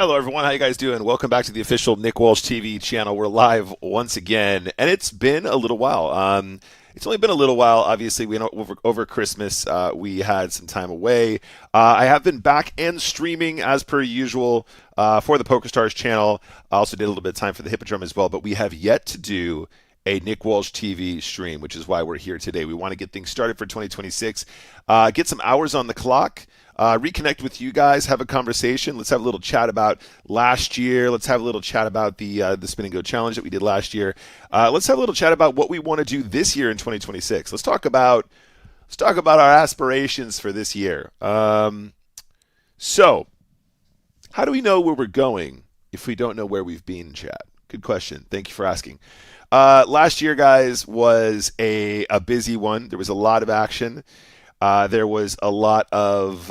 Hello, everyone. How you guys doing? Welcome back to the official Nick Walsh TV channel. We're live once again, and it's been a little while. It's only been a little while. Obviously, we know over Christmas we had some time away. I have been back and streaming as per usual for the PokerStars channel. I also did a little bit of time for the Hippodrome as well, but we have yet to do a Nick Walsh TV stream, which is why we're here today. We want to get things started for 2026, get some hours on the clock. Reconnect with you guys, have a conversation. Let's have a little chat about last year. Let's have a little chat about the Spin and Go challenge that we did last year. Let's have a little chat about what we want to do this year in 2026. Let's talk about our aspirations for this year. So, how do we know where we're going if we don't know where we've been, chat? Good question. Thank you for asking. Last year, guys, was a busy one. There was a lot of action. There was a lot of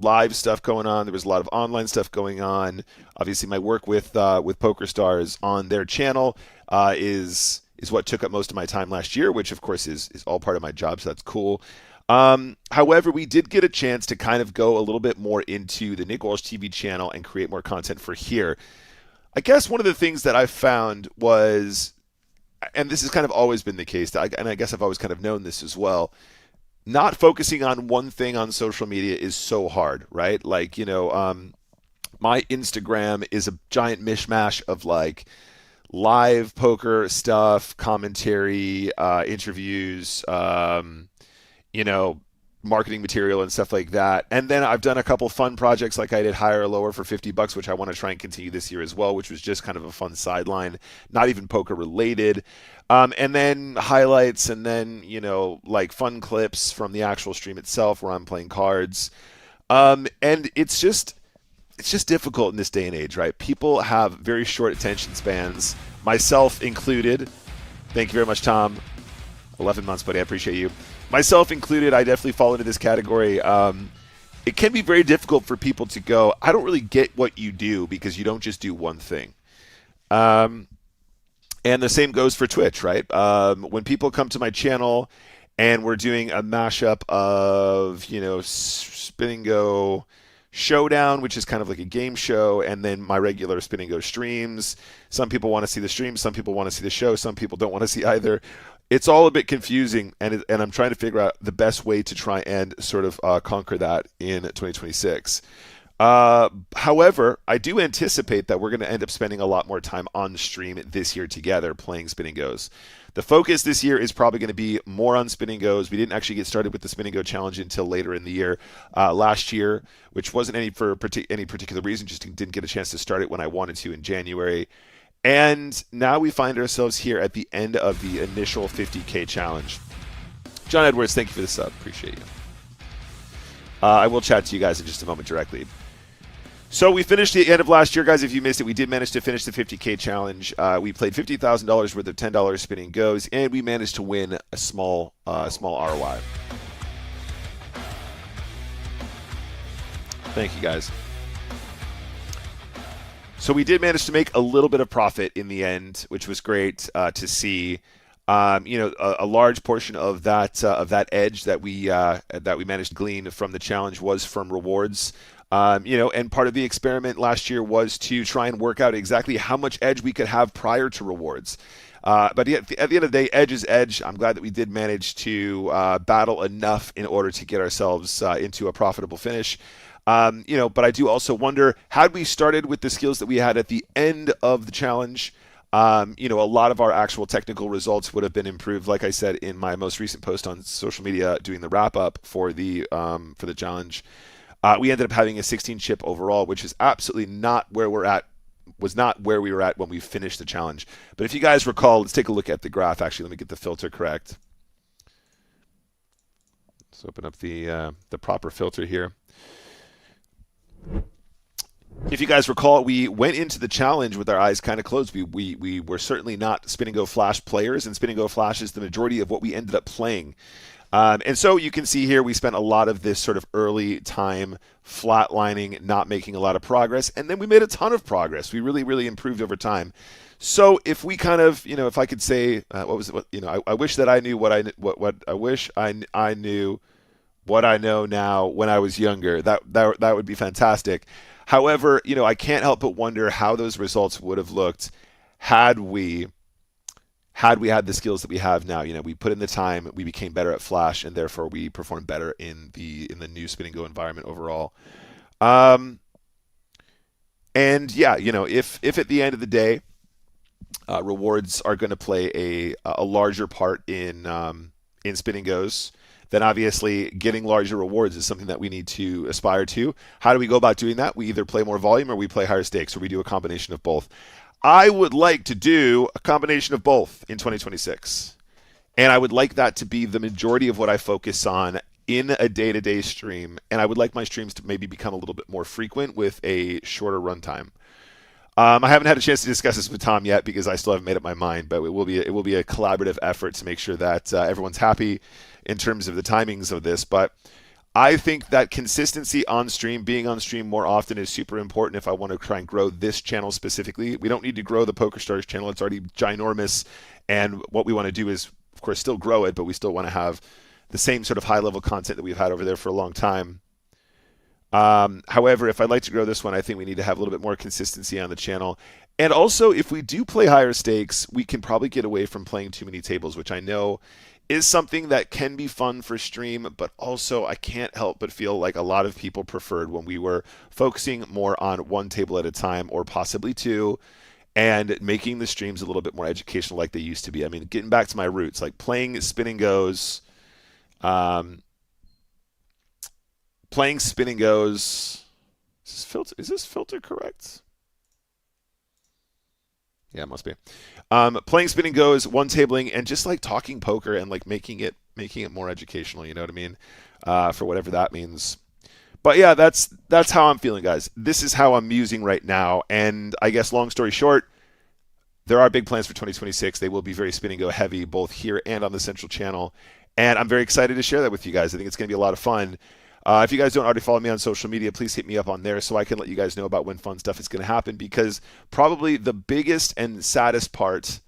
live stuff going on. There was a lot of online stuff going on. Obviously, my work with PokerStars on their channel is what took up most of my time last year, which of course is all part of my job, so that's cool. However, we did get a chance to kind of go a little bit more into the Nick Walsh TV channel and create more content for here. I guess one of the things that I found was, and this has kind of always been the case, and I guess I've always kind of known this as well, not focusing on one thing on social media is so hard, right? Like, my Instagram is a giant mishmash of like live poker stuff, commentary, interviews, marketing material and stuff like that. And then I've done a couple fun projects, like I did Higher or Lower for $50, which I want to try and continue this year as well, which was just kind of a fun sideline, not even poker related. And then highlights, and then, like fun clips from the actual stream itself where I'm playing cards. And it's just difficult in this day and age, right? People have very short attention spans, myself included. Thank you very much, Tom. 11 months, buddy. I appreciate you. Myself included, I definitely fall into this category. It can be very difficult for people to go, I don't really get what you do, because you don't just do one thing. And the same goes for Twitch, right? When people come to my channel and we're doing a mashup of, Spin and Go Showdown, which is kind of like a game show, and then my regular Spin and Go streams. Some people want to see the stream, some people want to see the show, some people don't want to see either. It's all a bit confusing, and I'm trying to figure out the best way to try and sort of conquer that in 2026. However, I do anticipate that we're going to end up spending a lot more time on stream this year together playing Spin and Goes. The focus this year is probably going to be more on Spin and Goes. We didn't actually get started with the Spin and Go challenge until later in the year last year, which wasn't any particular reason, just didn't get a chance to start it when I wanted to in January. And now we find ourselves here at the end of the initial 50K challenge. John Edwards, thank you for the sub. Appreciate you. I will chat to you guys in just a moment directly. So we finished the end of last year, guys. If you missed it, we did manage to finish the 50K challenge. We played $50,000 worth of $10 spinning goes, and we managed to win a small ROI. Thank you, guys. So we did manage to make a little bit of profit in the end, which was great to see. A large portion of that edge that we managed to glean from the challenge was from rewards. And part of the experiment last year was to try and work out exactly how much edge we could have prior to rewards. But at the end of the day, edge is edge. I'm glad that we did manage to battle enough in order to get ourselves into a profitable finish. But I do also wonder, had we started with the skills that we had at the end of the challenge, a lot of our actual technical results would have been improved. Like I said in my most recent post on social media, doing the wrap up for the challenge, we ended up having a 16 chip overall, which is absolutely not where we were at when we finished the challenge. But if you guys recall, let's take a look at the graph. Actually, let me get the filter correct. Let's open up the proper filter here. If you guys recall, we went into the challenge with our eyes kind of closed. We were certainly not Spin and Go Flash players, and Spin and Go Flash is the majority of what we ended up playing. And so you can see here we spent a lot of this sort of early time flatlining, not making a lot of progress, and then we made a ton of progress. We really, really improved over time. So if we kind of, if I could say, I wish that I knew what I wish I knew what I know now when I was younger. That would be fantastic. However, I can't help but wonder how those results would have looked had we had the skills that we have now. We put in the time, we became better at Flash, and therefore we performed better in the new Spin and Go environment overall. If at the end of the day, rewards are going to play a larger part in Spin and Goes, then obviously getting larger rewards is something that we need to aspire to. How do we go about doing that? We either play more volume or we play higher stakes, or we do a combination of both. I would like to do a combination of both in 2026. And I would like that to be the majority of what I focus on in a day-to-day stream. And I would like my streams to maybe become a little bit more frequent with a shorter runtime. I haven't had a chance to discuss this with Tom yet because I still haven't made up my mind, but it will be a collaborative effort to make sure that everyone's happy in terms of the timings of this. But I think that consistency on stream, being on stream more often, is super important if I want to try and grow this channel specifically. We don't need to grow the PokerStars channel. It's already ginormous. And what we want to do is, of course, still grow it, but we still want to have the same sort of high-level content that we've had over there for a long time. However, if I'd like to grow this one, I think we need to have a little bit more consistency on the channel. And also, if we do play higher stakes, we can probably get away from playing too many tables, which I know is something that can be fun for stream, but also I can't help but feel like a lot of people preferred when we were focusing more on one table at a time, or possibly two, and making the streams a little bit more educational like they used to be. I mean, getting back to my roots, like playing Spin and Goes, Playing spin and goes. Is this filter correct? Yeah, it must be. Playing spin and goes, one tabling, and just like talking poker and like making it more educational. You know what I mean? For whatever that means. But yeah, that's how I'm feeling, guys. This is how I'm musing right now. And I guess long story short, there are big plans for 2026. They will be very spin and go heavy, both here and on the Central Channel. And I'm very excited to share that with you guys. I think it's going to be a lot of fun. If you guys don't already follow me on social media, please hit me up on there so I can let you guys know about when fun stuff is going to happen. Because probably the biggest and saddest part,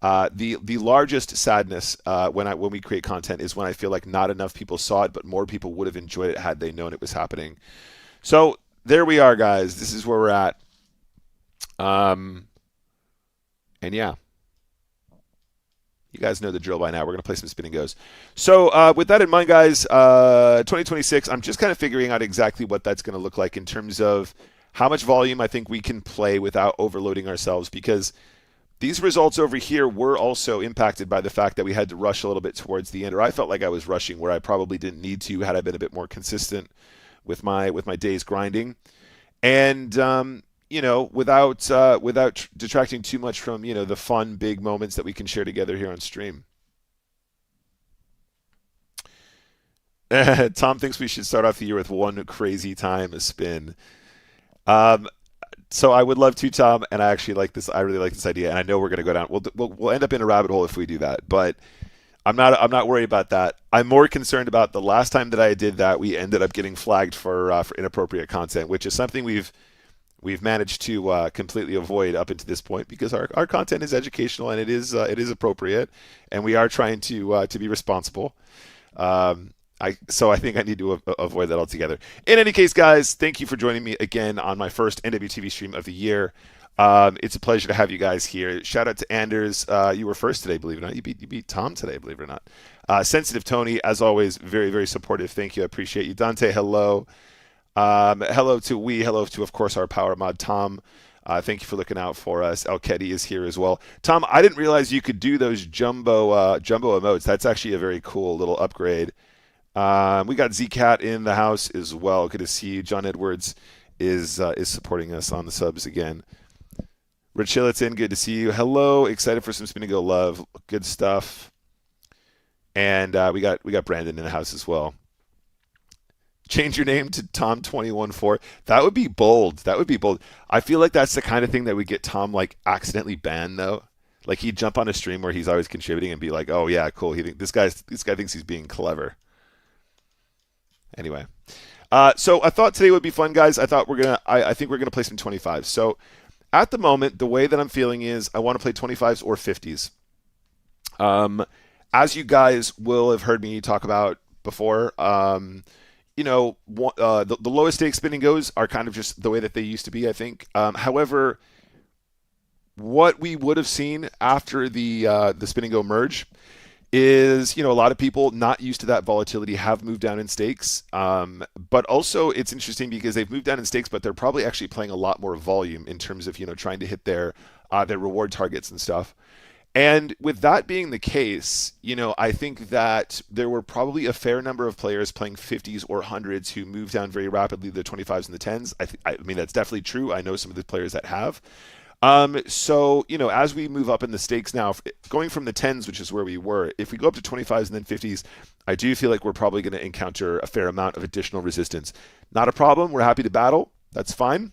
the largest sadness when we create content is when I feel like not enough people saw it, but more people would have enjoyed it had they known it was happening. So there we are, guys. This is where we're at. And yeah, you guys know the drill by now. We're going to play some spin and goes. So with that in mind, guys, 2026, I'm just kind of figuring out exactly what that's going to look like in terms of how much volume I think we can play without overloading ourselves, because these results over here were also impacted by the fact that we had to rush a little bit towards the end, or I felt like I was rushing where I probably didn't need to had I been a bit more consistent with my days grinding. And without detracting too much from the fun big moments that we can share together here on stream. Tom thinks we should start off the year with one crazy time a spin. So I would love to, Tom, and I actually like this. I really like this idea, and I know we're going to go down. We'll end up in a rabbit hole if we do that, but I'm not worried about that. I'm more concerned about the last time that I did that. We ended up getting flagged for inappropriate content, which is something we've managed to completely avoid up until this point, because our content is educational and it is appropriate, and we are trying to be responsible. So I think I need to avoid that altogether. In any case, guys, thank you for joining me again on my first NWTV stream of the year. It's a pleasure to have you guys here. Shout out to Anders. You were first today, believe it or not. You beat Tom today, believe it or not. Sensitive Tony, as always, very, very supportive. Thank you. I appreciate you. Dante, hello. Hello to, of course, our power mod, Tom. Thank you for looking out for us. El Keddy is here as well. Tom, I didn't realize you could do those jumbo emotes. That's actually a very cool little upgrade. We got Zcat in the house as well. Good to see you. John Edwards is supporting us on the subs again. Rich Hillitson, good to see you. Hello, excited for some spin and go love. Good stuff. And we got Brandon in the house as well. Change your name to Tom214. That would be bold. That would be bold. I feel like that's the kind of thing that would get Tom like accidentally banned though. Like he'd jump on a stream where he's always contributing and be like, "Oh yeah, cool. This guy thinks he's being clever." Anyway, so I thought today would be fun, guys. I think we're gonna play some 25s. So at the moment, the way that I'm feeling is I want to play 25s or 50s. As you guys will have heard me talk about before, the lowest stake spin and goes are kind of just the way that they used to be, I think. However, what we would have seen after the spin and go merge is, a lot of people not used to that volatility have moved down in stakes. But also it's interesting because they've moved down in stakes, but they're probably actually playing a lot more volume in terms of, trying to hit their reward targets and stuff. And with that being the case, I think that there were probably a fair number of players playing 50s or 100s who moved down very rapidly the 25s and the 10s. I mean, that's definitely true. I know some of the players that have. So, as we move up in the stakes now, going from the 10s, which is where we were, if we go up to 25s and then 50s, I do feel like we're probably going to encounter a fair amount of additional resistance. Not a problem. We're happy to battle. That's fine.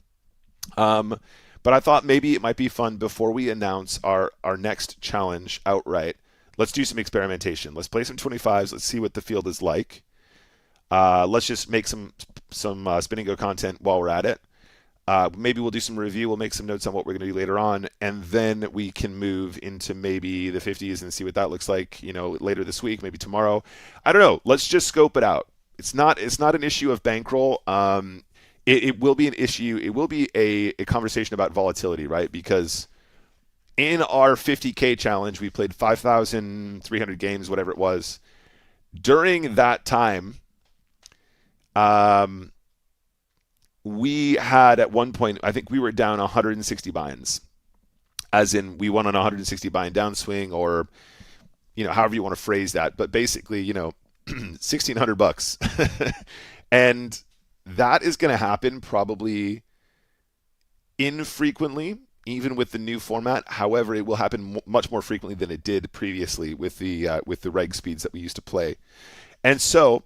But I thought maybe it might be fun before we announce our next challenge outright. Let's do some experimentation. Let's play some 25s. Let's see what the field is like. Let's just make some spin and go content while we're at it. Maybe we'll do some review. We'll make some notes on what we're going to do later on, and then we can move into maybe the 50s and see what that looks like, later this week, maybe tomorrow. I don't know. Let's just scope it out. It's not an issue of bankroll. It will be an issue. It will be a conversation about volatility, right? Because in our 50K challenge, we played 5,300 games, whatever it was. During that time, we had at one point, I think we were down 160 buy-ins, as in we won on 160 buy-in downswing, or however you want to phrase that. But basically, $1,600, and that is going to happen probably infrequently, even with the new format. However, it will happen much more frequently than it did previously with the reg speeds that we used to play. And so,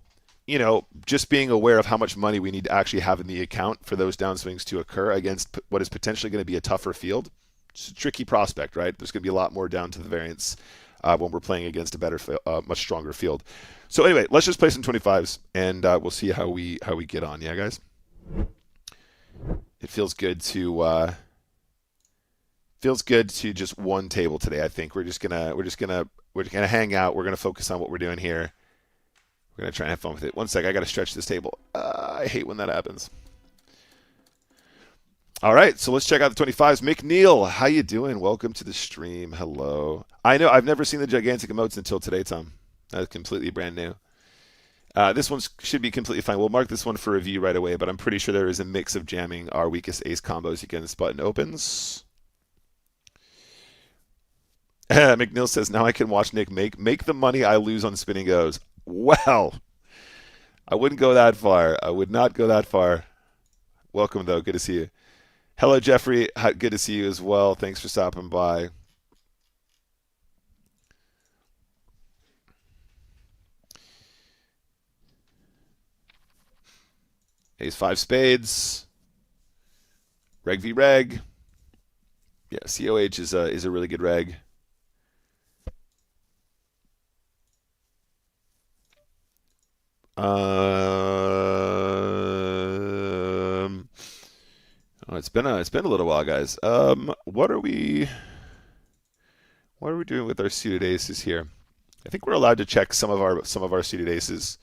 just being aware of how much money we need to actually have in the account for those downswings to occur against what is potentially going to be a tougher field. It's a tricky prospect, right? There's going to be a lot more down to the variance when we're playing against a better, much stronger field. So anyway, let's just play some 25s, and we'll see how we get on. Yeah, guys. It feels good to just one table today. I think we're gonna hang out. We're gonna focus on what we're doing here. We're going to try and have fun with it. One sec, I got to stretch this table. I hate when that happens. All right, so let's check out the 25s. McNeil, how you doing? Welcome to the stream. Hello. I know I've never seen the gigantic emotes until today, Tom. That's completely brand new. This one should be completely fine. We'll mark this one for review right away, but I'm pretty sure there is a mix of jamming our weakest ace combos against button opens. McNeil says, now I can watch Nick make the money I lose on spinning goes. Well, I wouldn't go that far. I would not go that far. Welcome, though. Good to see you. Hello, Jeffrey. Good to see you as well. Thanks for stopping by. Ace 5 spades. Reg v reg. Yeah, COH is a really good reg. It's been a little while, guys. What are we doing with our suited aces here? I think we're allowed to check some of our suited aces.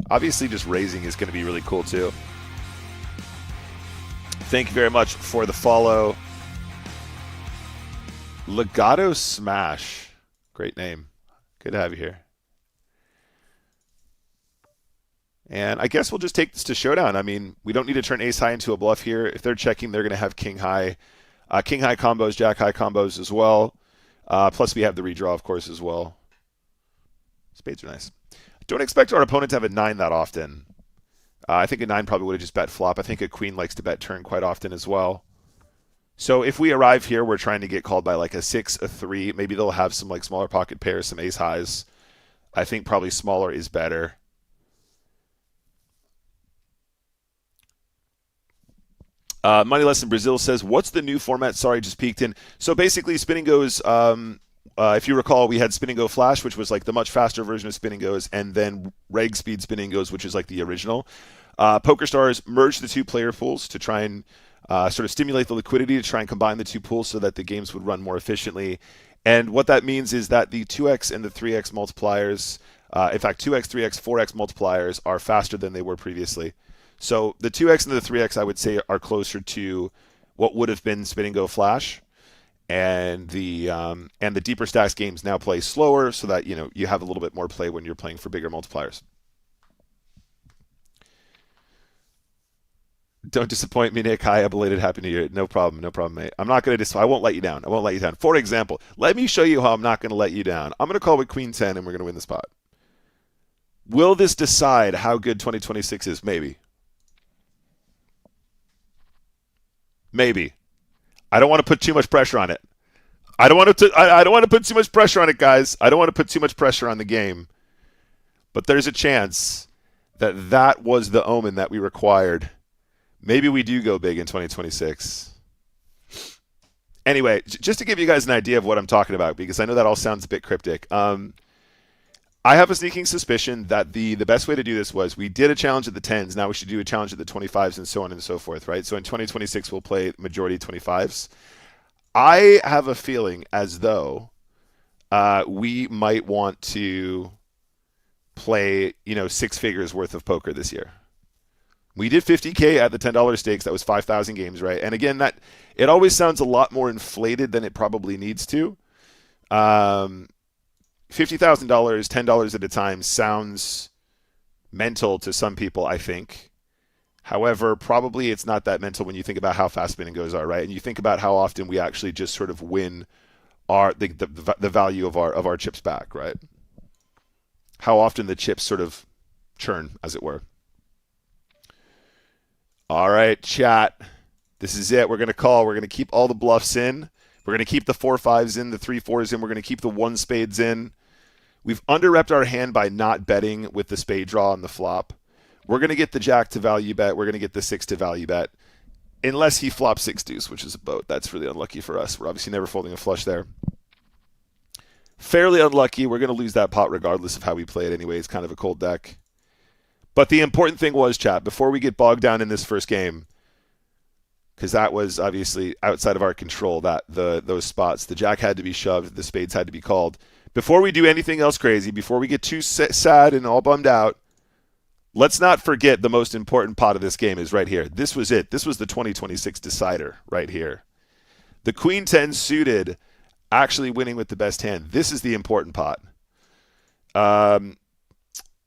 Obviously, just raising is going to be really cool too. Thank you very much for the follow. Legato Smash, great name. Good to have you here. And I guess we'll just take this to showdown. I mean, we don't need to turn ace high into a bluff here. If they're checking, they're going to have king high combos, jack high combos as well. Plus we have the redraw, of course, as well. Spades are nice. Don't expect our opponent to have a 9 that often. I think a 9 probably would have just bet flop. I think a queen likes to bet turn quite often as well. So if we arrive here, we're trying to get called by like a 6, a 3. Maybe they'll have some like smaller pocket pairs, some ace highs. I think probably smaller is better. Money Less in Brazil says, what's the new format? Sorry, just peeked in. So basically, Spinning Goes, if you recall, we had Spinning Go Flash, which was like the much faster version of Spinning Goes, and then Reg Speed Spinning Goes, which is like the original. PokerStars merged the two player pools to try and sort of stimulate the liquidity, to try and combine the two pools so that the games would run more efficiently. And what that means is that the 2x and the 3x multipliers, in fact, 2x, 3x, 4x multipliers are faster than they were previously. So the 2x and the 3x, I would say, are closer to what would have been Spin and Go Flash, and the deeper stacks games now play slower, so that you have a little bit more play when you're playing for bigger multipliers. Don't disappoint me, Nick. Hi, belated Happy New Year. No problem, mate. I'm not going to I won't let you down. I won't let you down. For example, let me show you how I'm not going to let you down. I'm going to call with Queen 10, and we're going to win the spot. Will this decide how good 2026 is? Maybe. Maybe. I don't want to put too much pressure on it. I don't want to put too much pressure on it, guys. I don't want to put too much pressure on the game. But there's a chance that that was the omen that we required. Maybe we do go big in 2026. Anyway, just to give you guys an idea of what I'm talking about, because I know that all sounds a bit cryptic. I have a sneaking suspicion that the best way to do this was we did a challenge at the 10s. Now we should do a challenge at the 25s and so on and so forth, right? So in 2026, we'll play majority 25s. I have a feeling as though we might want to play, 6 figures worth of poker this year. We did $50K at the $10 stakes. That was 5,000 games, right? And again, that it always sounds a lot more inflated than it probably needs to. $50,000, $10 at a time sounds mental to some people, I think. However, probably it's not that mental when you think about how fast spinning goes are, right? And you think about how often we actually just sort of win the value of our chips back, right? How often the chips sort of churn, as it were. All right, chat. This is it. We're going to call. We're going to keep all the bluffs in. We're going to keep the 4-5s in, the 3-4s in. We're going to keep the 1 spades in. We've under-repped our hand by not betting with the spade draw on the flop. We're going to get the jack to value bet. We're going to get the 6 to value bet. Unless he flops 6 deuce, which is a boat. That's really unlucky for us. We're obviously never folding a flush there. Fairly unlucky. We're going to lose that pot regardless of how we play it anyway. It's kind of a cold deck. But the important thing was, chat, before we get bogged down in this first game, because that was obviously outside of our control, that those spots, the jack had to be shoved, the spades had to be called. Before we do anything else crazy, before we get too sad and all bummed out, let's not forget the most important pot of this game is right here. This was it. This was the 2026 decider right here. The Queen 10 suited actually winning with the best hand. This is the important pot.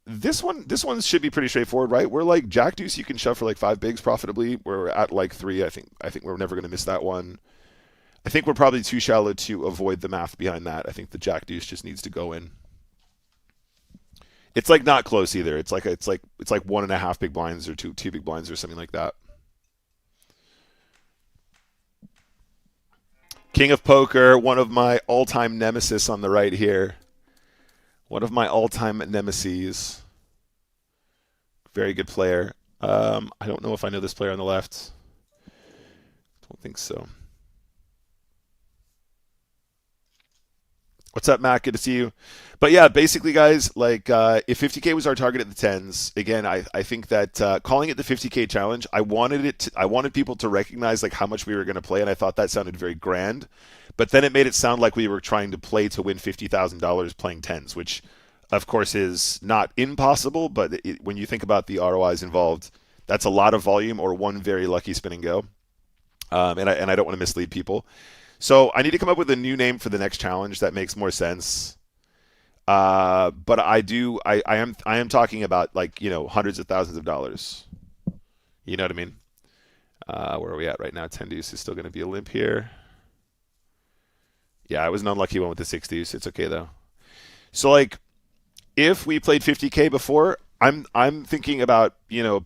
This one should be pretty straightforward, right? We're like jack deuce, you can shove for like 5 bigs profitably. We're at like 3. I think we're never going to miss that one. I think we're probably too shallow to avoid the math behind that. I think the jack deuce just needs to go in. It's like not close either. It's like 1.5 big blinds or two big blinds or something like that. King of Poker, one of my all-time nemesis on the right here. One of my all-time nemeses. Very good player. I don't know if I know this player on the left. Don't think so. What's up, Matt? Good to see you. But yeah, basically, guys, like if 50K was our target at the 10s, again, I think that calling it the 50K challenge, I wanted people to recognize like how much we were going to play, and I thought that sounded very grand. But then it made it sound like we were trying to play to win $50,000 playing 10s, which, of course, is not impossible. But when you think about the ROIs involved, that's a lot of volume or one very lucky spin and go. And I don't want to mislead people. So I need to come up with a new name for the next challenge that makes more sense. But I am talking about like, hundreds of thousands of dollars. You know what I mean? Where are we at right now? 10 deuce is still going to be a limp here. Yeah, I was an unlucky one with the 6 deuce. It's okay though. So like, if we played 50K before, I'm thinking about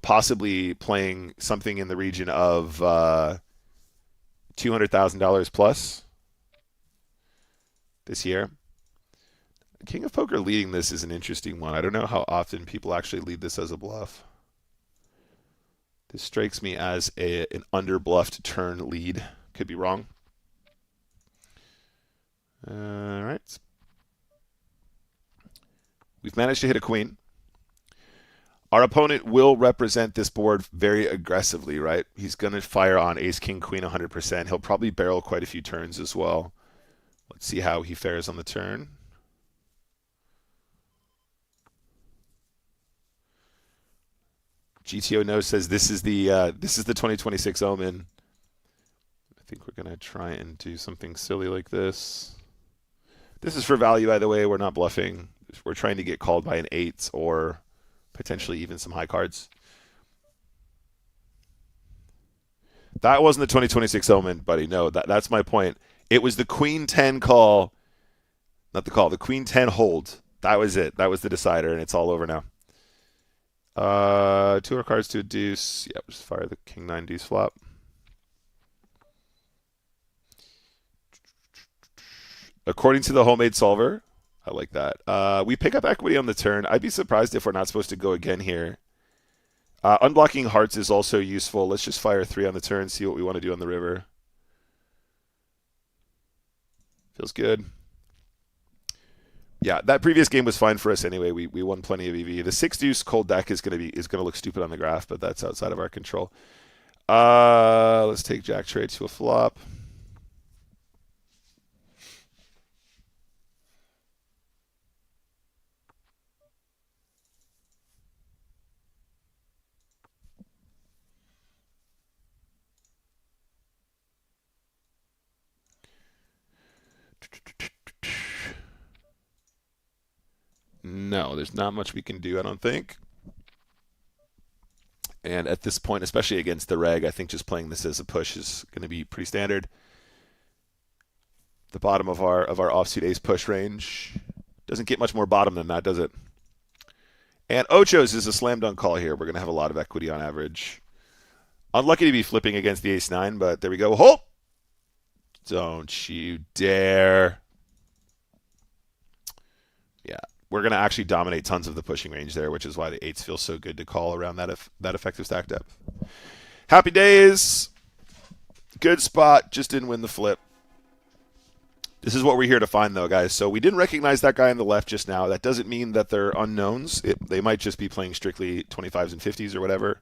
possibly playing something in the region of $200,000 plus this year. King of Poker leading this is an interesting one. I don't know how often people actually lead this as a bluff. This strikes me as an under-bluffed turn lead. Could be wrong. All right. We've managed to hit a queen. Our opponent will represent this board very aggressively, right? He's going to fire on ace, king, queen 100%. He'll probably barrel quite a few turns as well. Let's see how he fares on the turn. GTO No says this is the 2026 omen. I think we're going to try and do something silly like this. This is for value, by the way. We're not bluffing. We're trying to get called by an 8 or potentially even some high cards. That wasn't the 2026 omen, buddy. No, that's my point. It was the Queen 10 call, not the call, the Queen 10 hold. That was it. That was the decider, and it's all over now. 2 more cards to a deuce. Yep, just fire the King 9 deuce flop. According to the homemade solver, I like that. We pick up equity on the turn. I'd be surprised if we're not supposed to go again here. Unblocking hearts is also useful. Let's just fire 3 on the turn, see what we want to do on the river. Feels good. Yeah, that previous game was fine for us anyway. We won plenty of EV. The 6 deuce cold deck is gonna look stupid on the graph, but that's outside of our control. Let's take jack trade to a flop. No, there's not much we can do, I don't think. And at this point, especially against the reg, I think just playing this as a push is going to be pretty standard. The bottom of our offsuit ace push range doesn't get much more bottom than that, does it? And Ocho's is a slam dunk call here. We're going to have a lot of equity on average. Unlucky to be flipping against the ace-9, but there we go. Oh! Don't you dare. Yeah, we're going to actually dominate tons of the pushing range there, which is why the eights feel so good to call around that effective stack depth. Happy days. Good spot. Just didn't win the flip. This is what we're here to find, though, guys. So we didn't recognize that guy on the left just now. That doesn't mean that they're unknowns. They might just be playing strictly 25s and 50s or whatever.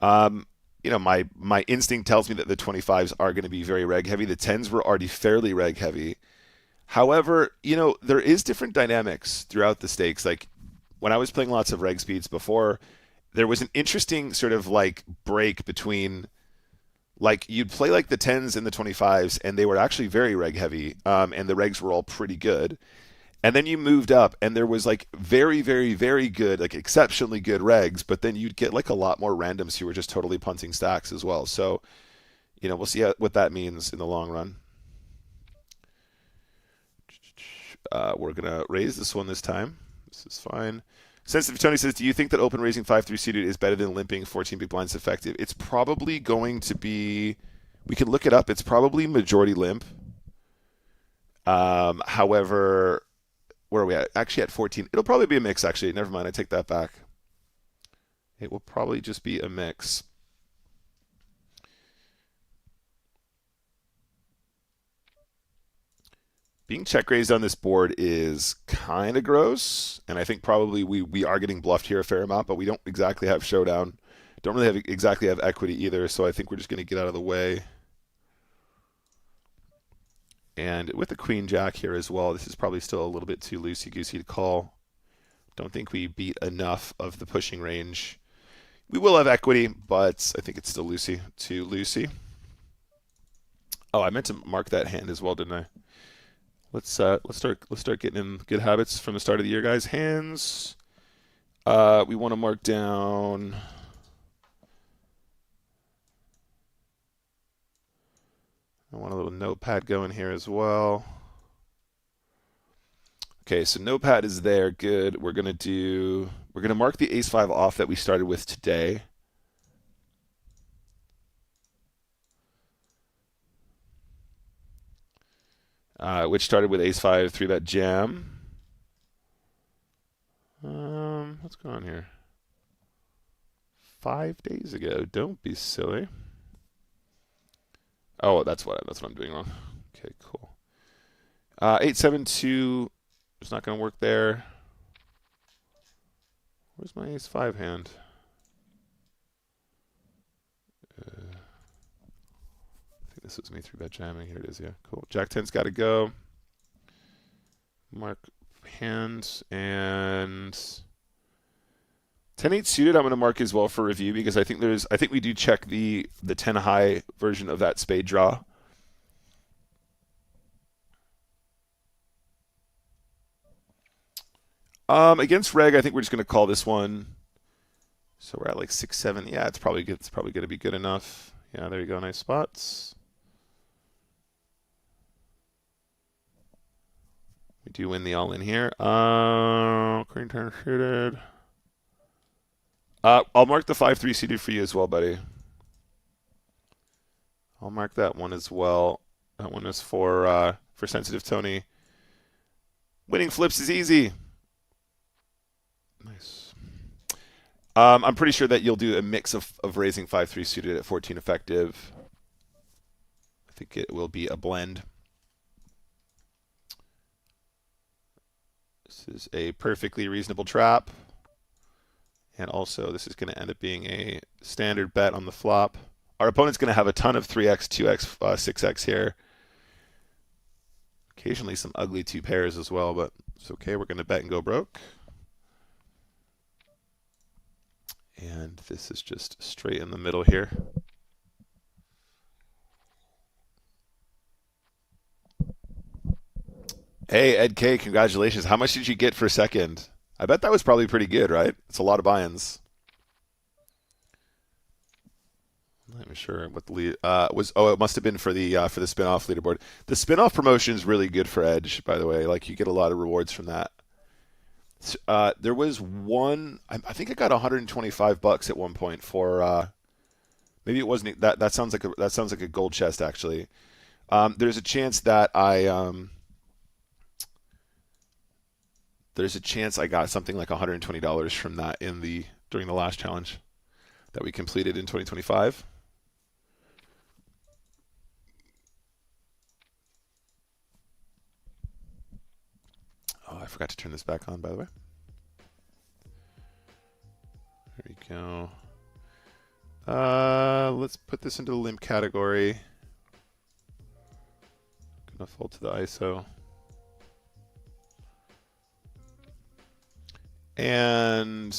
My instinct tells me that the 25s are going to be very reg heavy. The 10s were already fairly reg heavy. However, there is different dynamics throughout the stakes. Like when I was playing lots of reg speeds before, there was an interesting sort of like break between like you'd play like the 10s and the 25s and they were actually very reg heavy, and the regs were all pretty good. And then you moved up and there was like very, very, very good, like exceptionally good regs, but then you'd get like a lot more randoms who were just totally punting stacks as well. So, we'll see what that means in the long run. We're going to raise this one this time. This is fine. Sensitive Tony says, do you think that open raising 5-3 suited is better than limping 14 big blinds effective? It's probably going to be, we can look it up. It's probably majority limp. However, where are we at? Actually at 14. It'll probably be a mix, actually. Never mind. I take that back. It will probably just be a mix. Being check raised on this board is kind of gross, and I think probably we are getting bluffed here a fair amount, but we don't exactly have showdown. Don't really exactly have equity either, so I think we're just going to get out of the way. And with the queen jack here as well, this is probably still a little bit too loosey-goosey to call. Don't think we beat enough of the pushing range. We will have equity, but I think it's still too loosey. Oh, I meant to mark that hand as well, didn't I? Let's start getting in good habits from the start of the year, guys. Hands. We want to mark down. I want a little notepad going here as well. Okay, so notepad is there. Good. We're gonna mark the ace-5 off that we started with today. Which started with ace-5 3-bet jam. What's going on here? 5 days ago. Don't be silly. Oh, that's what I'm doing wrong. Okay, cool. 8-7-2. It's not going to work there. Where's my ace-5 hand? I think this was me 3-bet jamming. Here it is. Yeah, cool. Jack 10's got to go. Mark hand and 10-8 suited. I'm going to mark as well for review because I think we do check the 10 high version of that spade draw. Against reg, I think we're just going to call this one. So we're at like 6-7. Yeah, it's probably good. It's probably going to be good enough. Yeah, there you go. Nice spots. We do win the all-in here. Queen turn suited. I'll mark the 5-3 suited for you as well, buddy. I'll mark that one as well. That one is for Sensitive Tony. Winning flips is easy. Nice. I'm pretty sure that you'll do a mix of raising 5-3 suited at 14 effective. I think it will be a blend. This is a perfectly reasonable trap. And also, this is going to end up being a standard bet on the flop. Our opponent's going to have a ton of 3x, 2x, 6x here. Occasionally some ugly 2 pairs as well, but it's okay. We're going to bet and go broke. And this is just straight in the middle here. Hey, Ed K, congratulations. How much did you get for second? I bet that was probably pretty good, right? It's a lot of buy-ins. I'm not even sure what the lead was. Oh, it must have been for the spin-off leaderboard. The spin-off promotion is really good for Edge, by the way. Like you get a lot of rewards from that. There was one. I think I got $125 at one point for Maybe it wasn't that. That sounds like a gold chest actually. There's a chance that there's a chance I got something like $120 from that during the last challenge that we completed in 2025. Oh, I forgot to turn this back on, by the way. There we go. Let's put this into the limp category. Gonna fold to the ISO. And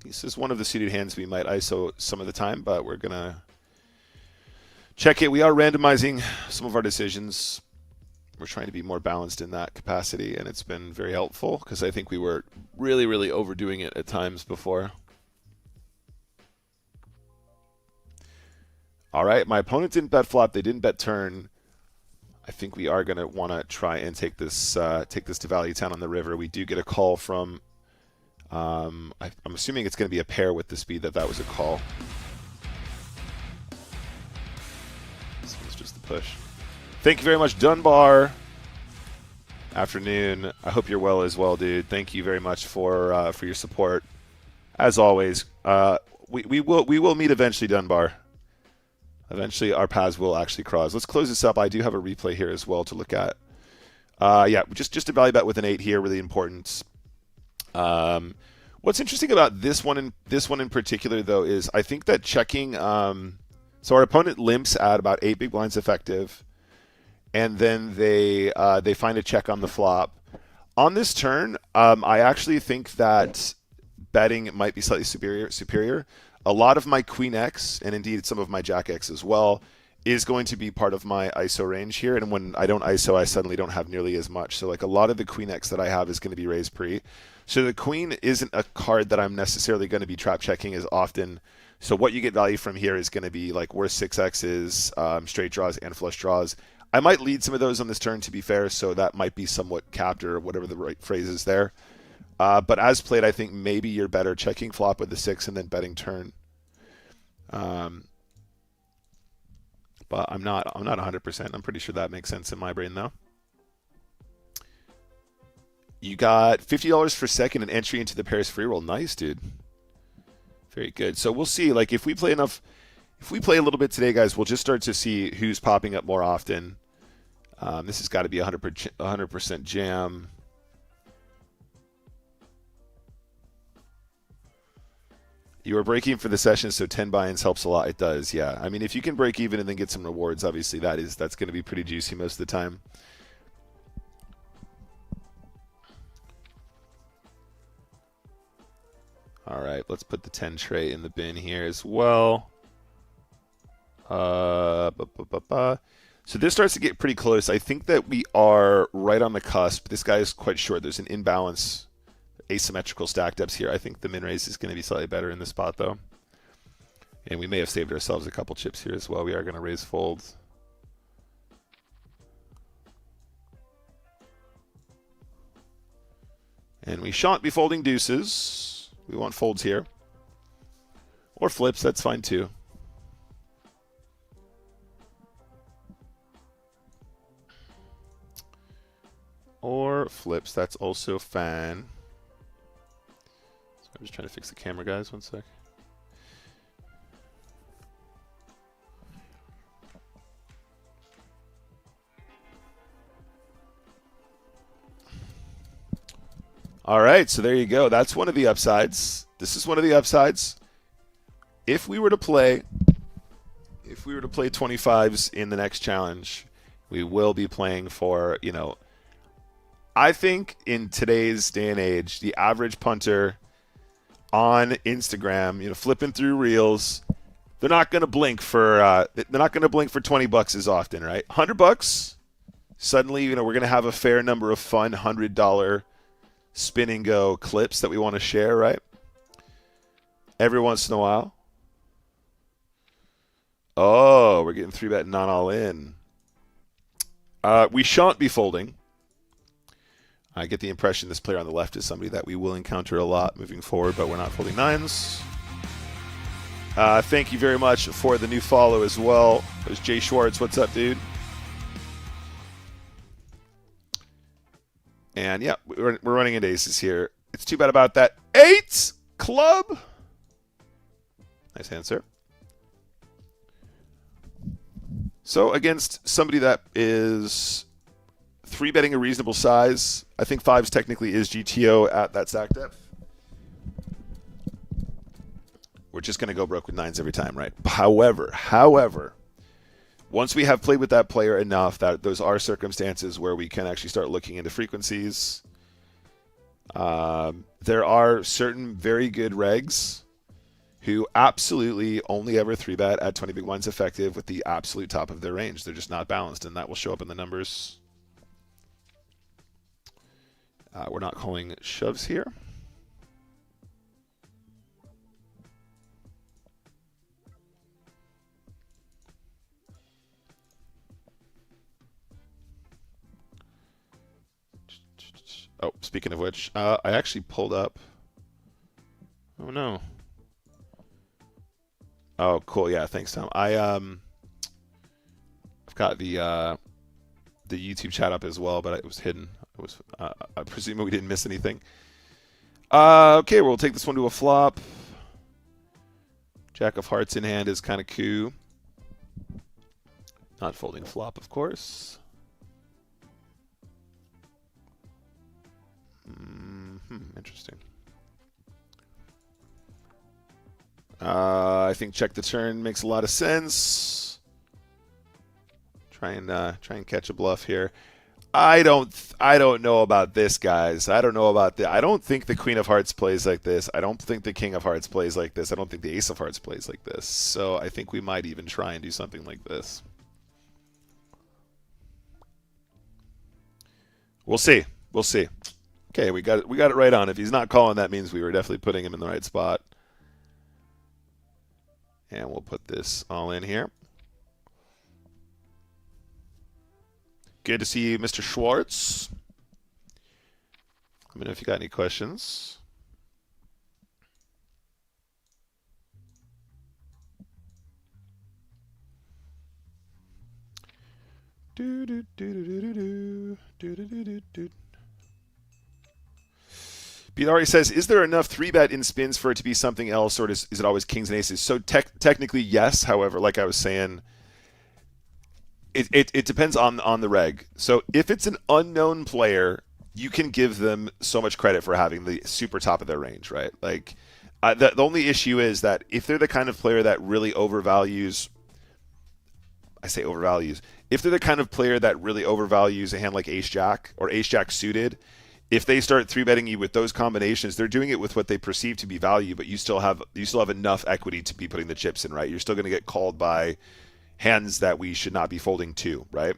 this is one of the suited hands we might ISO some of the time, but we're gonna check it. We are randomizing some of our decisions. We're trying to be more balanced in that capacity, and it's been very helpful because I think we were really, really overdoing it at times before. All right, my opponent didn't bet flop. They didn't bet turn. I think we are going to want to try and take this to Value Town on the river. We do get a call from. I'm assuming it's going to be a pair with the speed that was a call. This was just the push. Thank you very much, Dunbar. Afternoon. I hope you're well as well, dude. Thank you very much for your support. As always, we will meet eventually, Dunbar. Eventually, our paths will actually cross. Let's close this up. I do have a replay here as well to look at. Yeah, just a value bet with an 8 here, really important. What's interesting about this one in particular, though, is I think that checking. So our opponent limps at about 8 big blinds effective, and then they find a check on the flop. On this turn, I actually think that betting might be slightly superior. A lot of my Queen X, and indeed some of my Jack X as well, is going to be part of my ISO range here. And when I don't ISO, I suddenly don't have nearly as much. So like a lot of the Queen X that I have is going to be raised pre. So the Queen isn't a card that I'm necessarily going to be trap checking as often. So what you get value from here is going to be like worst 6Xs, straight draws, and flush draws. I might lead some of those on this turn, to be fair, so that might be somewhat capped or whatever the right phrase is there. But as played, I think maybe you're better checking flop with the 6 and then betting turn. But I'm not 100%. I'm pretty sure that makes sense in my brain, though. You got $50 for second and entry into the Paris free roll. Nice, dude. Very good. So we'll see. Like if we play a little bit today, guys, we'll just start to see who's popping up more often. This has got to be 100% jam. You are breaking for the session, so 10 buy-ins helps a lot. It does, yeah. I mean, if you can break even and then get some rewards, obviously that's going to be pretty juicy most of the time. All right, let's put the 10 tray in the bin here as well. So this starts to get pretty close. I think that we are right on the cusp. This guy is quite short. There's an imbalance. Asymmetrical stack depths here. I think the min raise is going to be slightly better in this spot, though. And we may have saved ourselves a couple chips here as well. We are going to raise folds. And we shan't be folding deuces. We want folds here. Or flips, that's fine too. Or flips, that's also fine. I'm just trying to fix the camera, guys. One sec. All right, so there you go. That's one of the upsides. This is one of the upsides. If we were to play 25s in the next challenge, we will be playing for, I think in today's day and age, the average punter on Instagram, flipping through reels, they're not going to blink for $20 as often, right? $100, suddenly, we're going to have a fair number of fun $100 spin and go clips that we want to share, right? Every once in a while. Oh, we're getting 3-bet not all in. We shan't be folding. I get the impression this player on the left is somebody that we will encounter a lot moving forward, but we're not folding nines. Thank you very much for the new follow as well. There's Jay Schwartz. What's up, dude? And yeah, we're running into aces here. It's too bad about that. Eights club. Nice answer. So against somebody that is 3-betting a reasonable size, I think 5s technically is GTO at that stack depth. We're just going to go broke with 9s every time, right? However, once we have played with that player enough, that those are circumstances where we can actually start looking into frequencies. There are certain very good regs who absolutely only ever 3-bet at 20 big blinds effective with the absolute top of their range. They're just not balanced, and that will show up in the numbers. We're not calling shoves here. Oh, speaking of which, I actually pulled up. Oh no. Oh, cool. Yeah, thanks, Tom. I've got the YouTube chat up as well, but it was hidden. It was I presume we didn't miss anything. Okay, we'll take this one to a flop. Jack of Hearts in hand is kind of cool. Not folding flop, of course. Interesting. I think check the turn makes a lot of sense. Try and catch a bluff here. I don't know about this, guys. I don't know about the. I don't think the Queen of Hearts plays like this. I don't think the King of Hearts plays like this. I don't think the Ace of Hearts plays like this. So I think we might even try and do something like this. We'll see. We'll see. Okay, we got it right on. If he's not calling, that means we were definitely putting him in the right spot. And we'll put this all in here. Good to see you, Mr. Schwartz. Let me know if you got any questions. Bidari says, is there enough 3-bet in spins for it to be something else, or is it always kings and aces? So technically, yes. However, like I was saying, it depends on the reg. So if it's an unknown player, you can give them so much credit for having the super top of their range, right? Like the only issue is that if they're the kind of player that really overvalues, I say overvalues, if they're the kind of player that really overvalues a hand like Ace-Jack or Ace-Jack suited, if they start 3-betting you with those combinations, they're doing it with what they perceive to be value, but you still have enough equity to be putting the chips in, right? You're still going to get called by hands that we should not be folding to, right?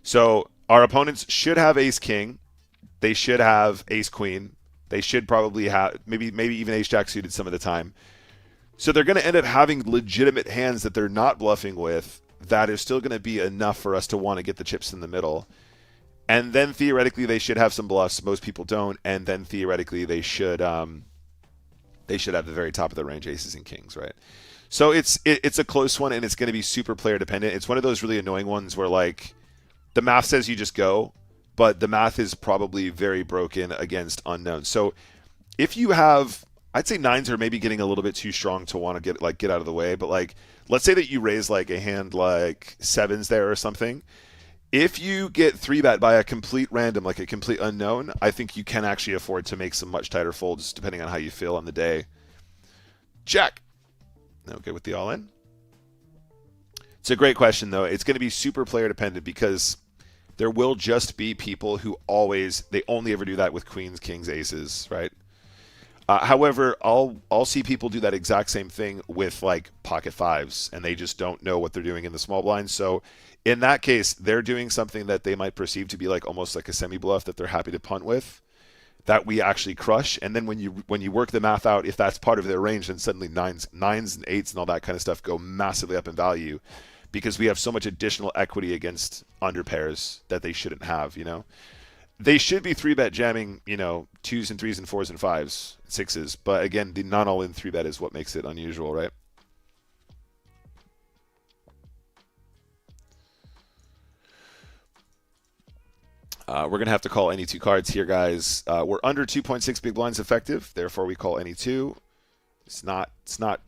So our opponents should have Ace-King. They should have Ace-Queen. They should probably have maybe even Ace-Jack suited some of the time. So they're going to end up having legitimate hands that they're not bluffing with that is still going to be enough for us to want to get the chips in the middle. And then theoretically they should have some bluffs. Most people don't. And then theoretically they should have the very top of the range aces and kings, right? So it's a close one, and it's going to be super player dependent. It's one of those really annoying ones where like the math says you just go, but the math is probably very broken against unknowns. So if you have, I'd say 9s are maybe getting a little bit too strong to want to get out of the way. But like, let's say that you raise like a hand like 7s there or something. If you get 3-bet by a complete random, like a complete unknown, I think you can actually afford to make some much tighter folds depending on how you feel on the day. Jack. Okay, with the all-in. It's a great question, though. It's going to be super player dependent because there will just be people who they only ever do that with queens, kings, aces, right? However, I'll see people do that exact same thing with like pocket 5s, and they just don't know what they're doing in the small blind. So in that case, they're doing something that they might perceive to be like almost like a semi-bluff that they're happy to punt with, that we actually crush. And then when you work the math out, if that's part of their range, then suddenly 9s and 8s and all that kind of stuff go massively up in value because we have so much additional equity against under pairs that they shouldn't have, you know. They should be 3-bet jamming, 2s and 3s and 4s and 5s, 6s. But again, the non all-in 3-bet is what makes it unusual, right? We're going to have to call any 2 cards here, guys. We're under 2.6 big blinds effective, therefore we call any 2. It's not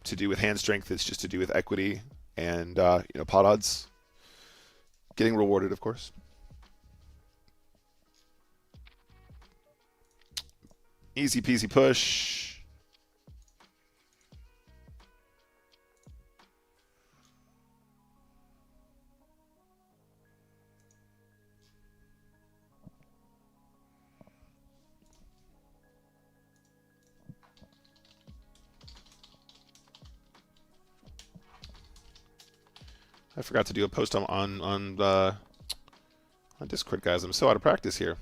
to do with hand strength, it's just to do with equity and pot odds. Getting rewarded, of course. Easy peasy push. I forgot to do a post on Discord, guys. I'm so out of practice here.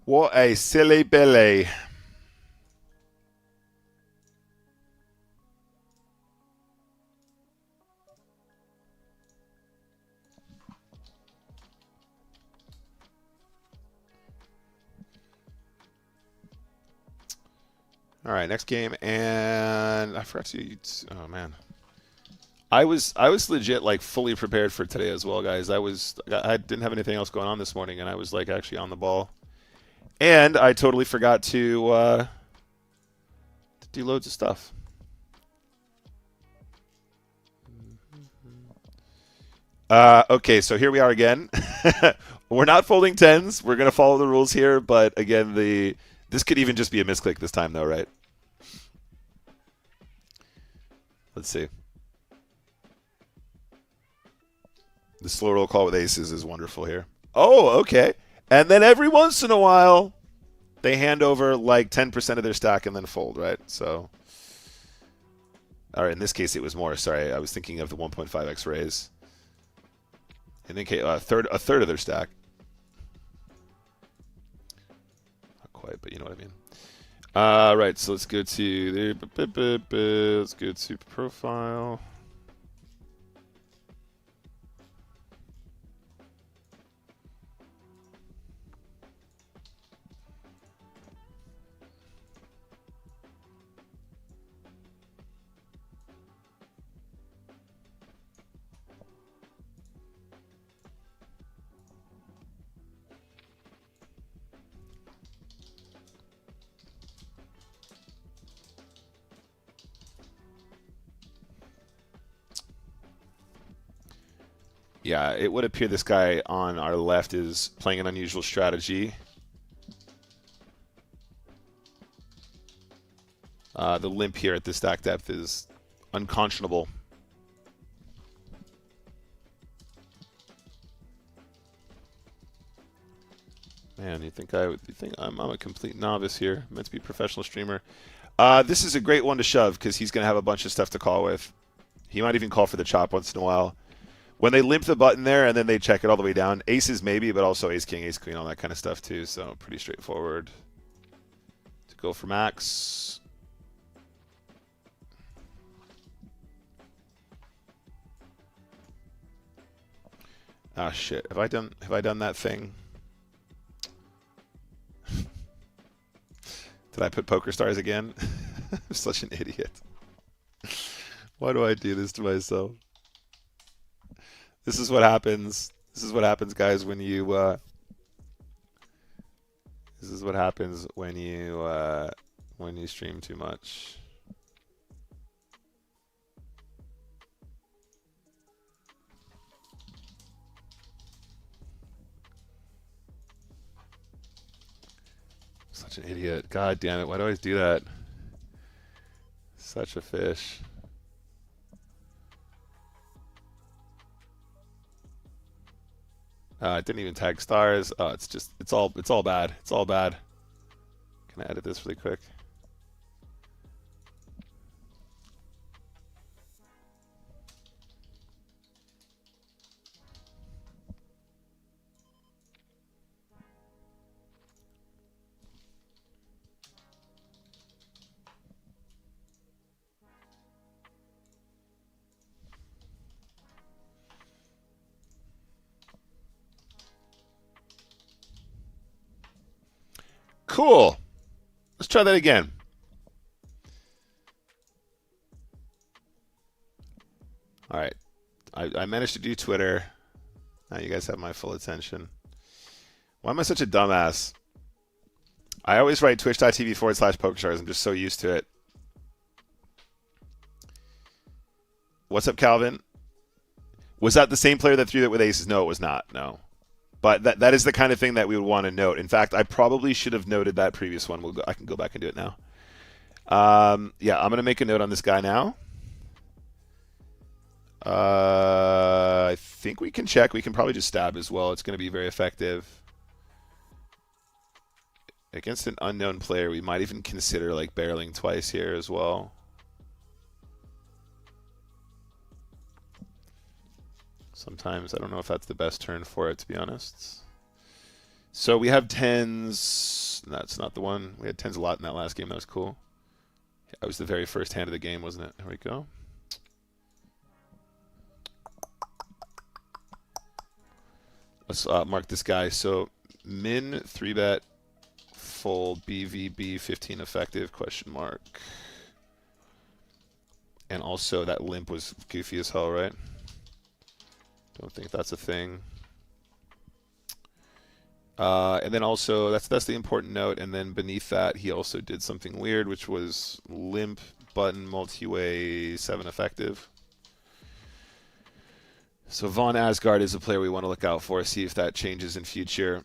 What a silly Billy. All right, next game, and I forgot to. Oh man, I was legit like fully prepared for today as well, guys. I didn't have anything else going on this morning, and I was like actually on the ball. And I totally forgot to do loads of stuff. Okay, so here we are again. We're not folding 10s. We're going to follow the rules here, but again, this could even just be a misclick this time, though, right? Let's see. The slow roll call with aces is wonderful here. Oh, okay. And then every once in a while, they hand over like 10% of their stack and then fold, right? So, all right, in this case, it was more. Sorry, I was thinking of the 1.5x raise. In the case, a third of their stack. Not quite, but you know what I mean. Right, so let's go to let's go to profile. Yeah, it would appear this guy on our left is playing an unusual strategy. The limp here at this stack depth is unconscionable. Man, you think I'm a complete novice here? I'm meant to be a professional streamer. This is a great one to shove because he's going to have a bunch of stuff to call with. He might even call for the chop once in a while. When they limp the button there and then they check it all the way down, aces maybe, but also ace king, ace queen, all that kind of stuff too. So pretty straightforward to go for max. Ah shit! Have I done that thing? Did I put PokerStars again? I'm such an idiot. Why do I do this to myself? This is what happens. This is what happens, guys, when you. This is what happens when you stream too much. Such an idiot. God damn it. Why do I always do that? Such a fish. It didn't even tag stars. Oh, it's all bad. It's all bad. Can I edit this really quick? Cool. Let's try that again. All right. I managed to do Twitter. Now you guys have my full attention. Why am I such a dumbass? I always write twitch.tv/PokerStars. I'm just so used to it. What's up, Calvin? Was that the same player that threw that with aces? No, it was not. No. But that is the kind of thing that we would want to note. In fact, I probably should have noted that previous one. I can go back and do it now. Yeah, I'm going to make a note on this guy now. I think we can check. We can probably just stab as well. It's going to be very effective. Against an unknown player, we might even consider like barreling twice here as well. Sometimes I don't know if that's the best turn for it, to be honest. So we have tens. That's not the one. We had tens a lot in that last game. That was cool. That was the very first hand of the game, wasn't it? There we go. Let's mark this guy. So min 3-bet full BVB 15 effective question mark. And also that limp was goofy as hell, right? Don't think that's a thing. And then also that's the important note. And then beneath that, he also did something weird, which was limp button multi-way 7 effective. So Von Asgard is a player we want to look out for. See if that changes in future.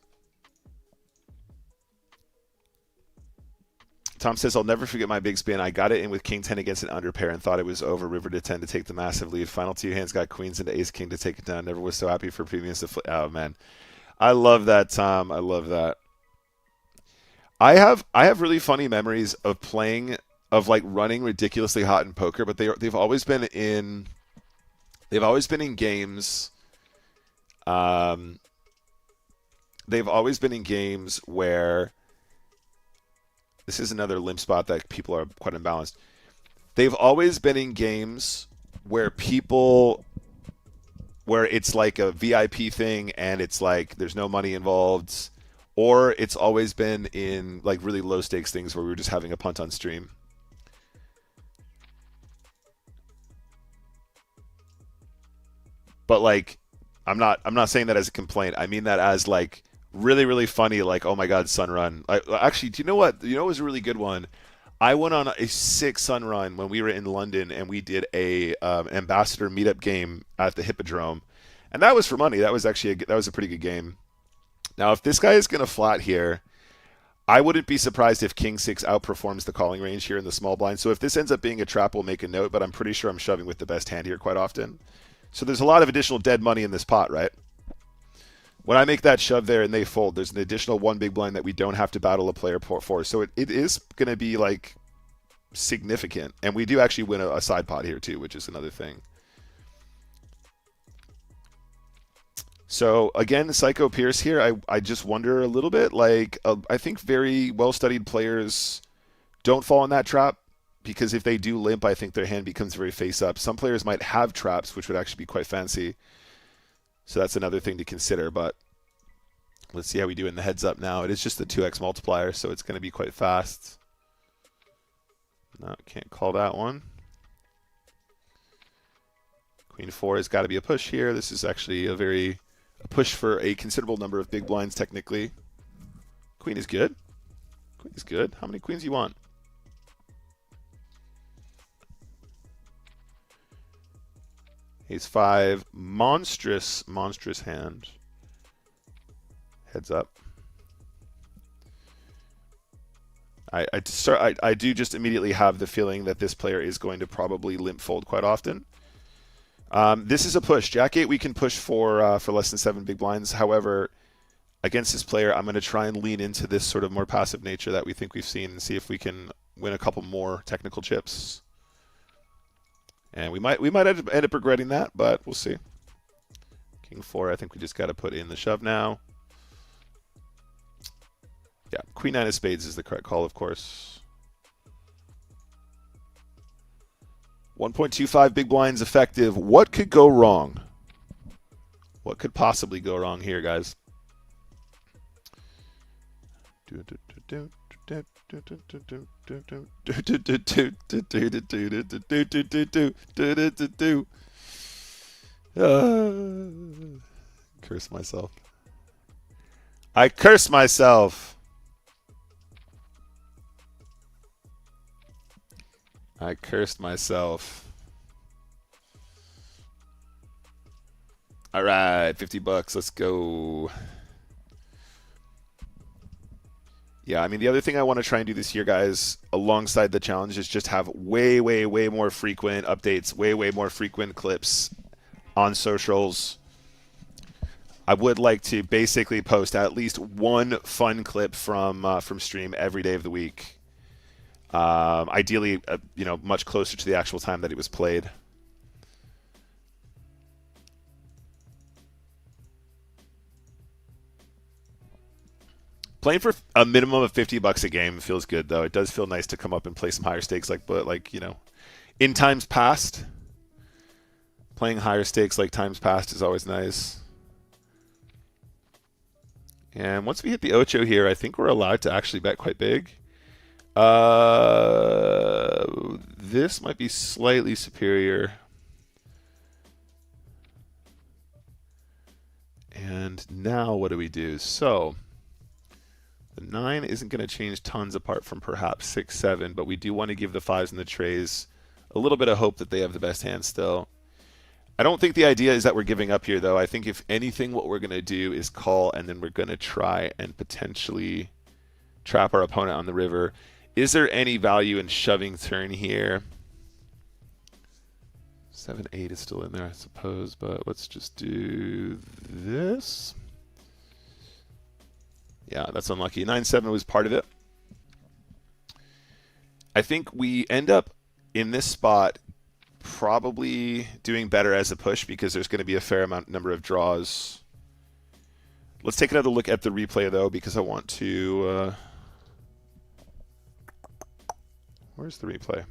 Tom says, I'll never forget my big spin. I got it in with King 10 against an underpair and thought it was over. River to 10 to take the massive lead. Final 2 hands got Queens into Ace King to take it down. Never was so happy for premiums to flip. Oh, man. I love that, Tom. I love that. I have really funny memories of playing, of like running ridiculously hot in poker, but they've always been in games. They've always been in games where this is another limp spot that people are quite imbalanced. They've always been in games where it's like a VIP thing and it's like there's no money involved, or it's always been in like really low stakes things where we were just having a punt on stream. But like, I'm not saying that as a complaint. I mean that as like really, really funny, like, oh my God, sun run. Actually, do you know what? You know, it was a really good one. I went on a 6 sun run when we were in London, and we did a ambassador meetup game at the Hippodrome, and that was for money. That was actually that was a pretty good game. Now, if this guy is going to flat here, I wouldn't be surprised if King 6 outperforms the calling range here in the small blind. So if this ends up being a trap, we'll make a note, but I'm pretty sure I'm shoving with the best hand here quite often. So there's a lot of additional dead money in this pot, right? When I make that shove there and they fold, there's an additional 1 big blind that we don't have to battle a player for. So it is going to be like significant. And we do actually win a side pot here too, which is another thing. So again, Psycho Pierce here, I just wonder a little bit, like I think very well-studied players don't fall in that trap, because if they do limp, I think their hand becomes very face-up. Some players might have traps, which would actually be quite fancy. So that's another thing to consider, but let's see how we do in the heads up now. It is just the 2x multiplier, so it's going to be quite fast. No, can't call that one. Queen 4 has got to be a push here. This is actually a push for a considerable number of big blinds, technically. Queen is good. Queen is good. How many queens do you want? Ace 5, monstrous hand. Heads up. I do just immediately have the feeling that this player is going to probably limp fold quite often. This is a push. Jack 8 we can push for less than 7 big blinds. However, against this player, I'm going to try and lean into this sort of more passive nature that we think we've seen and see if we can win a couple more technical chips. And we might end up regretting that, but we'll see. King 4, I think we just got to put in the shove now. Yeah, Queen 9 of spades is the correct call, of course. 1.25 big blinds effective. What could go wrong? What could possibly go wrong here, guys? Curse myself. I curse myself. I cursed myself. All right, 50 bucks. Let's go. Yeah, I mean, the other thing I want to try and do this year, guys, alongside the challenge is just have way more frequent updates, way more frequent clips on socials. I would like to basically post at least one fun clip from stream every day of the week. Ideally, you know, much closer to the actual time that it was played. Playing for a minimum of 50 bucks a game feels good, though. It does feel nice to come up and play some higher stakes, like you know, in times past. Playing higher stakes like times past is always nice. And once we hit the Ocho here, I think we're allowed to actually bet quite big. This might be slightly superior. And now what do we do? So the 9 isn't going to change tons apart from perhaps 6, 7, but we do want to give the 5s and the trays a little bit of hope that they have the best hand still. I don't think the idea is that we're giving up here, though. I think if anything, what we're going to do is call, and then we're going to try and potentially trap our opponent on the river. Is there any value in shoving turn here? 7, 8 is still in there, I suppose, but let's just do this. Yeah, that's unlucky. 9, 7 was part of it. I think we end up in this spot probably doing better as a push because there's going to be a fair number of draws. Let's take another look at the replay, though, because I want to... where's the replay?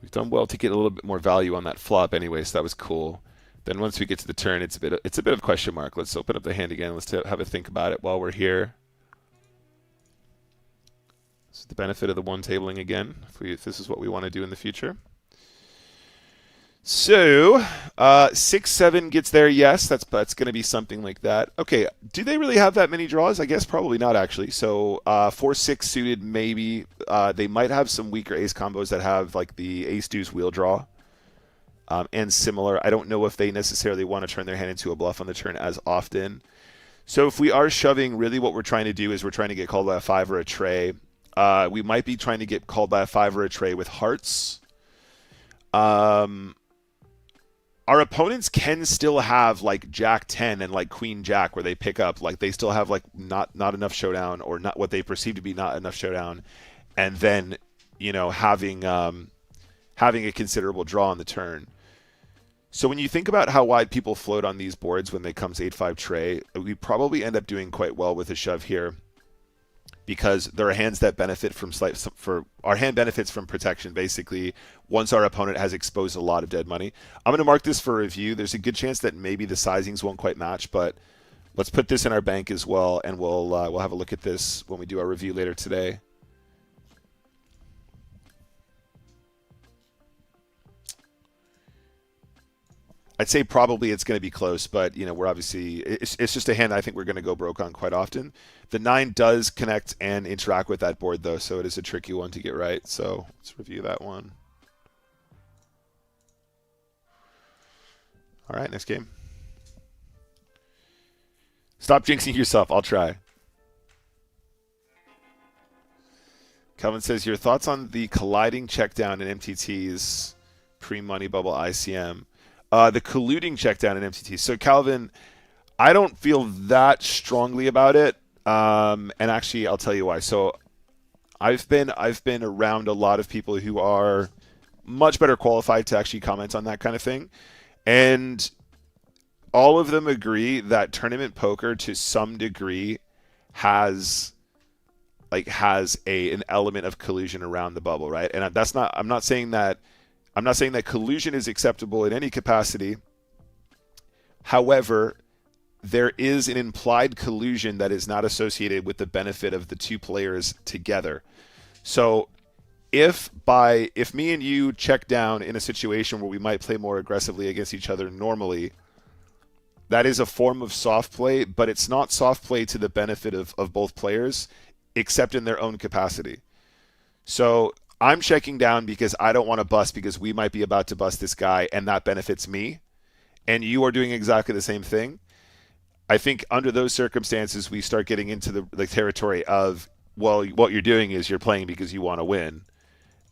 We've done well to get a little bit more value on that flop anyway, so that was cool. Then once we get to the turn, it's a bit of a question mark. Let's open up the hand again. Let's have a think about it while we're here. This is the benefit of the one tabling again, if this is what we want to do in the future. So 6, 7 gets there. Yes, that's going to be something like that. Okay, do they really have that many draws? I guess probably not, actually. So 4, 6 suited, maybe. They might have some weaker ace combos that have like the ace deuce wheel draw and similar. I don't know if they necessarily want to turn their hand into a bluff on the turn as often. So if we are shoving, really what we're trying to do is we're trying to get called by a 5 or a tray. We might be trying to get called by a 5 or a tray with hearts. Our opponents can still have like Jack 10 and like Queen Jack where they pick up, like they still have like not enough showdown or not what they perceive to be not enough showdown, and then, you know, having a considerable draw on the turn. So when you think about how wide people float on these boards when they comes 8-5 tray, we probably end up doing quite well with a shove here, because there are hands that benefit from our hand benefits from protection, basically, once our opponent has exposed a lot of dead money. I'm going to mark this for review. There's a good chance that maybe the sizings won't quite match, but let's put this in our bank as well, and we'll have a look at this when we do our review later today. I'd say probably it's going to be close, but you know, we're obviously it's just a hand I think we're going to go broke on quite often. The 9 does connect and interact with that board, though, so it is a tricky one to get right. So let's review that one. All right, next game. Stop jinxing yourself. I'll try. Kelvin says, your thoughts on the colliding check down in MTTs pre-money bubble ICM. The colluding check down in MTTs. So Calvin, I don't feel that strongly about it. And actually, I'll tell you why. So I've been around a lot of people who are much better qualified to actually comment on that kind of thing. And all of them agree that tournament poker to some degree has an element of collusion around the bubble, right? And I'm not saying that collusion is acceptable in any capacity. However, there is an implied collusion that is not associated with the benefit of the two players together. So if me and you check down in a situation where we might play more aggressively against each other normally, that is a form of soft play, but it's not soft play to the benefit of both players, except in their own capacity. So I'm checking down because I don't want to bust because we might be about to bust this guy and that benefits me. And you are doing exactly the same thing. I think under those circumstances, we start getting into the territory of, well, what you're doing is you're playing because you want to win.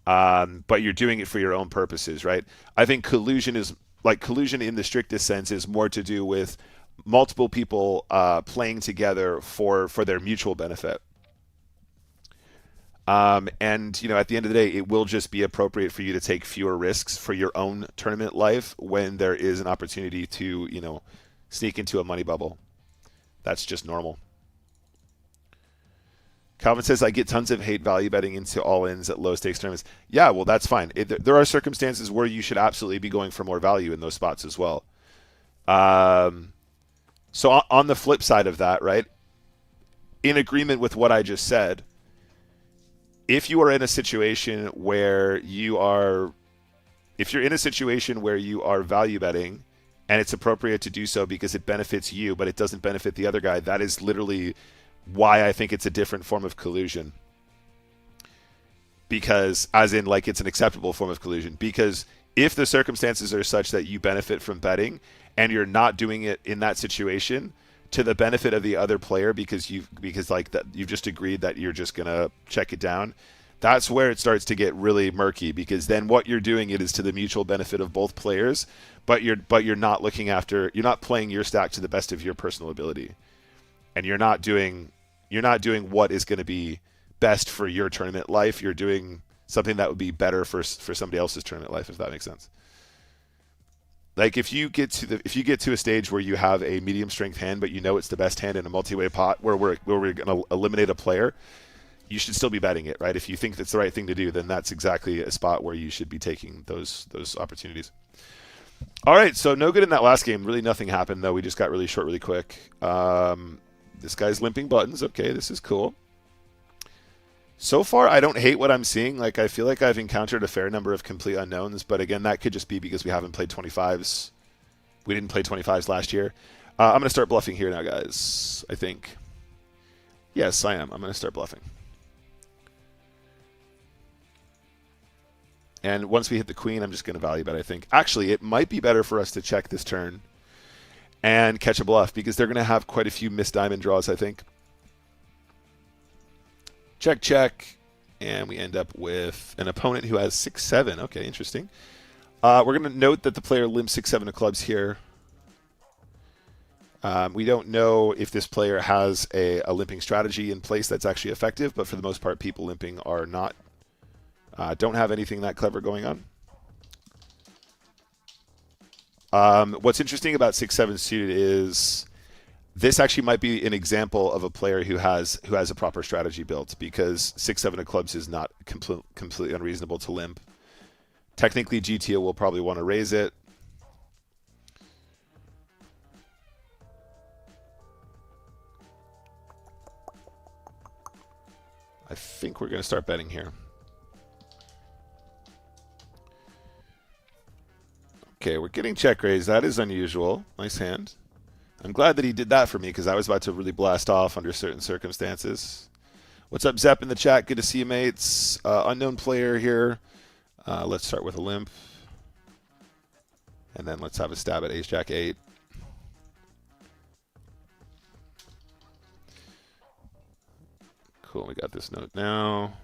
But you're doing it for your own purposes, right? I think collusion in the strictest sense is more to do with multiple people playing together for their mutual benefit. And at the end of the day, it will just be appropriate for you to take fewer risks for your own tournament life when there is an opportunity to sneak into a money bubble. That's just normal. Calvin says, I get tons of hate value betting into all-ins at low-stakes tournaments. Yeah, well, that's fine. There are circumstances where you should absolutely be going for more value in those spots as well. So on the flip side of that, right, in agreement with what I just said, if you are in a situation where if you're in a situation where you are value betting and it's appropriate to do so because it benefits you, but it doesn't benefit the other guy, that is literally why I think it's a different form of collusion. Because, as in, like, it's an acceptable form of collusion. Because if the circumstances are such that you benefit from betting and you're not doing it in that situation to the benefit of the other player because you've just agreed that you're just gonna check it down, that's where it starts to get really murky, because then what you're doing it is to the mutual benefit of both players, but you're not playing your stack to the best of your personal ability, and you're not doing what is going to be best for your tournament life. You're doing something that would be better for somebody else's tournament life, if that makes sense. Like if you get to a stage where you have a medium strength hand, but it's the best hand in a multi-way pot where we're going to eliminate a player, you should still be betting it, right? If you think that's the right thing to do, then that's exactly a spot where you should be taking those opportunities. All right, so no good in that last game. Really nothing happened, though. We just got really short really quick. This guy's limping buttons. Okay, this is cool. So far, I don't hate what I'm seeing. Like, I feel like I've encountered a fair number of complete unknowns, but again, that could just be because we haven't played 25s. We didn't play 25s last year. I'm going to start bluffing here now, guys, I think. Yes, I am. I'm going to start bluffing. And once we hit the queen, I'm just going to value bet, I think. Actually, it might be better for us to check this turn and catch a bluff, because they're going to have quite a few missed diamond draws, I think. Check, check. And we end up with an opponent who has 6-7. Okay, interesting. We're going to note that the player limps 6-7 of clubs here. We don't know if this player has a limping strategy in place that's actually effective, but for the most part, people limping are not. Don't have anything that clever going on. What's interesting about 6-7 suited is this actually might be an example of a player who has a proper strategy built, because 6-7 of clubs is not completely unreasonable to limp. Technically, GTO will probably want to raise it. I think we're going to start betting here. Okay, we're getting check raised. That is unusual. Nice hand. I'm glad that he did that for me, because I was about to really blast off under certain circumstances. What's up, Zep, in the chat? Good to see you, mates. Unknown player here. Let's start with a limp. And then let's have a stab at ace-jack 8. Cool, we got this note now.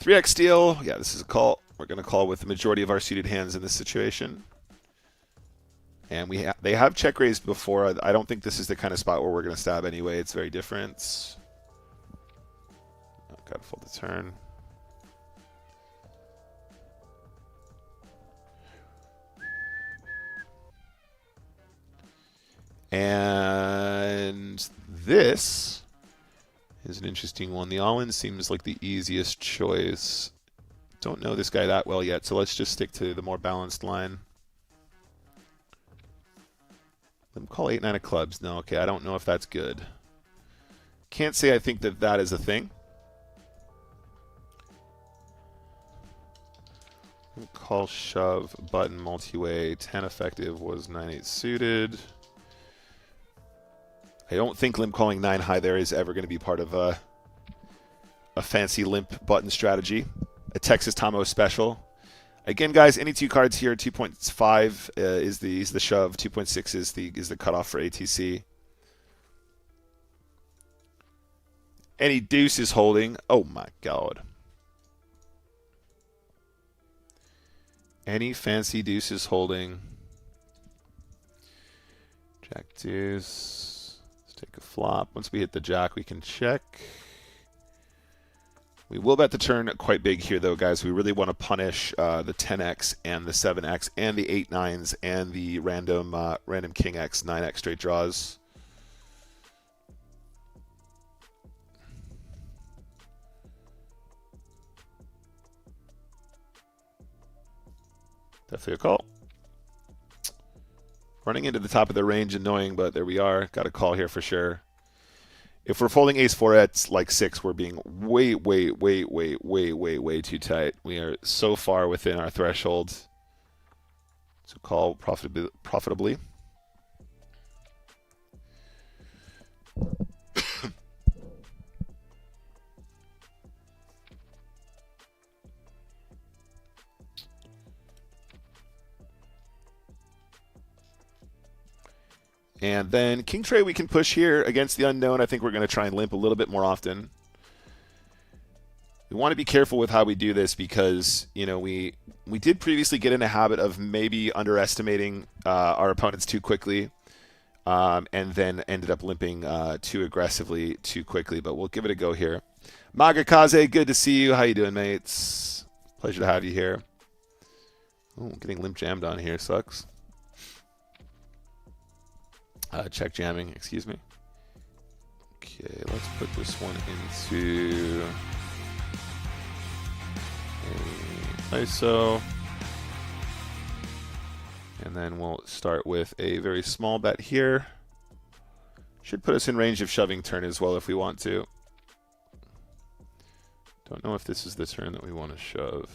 $3x steal. Yeah, this is a call. We're going to call with the majority of our suited hands in this situation. And they have check raised before. I don't think this is the kind of spot where we're going to stab anyway. It's very different. Got to fold the turn. And this is an interesting one. The all-in seems like the easiest choice Don't know this guy that well yet, so let's just stick to the more balanced line. Let him call 8-9 of clubs. No, okay, I don't know if that's good. Can't say I think that that is a thing. Call shove button multi-way 10 effective was 9-8 suited. I don't think limp calling 9 high there is ever going to be part of a fancy limp button strategy. A Texas Tomo special. Again, guys, any two cards here. 2.5 is the shove. 2.6 is the cutoff for ATC. Any deuce is holding. Oh my god. Any fancy deuce is holding. Jack deuce. Let's take a flop. Once we hit the jack, we can check. We will bet the turn quite big here, though, guys. We really want to punish the 10x and the 7x and the 8-9s and the random king x 9x straight draws. Definitely a call. Running into the top of the range, annoying, but there we are. Got a call here for sure. If we're folding ace-4 at like 6, we're being way too tight. We are so far within our threshold. So call profitably. And then king tray we can push here against the unknown. I think we're going to try and limp a little bit more often. We want to be careful with how we do this because, you know, we did previously get in a habit of maybe underestimating our opponents too quickly and then ended up limping too aggressively too quickly. But we'll give it a go here. Magakaze, good to see you. How you doing, mates? Pleasure to have you here. Oh, getting limp jammed on here sucks. Check jamming, excuse me. Okay, let's put this one into a ISO. And then we'll start with a very small bet here. Should put us in range of shoving turn as well if we want to. Don't know if this is the turn that we want to shove.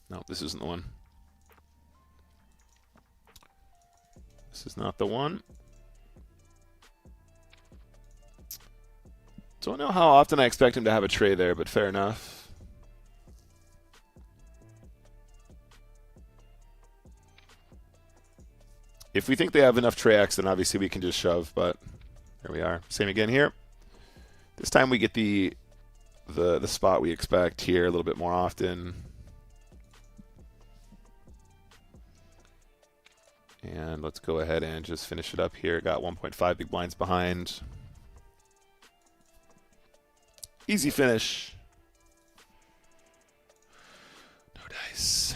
No, this isn't the one. This is not the one. Don't know how often I expect him to have a tray there, but fair enough. If we think they have enough tray X, then obviously we can just shove, but there we are. Same again here. This time we get the spot we expect here a little bit more often. And let's go ahead and just finish it up here. Got 1.5 big blinds behind. Easy finish. No dice.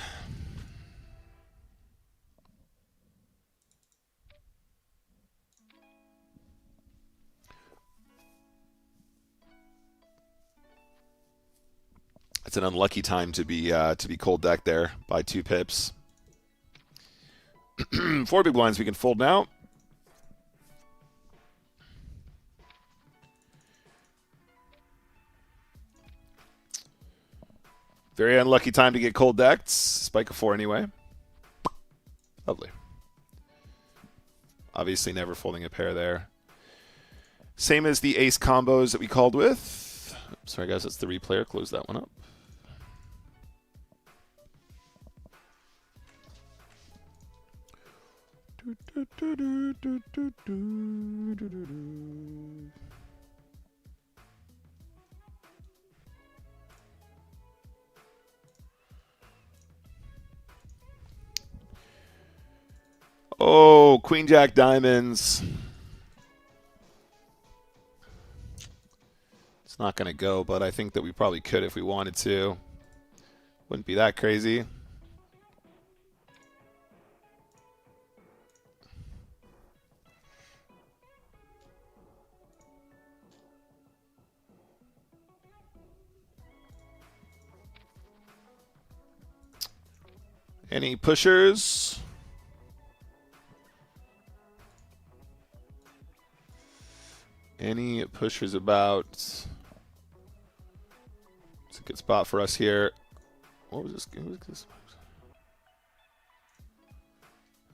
It's an unlucky time to be cold decked there by 2 pips. 4 big blinds we can fold now. Very unlucky time to get cold decked. Spike a 4 anyway. Lovely. Obviously never folding a pair there. Same as the ace combos that we called with. Sorry guys, that's the replayer. Close that one up. Oh, Queen Jack diamonds. It's not going to go, but I think that we probably could if we wanted to. Wouldn't be that crazy. Any pushers? Any pushers about? It's a good spot for us here. What was this? What was this?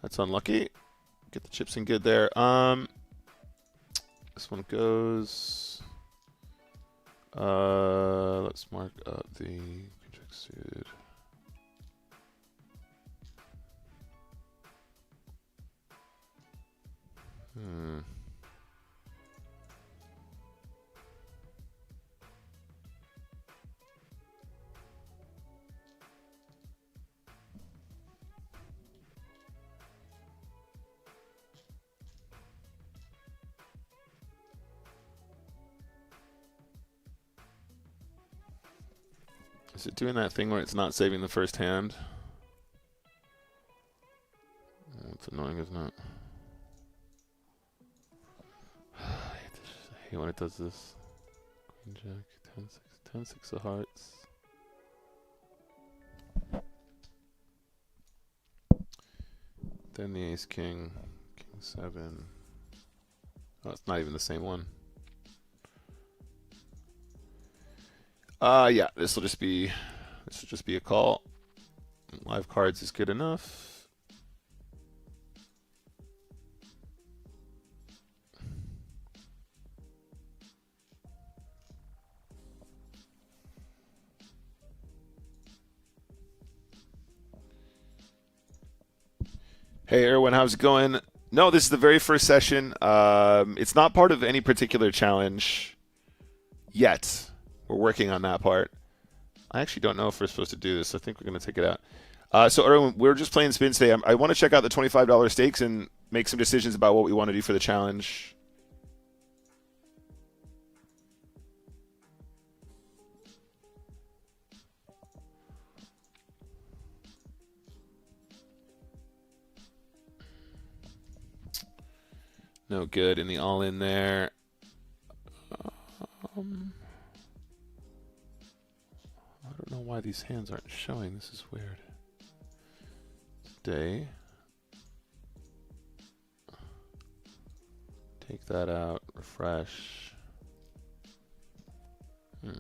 That's unlucky. Get the chips in good there. This one goes. Let's mark up the contract suited. Is it doing that thing where it's not saving the first hand? Oh, it's annoying, isn't it? I hate when it does this. Queen Jack, 10-6, 10-6 of hearts. Then the Ace King, King 7. Oh, it's not even the same one. Yeah, this will just be a call. Live cards is good enough. Hey, Erwin, how's it going? No, this is the very first session. It's not part of any particular challenge yet. We're working on that part. I actually don't know if we're supposed to do this. I think we're going to take it out. So, Erwin, we're just playing spins today. I want to check out the $25 stakes and make some decisions about what we want to do for the challenge. No good in the all-in there. I don't know why these hands aren't showing. This is weird. Today. Take that out. Refresh. It's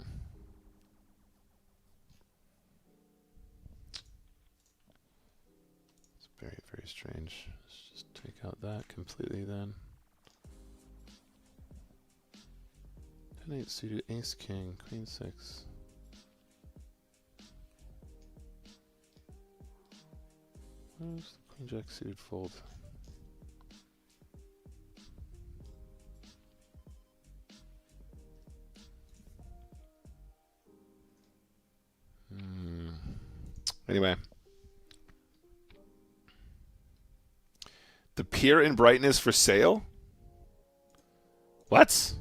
very, very strange. Let's just take out that completely then. 10-8 suited, Ace King, Queen 6. Where's the Queen Jack suited fold? Anyway. The pier in Brighton for sale? What?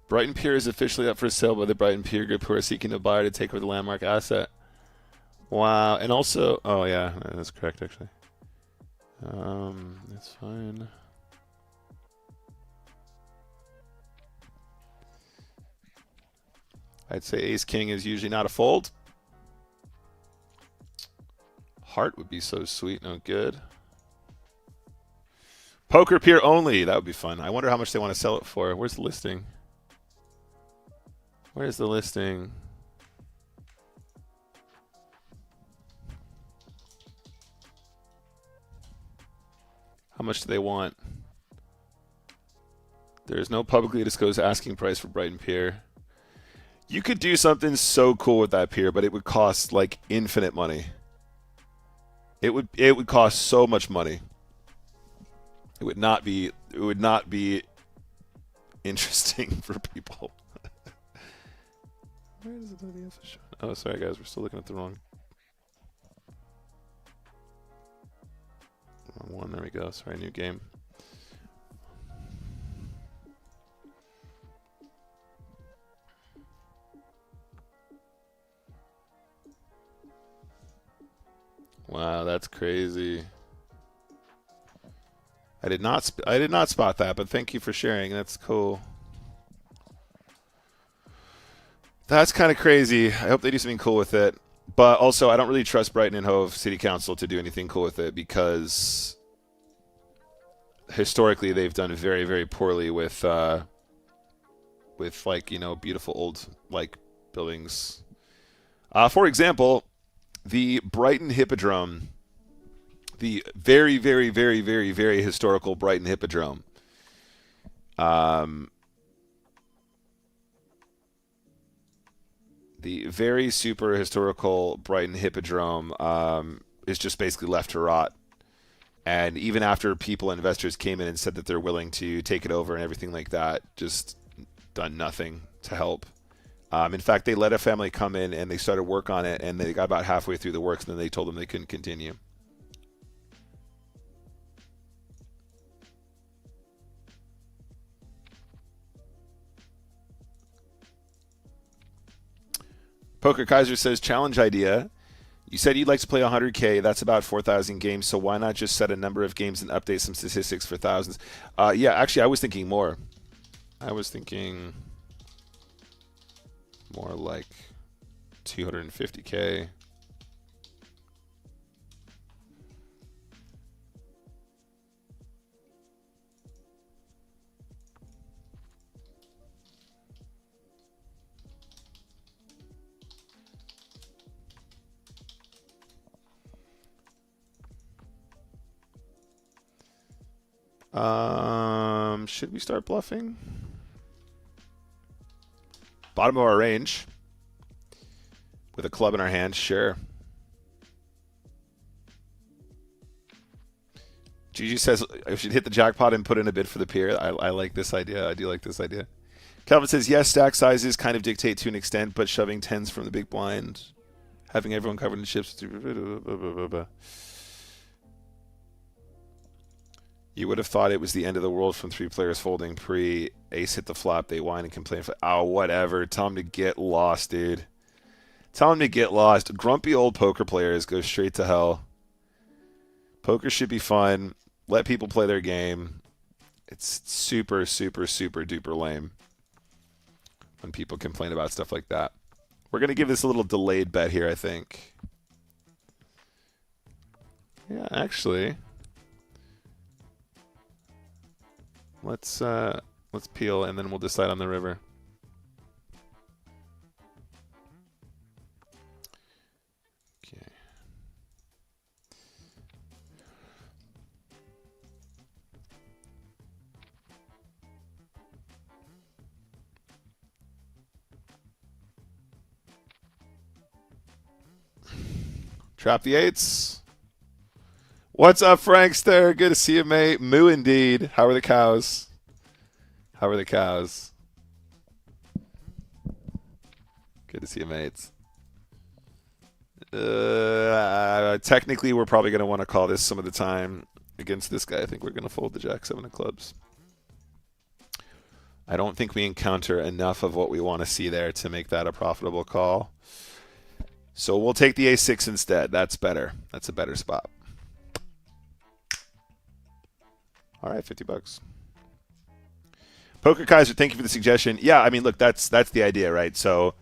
Brighton Pier is officially up for sale by the Brighton Pier Group, who are seeking a buyer to take over the landmark asset. Wow. And also, oh yeah, that's correct actually. That's fine. I'd say Ace King is usually not a fold. Heart would be so sweet, no good. Poker Pier only, that would be fun. I wonder how much they want to sell it for. Where's the listing? Where's the listing? How much do they want? There is no publicly disclosed asking price for Brighton Pier. You could do something so cool with that pier, but it would cost like infinite money. It would cost so much money. It would not be interesting for people. Where is it? Oh, sorry guys, we're still looking at the wrong one. There we go. Sorry, new game. Wow, that's crazy. I did not spot that, but thank you for sharing. That's cool. That's kind of crazy. I hope they do something cool with it. But also, I don't really trust Brighton and Hove City Council to do anything cool with it because historically they've done very, very poorly with like, you know, beautiful old like buildings. For example, the Brighton Hippodrome, the very, very, very, very, very historical Brighton Hippodrome. The very super historical Brighton Hippodrome is just basically left to rot. And even after people, investors came in and said that they're willing to take it over and everything like that, just done nothing to help. In fact, they let a family come in and they started work on it, and they got about halfway through the works, and then they told them they couldn't continue. Poker Kaiser says, challenge idea. You said you'd like to play 100K. That's about 4,000 games. So why not just set a number of games and update some statistics for thousands? Yeah, actually, I was thinking more. I was thinking more like 250K. Should we start bluffing? Bottom of our range. With a club in our hand, sure. Gigi says I should hit the jackpot and put in a bid for the pier. I like this idea. I do like this idea. Calvin says, yes, stack sizes kind of dictate to an extent, but shoving tens from the big blind, having everyone covered in chips. You would have thought it was the end of the world from three players folding pre-ace hit the flop. They whine and complain. Oh, whatever. Tell them to get lost, dude. Tell them to get lost. Grumpy old poker players go straight to hell. Poker should be fun. Let people play their game. It's super, super, super duper lame when people complain about stuff like that. We're going to give this a little delayed bet here, I think. Yeah, actually. Let's peel and then we'll decide on the river. Okay. Trap the eights. What's up, Frankster? Good to see you, mate. Moo indeed. How are the cows? How are the cows? Good to see you, mates. Technically, we're probably going to want to call this some of the time against this guy. I think we're going to fold the Jack 7 of clubs. I don't think we encounter enough of what we want to see there to make that a profitable call. So we'll take the A6 instead. That's better. That's a better spot. All right, $50. Poker Kaiser, thank you for the suggestion. Yeah, I mean, look, that's the idea, right? So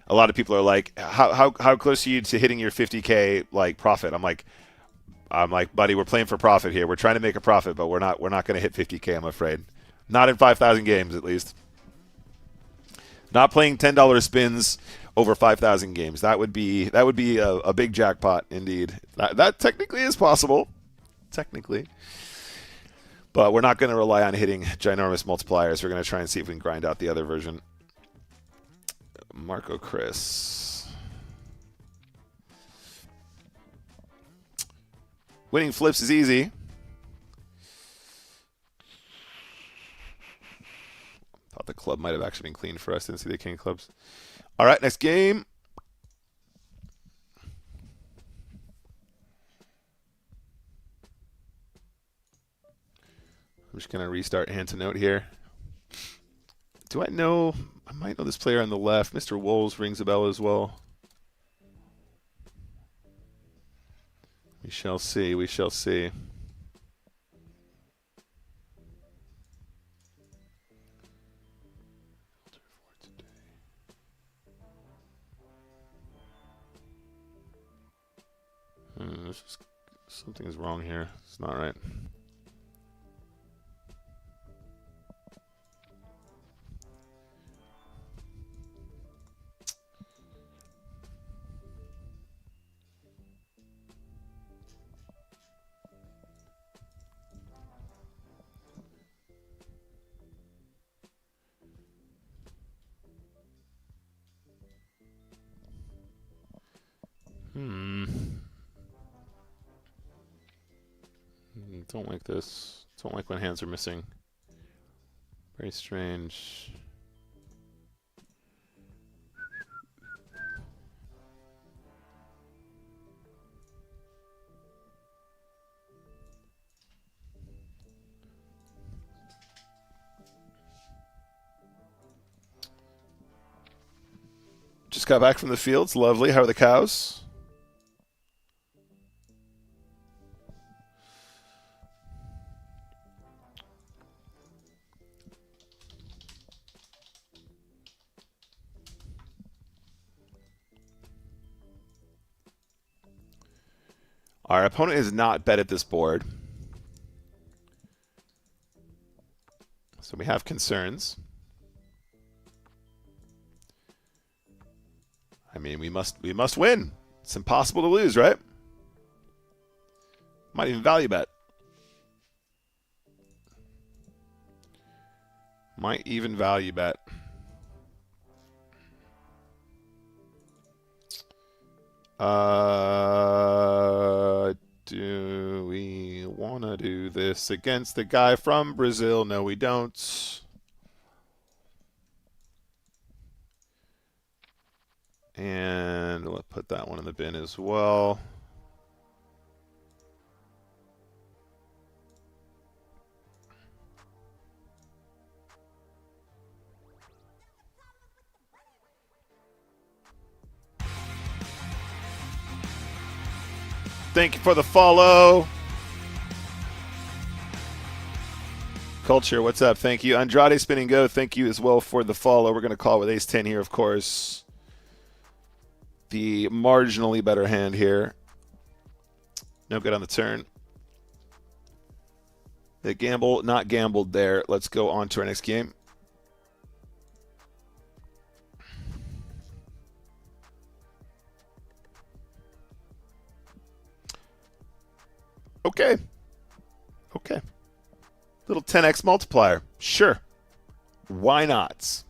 a lot of people are like, how close are you to hitting your 50K like profit? I'm like, buddy, we're playing for profit here. We're trying to make a profit, but we're not going to hit 50K, I'm afraid. Not in 5,000 games, at least. Not playing $10 spins over 5,000 games. That would be a big jackpot indeed. That technically is possible. Technically. But we're not going to rely on hitting ginormous multipliers. We're going to try and see if we can grind out the other version. Marco Chris. Winning flips is easy. Thought the club might have actually been clean for us. Didn't see the king of clubs. All right, next game. I'm just going to restart hand to note here. Do I know? I might know this player on the left. Mr. Wolves rings a bell as well. We shall see. We shall see. Something's wrong here. It's not right. Don't like this. Don't like when hands are missing. Very strange. Just got back from the fields. Lovely. How are the cows? Our opponent is not bet at this board. So we have concerns. I mean, we must win. It's impossible to lose, right? Might even value bet. Might even value bet. Do we want to do this against the guy from Brazil? No, we don't. And we'll put that one in the bin as well. Thank you for the follow. Culture, what's up? Thank you. Andrade Spinning Go, thank you as well for the follow. We're going to call with ace-10 here, of course. The marginally better hand here. No good on the turn. The gamble, not gambled there. Let's go on to our next game. Okay. Okay. Little 10x multiplier. Sure. Why not?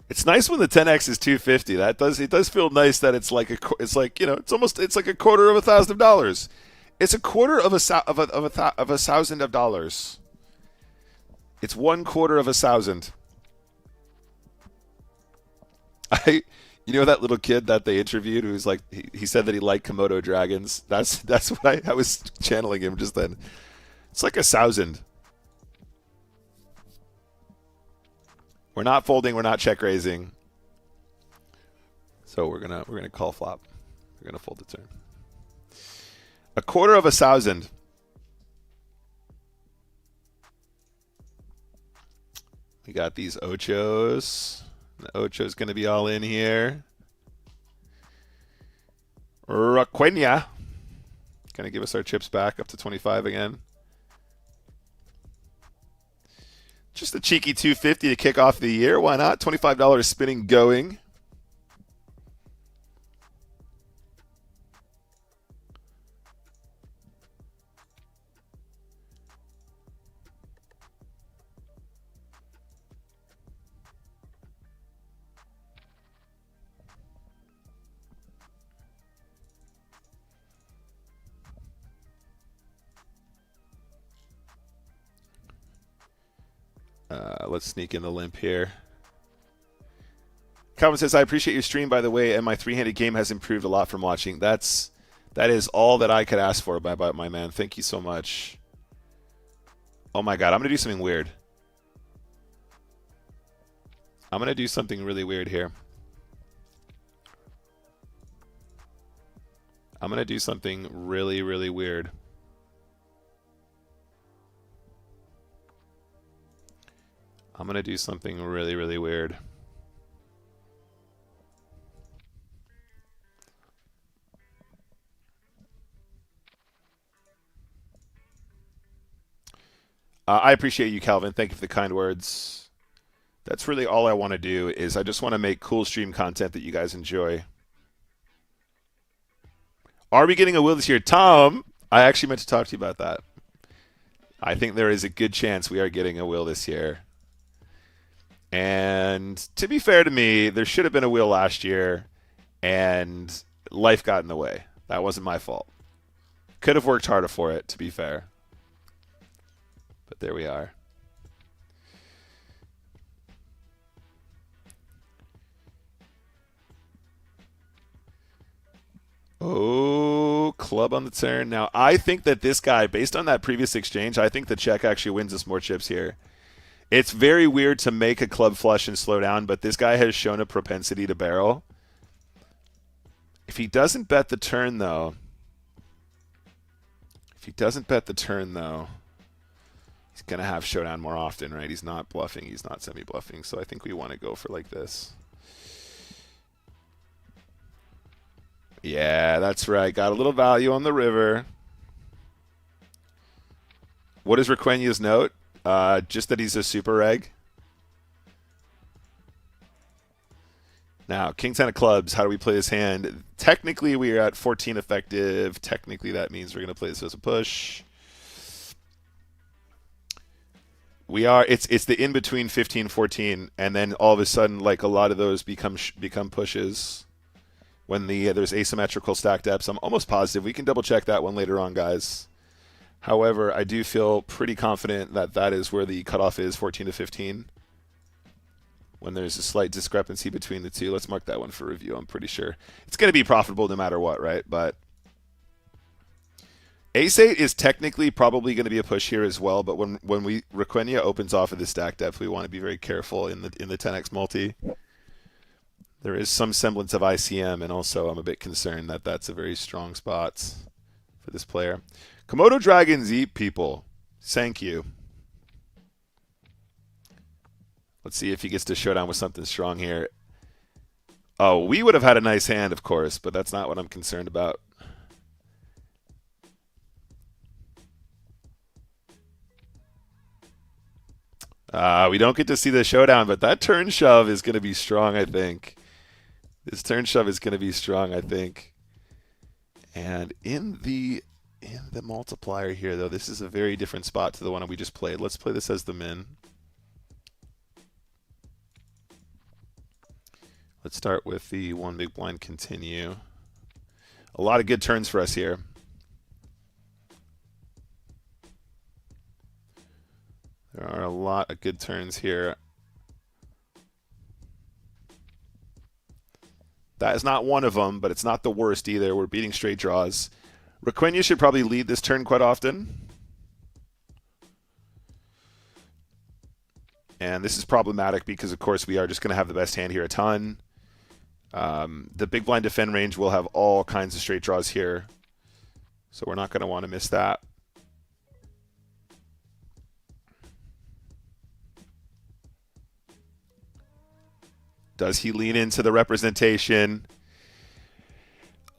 It's nice when the 10x is 250. It does feel nice that it's like it's like a quarter of $1,000. It's a quarter of $1,000. It's 1/4 of 1,000. You know that little kid that they interviewed who's like he said that he liked Komodo dragons. That's what I was channeling him just then. It's like 1,000. We're not folding. We're not check raising. So we're gonna call flop. We're gonna fold the turn. A quarter of 1,000. We got these ochos. The ocho's gonna be all in here. Raquena. Gonna give us our chips back up to 25 again. Just a cheeky 250 to kick off the year. Why not? $25 spinning going. Let's sneak in the limp here. Calvin says, I appreciate your stream, by the way, and my three-handed game has improved a lot from watching. That is all that I could ask for, my man. Thank you so much. Oh, my God. I'm going to do something weird. I'm going to do something really weird here. I'm going to do something really, really weird. I'm going to do something really, really weird. I appreciate you, Calvin. Thank you for the kind words. That's really all I want to do is I just want to make cool stream content that you guys enjoy. Are we getting a will this year? Tom, I actually meant to talk to you about that. I think there is a good chance we are getting a will this year. And to be fair to me, there should have been a will last year, and life got in the way. That wasn't my fault. Could have worked harder for it, to be fair. But there we are. Oh, club on the turn. Now, I think that this guy, based on that previous exchange, I think the check actually wins us more chips here. It's very weird to make a club flush and slow down, but this guy has shown a propensity to barrel. If he doesn't bet the turn, though, he's going to have showdown more often, right? He's not bluffing. He's not semi-bluffing. So I think we want to go for like this. Yeah, that's right. Got a little value on the river. What is Requena's note? Just that he's a super reg. Now, King 10 of clubs, how do we play this hand? Technically, we are at 14 effective. Technically, that means we're going to play this as a push. We are. It's the in between 15, 14, and then all of a sudden, like a lot of those become pushes when there's asymmetrical stack depths. I'm almost positive. We can double check that one later on, guys. However, I do feel pretty confident that that is where the cutoff is, 14 to 15. When there's a slight discrepancy between the two. Let's mark that one for review. I'm pretty sure. It's going to be profitable no matter what, right? But Ace-8 is technically probably going to be a push here as well, but when Requena opens off of the stack depth, we want to be very careful in the 10x multi. There is some semblance of ICM, and also I'm a bit concerned that that's a very strong spot for this player. Komodo dragons eat people. Thank you. Let's see if he gets to showdown with something strong here. Oh, we would have had a nice hand, of course, but that's not what I'm concerned about. We don't get to see the showdown, but that turn shove is going to be strong, I think. This turn shove is going to be strong, I think. And in the multiplier here, though, this is a very different spot to the one we just played. Let's play this as the min. Let's start with the one big blind continue. A lot of good turns for us here. There are a lot of good turns here. That is not one of them, but it's not the worst either. We're beating straight draws. Requena should probably lead this turn quite often. And this is problematic because, of course, we are just going to have the best hand here a ton. The big blind defend range will have all kinds of straight draws here. So we're not going to want to miss that. Does he lean into the representation?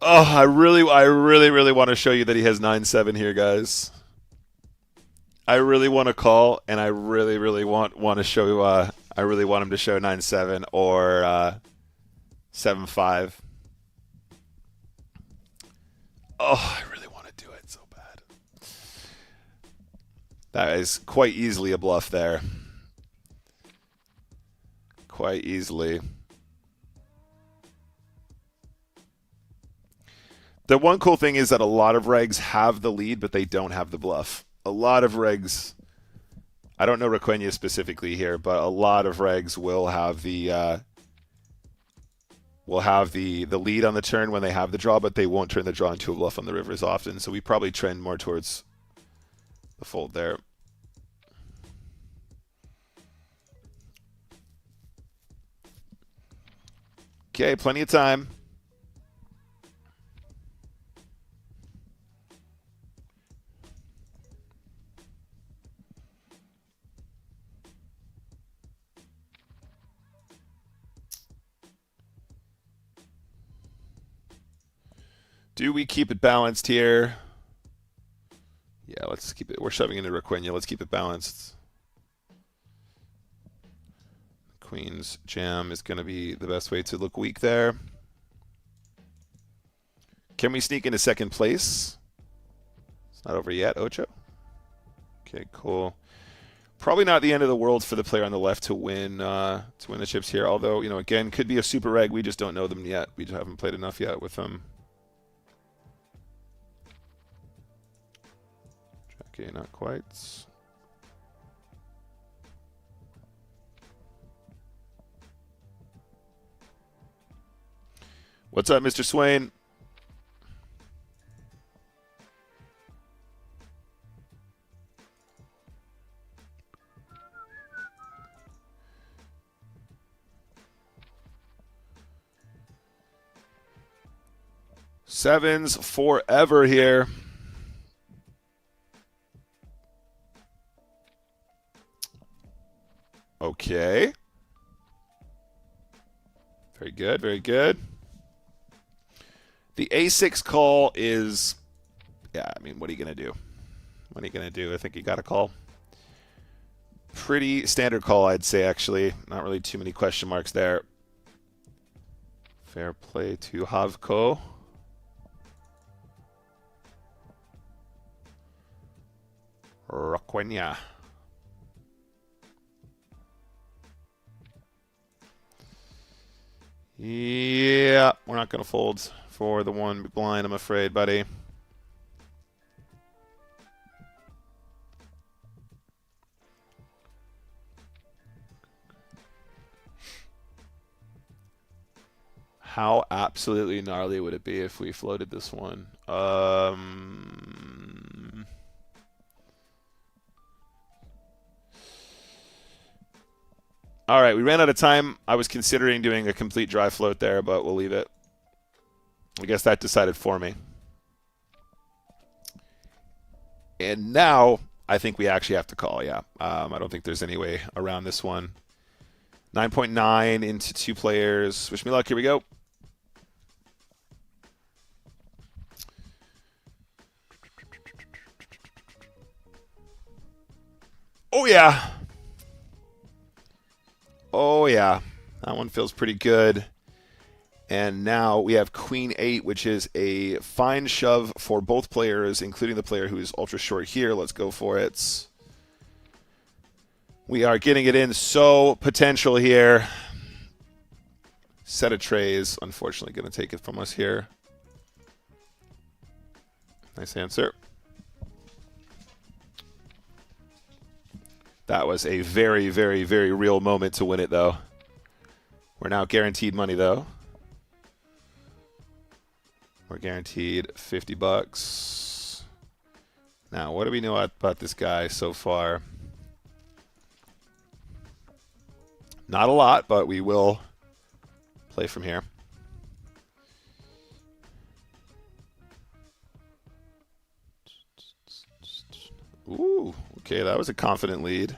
Oh, I really want to show you that he has 9-7 here, guys. I really want to call, and I really want to show. I really want him to show 9-7 or 7-5. Oh, I really want to do it so bad. That is quite easily a bluff there. Quite easily. The one cool thing is that a lot of regs have the lead, but they don't have the bluff. A lot of regs, I don't know Requena specifically here, but a lot of regs will have the lead on the turn when they have the draw, but they won't turn the draw into a bluff on the river as often. So we probably trend more towards the fold there. Okay, plenty of time. Do we keep it balanced here? Yeah, let's keep it. We're shoving into Raquina. Let's keep it balanced. Queen's jam is going to be the best way to look weak there. Can we sneak into second place? It's not over yet, Ocho. Okay, cool. Probably not the end of the world for the player on the left to win the chips here. Although, you know, again, could be a super reg. We just don't know them yet. We just haven't played enough yet with them. Okay, not quite. What's up, Mr. Swain? Sevens forever here. Okay. Very good, very good. The A6 call is, yeah, I mean, what are you going to do? What are you going to do? I think you got to call. Pretty standard call, I'd say, actually. Not really too many question marks there. Fair play to Havko. Raquina. Yeah, we're not going to fold for the one blind, I'm afraid, buddy. How absolutely gnarly would it be if we floated this one? All right, we ran out of time. I was considering doing a complete dry float there, but we'll leave it. I guess that decided for me. And now I think we actually have to call, yeah. I don't think there's any way around this one. 9.9 into 2 players. Wish me luck. Here we go. Oh, yeah. Oh, yeah. That one feels pretty good. And now we have Queen 8, which is a fine shove for both players, including the player who is ultra short here. Let's go for it. We are getting it in. So potential here. Set of trays. Unfortunately, going to take it from us here. Nice answer. That was a very, very, very real moment to win it, though. We're now guaranteed money, though. We're guaranteed 50 bucks. Now, what do we know about this guy so far? Not a lot, but we will play from here. Ooh, okay, that was a confident lead.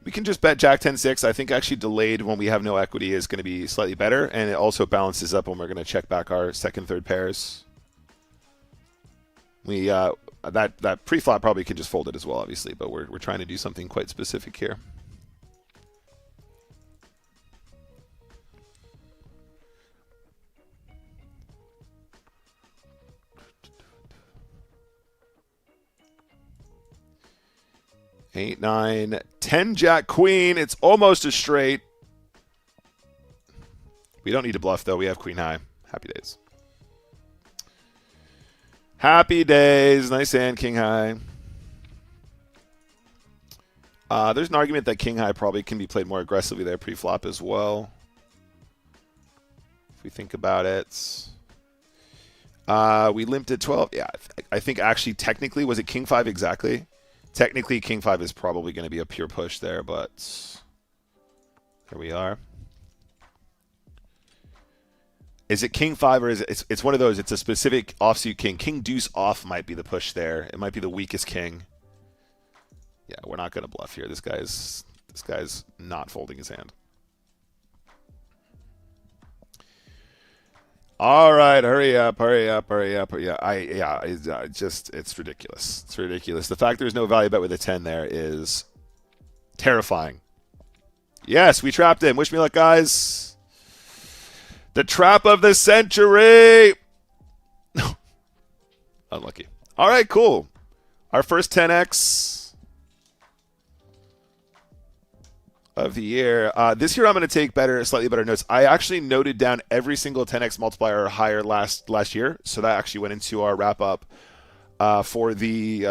We can just bet Jack 10-6. I think actually delayed when we have no equity is going to be slightly better, and it also balances up when we're going to check back our second, third pairs. We that pre-flop probably can just fold it as well, obviously, but we're trying to do something quite specific here. Eight, 9, 10, Jack, Queen. It's almost a straight. We don't need to bluff, though. We have Queen high. Happy days. Happy days. Nice hand, King high. There's an argument that King high probably can be played more aggressively there pre-flop as well. If we think about it. We limped at 12. Yeah, I think actually technically, was it King 5 exactly? Technically, King 5 is probably going to be a pure push there, but here we are. Is it King 5 or is it, it's one of those, it's a specific offsuit king. King deuce off might be the push there. It might be the weakest king. Yeah, we're not going to bluff here. This guy's not folding his hand. All right, hurry up, hurry up, hurry up. Yeah, it's ridiculous. It's ridiculous. The fact there's no value bet with a 10 there is terrifying. Yes, we trapped him. Wish me luck, guys. The trap of the century. Unlucky. All right, cool. Our first 10x of the year. This year I'm going to take slightly better notes. I actually noted down every single 10x multiplier or higher last year, so that actually went into our wrap up for the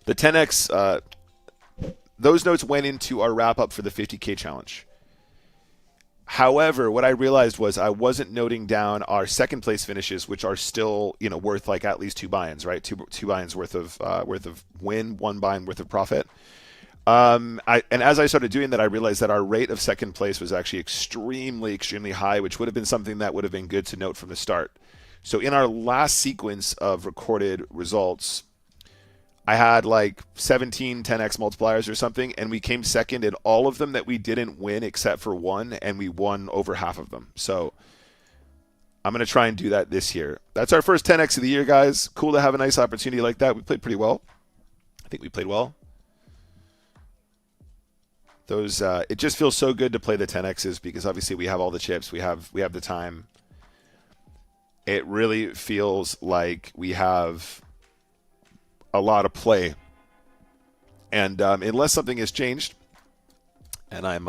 10x. Those notes went into our wrap up for the 50K challenge. However, what I realized was I wasn't noting down our second place finishes, which are still worth like at least 2 buy-ins, right? Two buy-ins worth of win, 1 buy-in worth of profit. And as I started doing that, I realized that our rate of second place was actually extremely high, which would have been something that would have been good to note from the start. So in our last sequence of recorded results, I had like 17 10x multipliers or something, and we came second in all of them that we didn't win except for one, and we won over half of them. So I'm going to try and do that this year. That's our first 10x of the year, guys. Cool to have a nice opportunity like that. We played pretty well. I think we played well. Those it just feels so good to play the 10x's because obviously we have all the chips, we have the time. It really feels like we have a lot of play, and unless something has changed, and I'm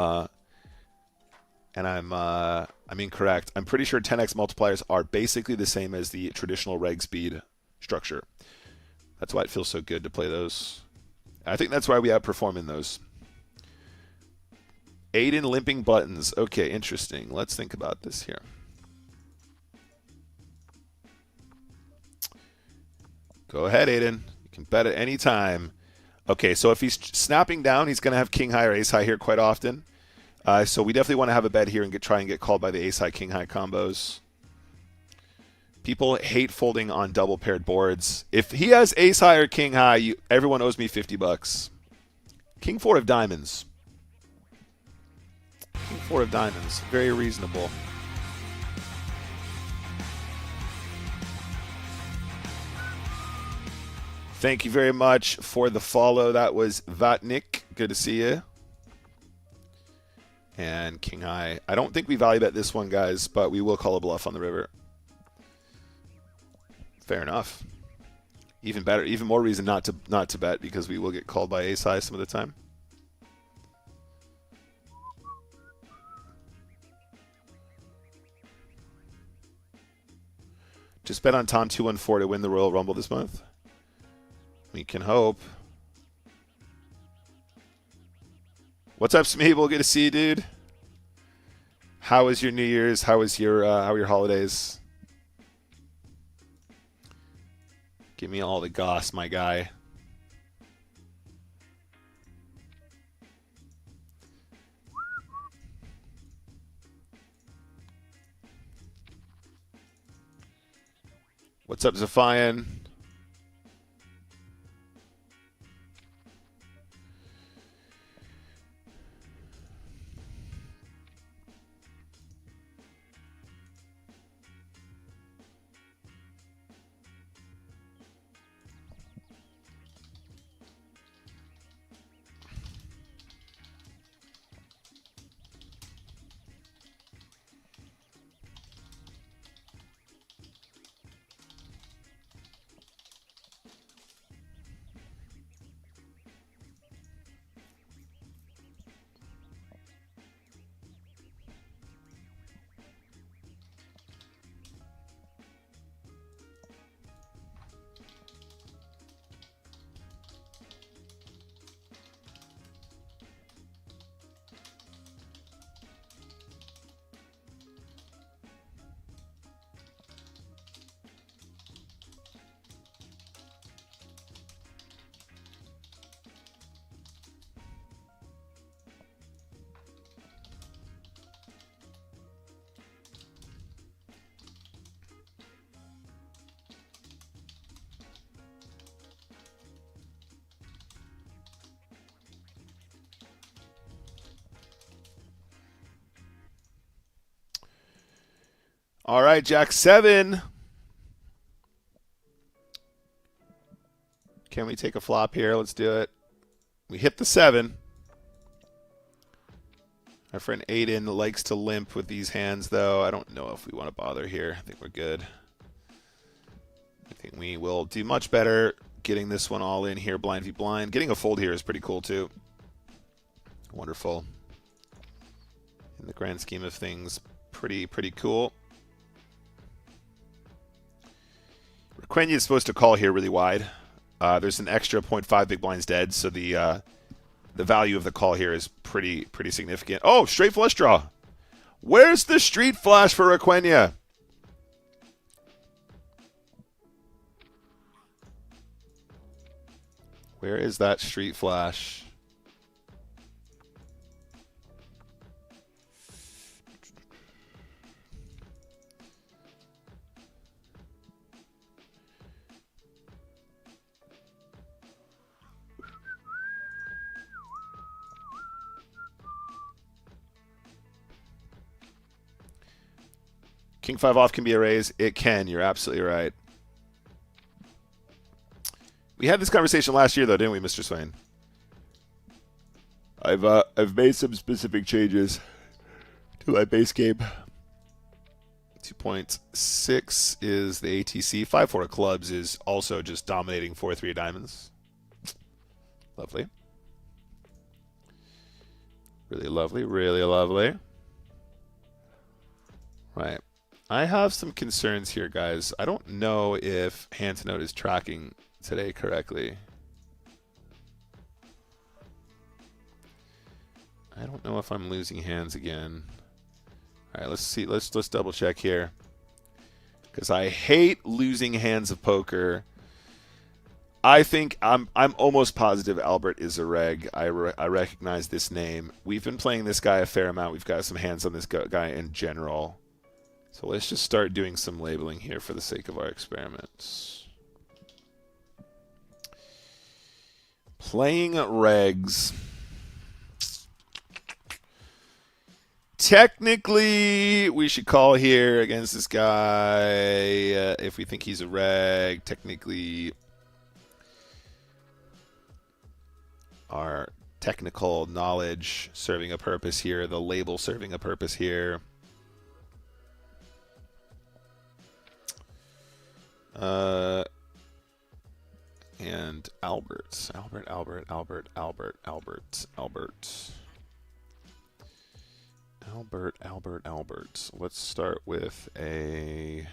incorrect, I'm pretty sure 10x multipliers are basically the same as the traditional reg speed structure. That's why it feels so good to play those. I think that's why we outperform in those. Aiden limping buttons. Okay, interesting. Let's think about this here. Go ahead, Aiden. You can bet at any time. Okay, so if he's snapping down, he's going to have king high or ace high here quite often. So we definitely want to have a bet here and try and get called by the ace high, king high combos. People hate folding on double paired boards. If he has ace high or king high, everyone owes me $50. King 4 of diamonds. King 4 of diamonds. Very reasonable. Thank you very much for the follow. That was Vatnik. Good to see you. And king high. I don't think we value bet this one, guys, but we will call a bluff on the river. Fair enough. Even better, even more reason not to bet because we will get called by ace high some of the time. Just bet on Tom 214 to win the Royal Rumble this month. We can hope. What's up, Smeeble? Good to see you, dude. How was your New Year's? How was your how were your holidays? Give me all the goss, my guy. What's up, Zephian? All right, Jack 7. Can we take a flop here? Let's do it. We hit the 7. Our friend Aiden likes to limp with these hands, though. I don't know if we want to bother here. I think we're good. I think we will do much better getting this one all in here, blind v blind. Getting a fold here is pretty cool, too. Wonderful. In the grand scheme of things, pretty cool. Requena is supposed to call here really wide. There's an extra 0.5 big blinds dead, so the value of the call here is pretty significant. Oh, straight flush draw. Where's the street flash for Requena? Where is that street flash? King 5 off can be a raise. It can. You're absolutely right. We had this conversation last year, though, didn't we, Mr. Swain? I've made some specific changes to my base game. 2.6 is the ATC. 5-4 of clubs is also just dominating 4-3 of diamonds. Lovely. Really lovely. Really lovely. Right. I have some concerns here, guys. I don't know if hand to note is tracking today correctly. I don't know if I'm losing hands again. All right, let's see. Let's double check here, because I hate losing hands of poker. I think I'm almost positive Albert is a reg. I recognize this name. We've been playing this guy a fair amount. We've got some hands on this guy in general. So let's just start doing some labeling here for the sake of our experiments. Playing regs. Technically, we should call here against this guy if we think he's a reg. Technically, our technical knowledge serving a purpose here, the label serving a purpose here. And Albert. Let's start with a.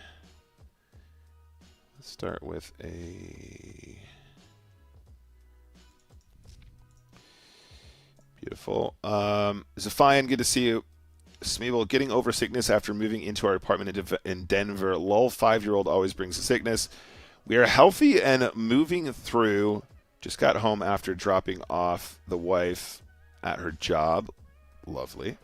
Beautiful. Zephian, good to see you. Smeeble, getting over sickness after moving into our apartment in Denver. Lol, 5-year-old always brings sickness. We are healthy and moving through. Just got home after dropping off the wife at her job. Lovely.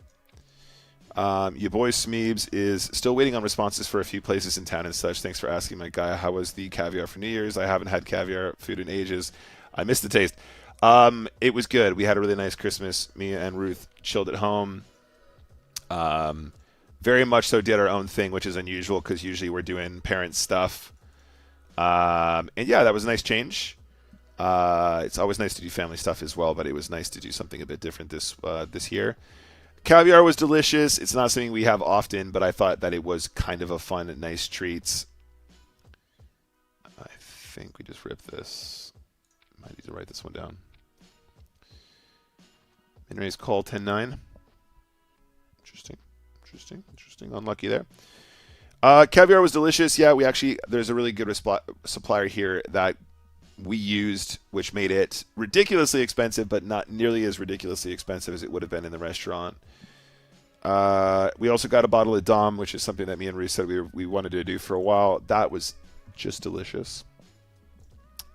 Your boy Smeebs is still waiting on responses for a few places in town and such. Thanks for asking, my guy. How was the caviar for New Year's? I haven't had caviar food in ages. I missed the taste. It was good. We had a really nice Christmas. Me and Ruth chilled at home. Very much so did our own thing, which is unusual because usually we're doing parent stuff. And yeah, that was a nice change. It's always nice to do family stuff as well, but it was nice to do something a bit different this year. Caviar was delicious. It's not something we have often, but I thought that it was kind of a fun and nice treat. I think we just ripped this. Might need to write this one down. Min-raise call 10-9. Interesting. Unlucky there. Caviar was delicious. Yeah, there's a really good supplier here that we used, which made it ridiculously expensive, but not nearly as ridiculously expensive as it would have been in the restaurant. We also got a bottle of Dom, which is something that me and Reese said we wanted to do for a while. That was just delicious.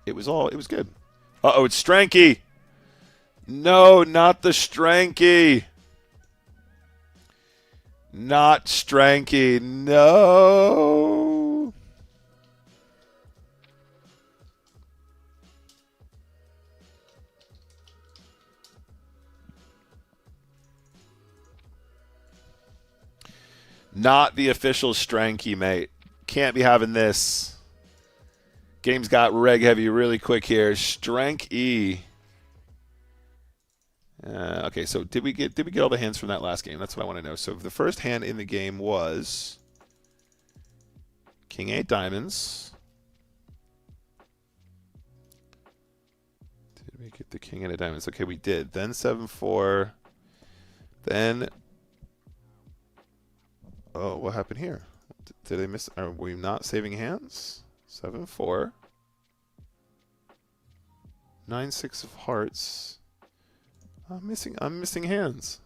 It was good. Uh-oh, it's Stranky. No, not the Stranky. Not Stranky. No. Not the official Stranky, mate. Can't be having this. Game's got reg heavy really quick here. Strank E. Okay, so did we get all the hands from that last game? That's what I want to know. So the first hand in the game was King 8 diamonds. Did we get the King 8 of diamonds? Okay, we did. Then 7-4. Then oh, what happened here? Did I miss? Are we not saving hands? 7-4. 9-6 of hearts. I'm missing hands.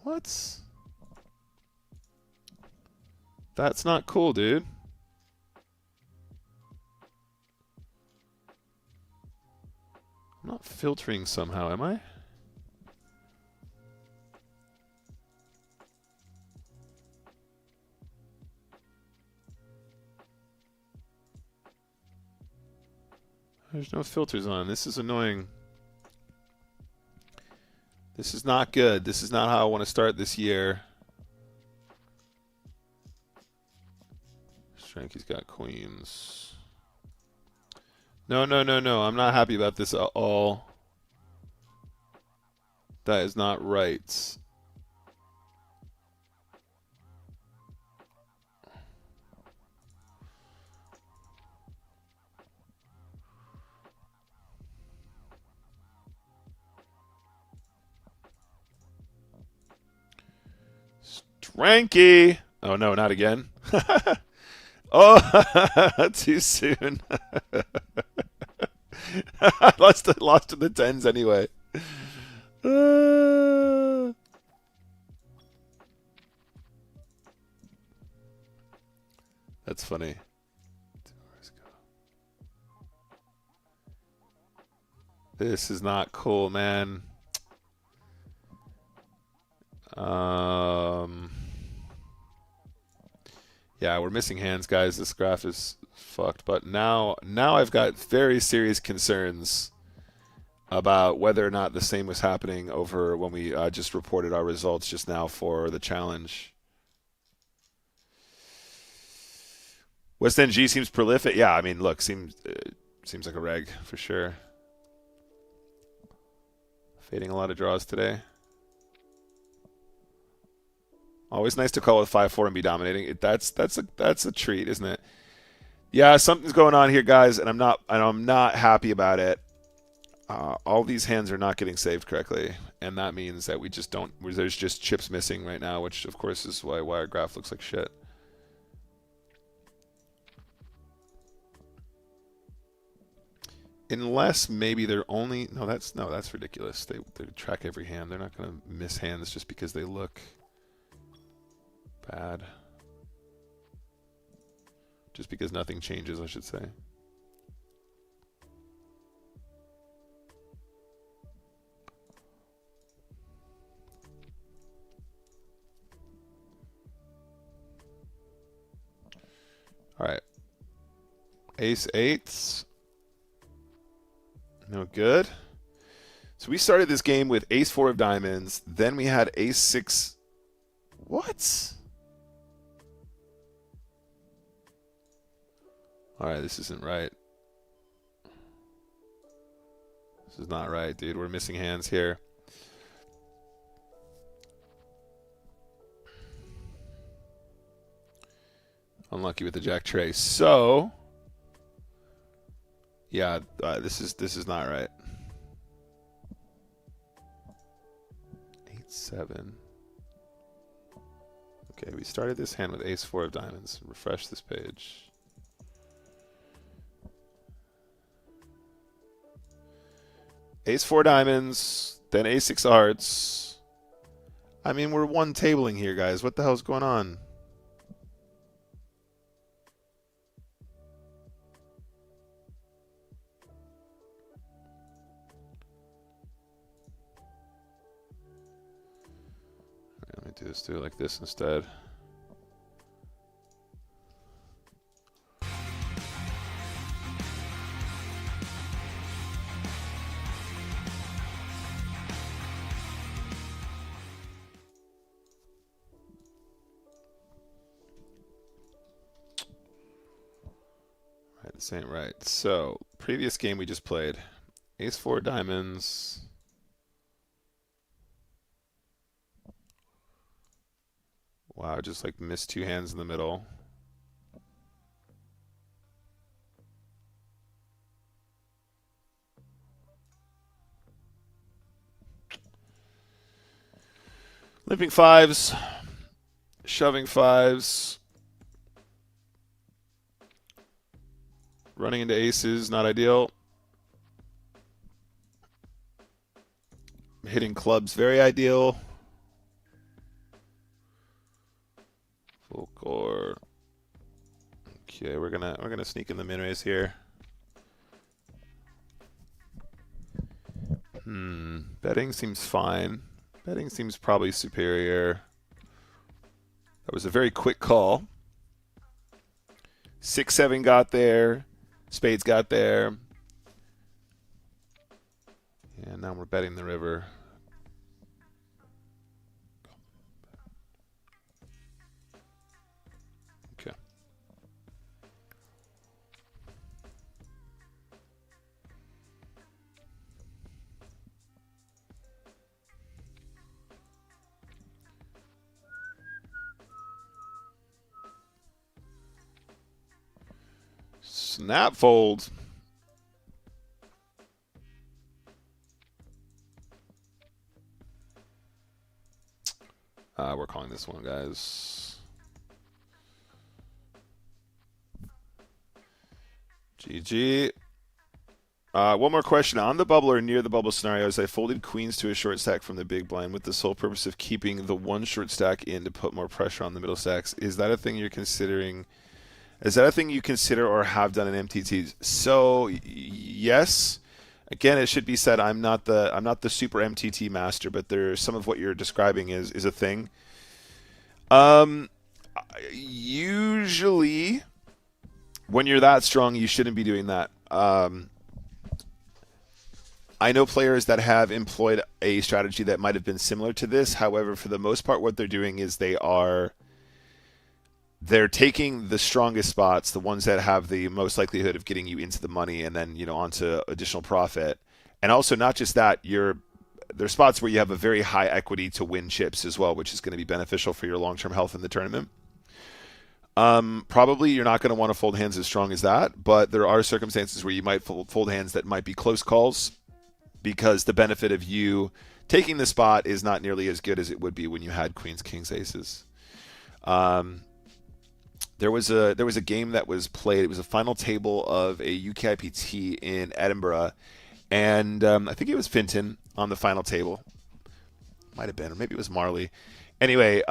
What? That's not cool, dude. I'm not filtering somehow, am I? There's no filters on. This is annoying. This is not good. This is not how I want to start this year. Stranky's got queens. No, no, no, no. I'm not happy about this at all. That is not right. Stranky! Oh no, not again. Oh, too soon. lost to the tens anyway. That's funny. This is not cool, man. Yeah, we're missing hands, guys. This graph is fucked. But now I've got very serious concerns about whether or not the same was happening over when we just reported our results just now for the challenge. West End G seems prolific. Yeah, I mean, look, seems like a reg for sure. Fading a lot of draws today. Always nice to call with 5-4 and be dominating. That's a treat, isn't it? Yeah, something's going on here, guys, and I'm not happy about it. All these hands are not getting saved correctly, and that means that we just don't. There's just chips missing right now, which of course is why our graph looks like shit. Unless maybe they're only that's ridiculous. They track every hand. They're not going to miss hands just because they look bad. Just because nothing changes, I should say. All right. Ace 8s. No good. So we started this game with Ace 4 of diamonds. Then we had Ace 6. What? All right, this isn't right. This is not right, dude. We're missing hands here. Unlucky with the Jack Tray. So, yeah, this is not right. 8-7. Okay, we started this hand with Ace 4 of diamonds. Refresh this page. Ace 4 diamonds, then Ace 6 of hearts. I mean, we're one tabling here, guys. What the hell's going on? Let me do it like this instead. This ain't right. So, previous game we just played. Ace 4 diamonds. Wow, just like missed 2 hands in the middle. Limping 5s. Shoving 5s. Running into aces, not ideal. Hitting clubs, very ideal. Full core. Okay, we're gonna sneak in the min raise here. Betting seems fine. Betting seems probably superior. That was a very quick call. 6-7 got there. Spades got there. And now we're betting the river. Okay. Snap fold. We're calling this one, guys. GG. One more question. On the bubble or near the bubble scenarios, I folded queens to a short stack from the big blind with the sole purpose of keeping the one short stack in to put more pressure on the middle stacks. Is that a thing you're considering? Is that a thing you consider or have done in MTTs? So yes. Again, it should be said I'm not the super MTT master, but there's some of what you're describing is a thing. Usually, when you're that strong, you shouldn't be doing that. I know players that have employed a strategy that might have been similar to this. However, for the most part, what they're doing is they're taking the strongest spots, the ones that have the most likelihood of getting you into the money, and then onto additional profit. And also, not just that, there's spots where you have a very high equity to win chips as well, which is going to be beneficial for your long-term health in the tournament. Probably you're not going to want to fold hands as strong as that, but there are circumstances where you might fold hands that might be close calls because the benefit of you taking the spot is not nearly as good as it would be when you had queens, kings, aces. There was a game that was played. It was a final table of a UKIPT in Edinburgh, and I think it was Finton on the final table. Might have been, or maybe it was Marley. Anyway,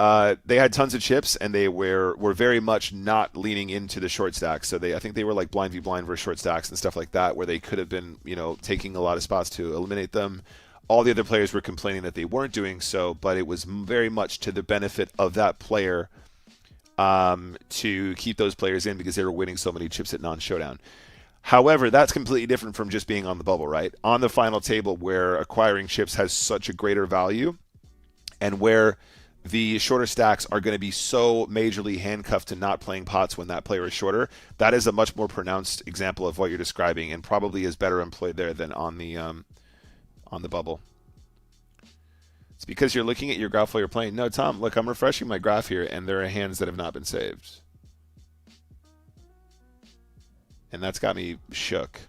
they had tons of chips, and they were very much not leaning into the short stacks. So I think they were like blind v blind versus short stacks and stuff like that, where they could have been taking a lot of spots to eliminate them. All the other players were complaining that they weren't doing so, but it was very much to the benefit of that player to keep those players in because they were winning so many chips at non-showdown. However, that's completely different from just being on the bubble, right? On the final table where acquiring chips has such a greater value and where the shorter stacks are going to be so majorly handcuffed to not playing pots when that player is shorter, that is a much more pronounced example of what you're describing and probably is better employed there than on the bubble. It's because you're looking at your graph while you're playing. No, Tom, look, I'm refreshing my graph here, and there are hands that have not been saved. And that's got me shook.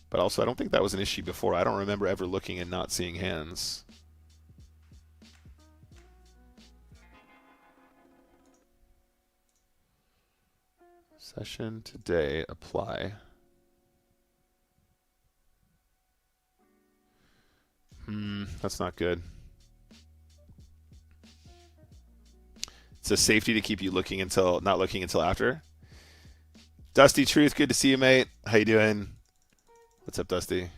But also, I don't think that was an issue before. I don't remember ever looking and not seeing hands. Session today, apply. That's not good. It's a safety to keep you not looking until after. Dusty Truth, good to see you, mate. How you doing? What's up, Dusty?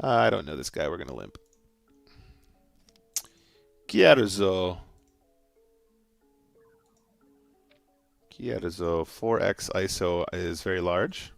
I don't know this guy. We're gonna limp. Chiarzo. 4x ISO is very large.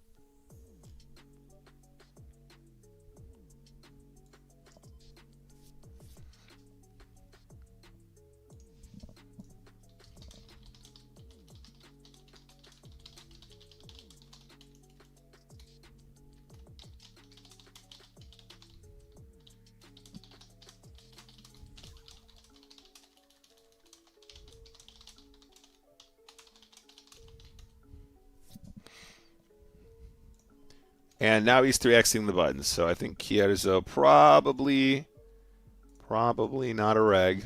And now he's 3xing the buttons. So I think Kierzo probably not a reg.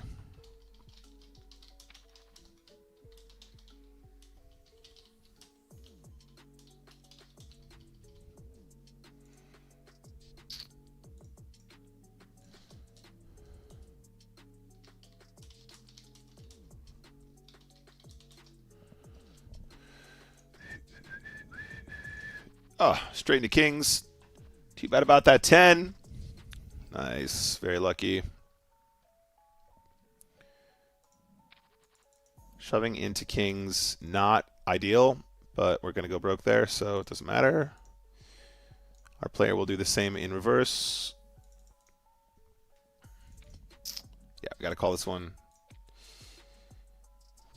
Oh, straight into kings. Too bad about that 10. Nice. Very lucky. Shoving into kings, not ideal, but we're going to go broke there, so it doesn't matter. Our player will do the same in reverse. Yeah, we got to call this one.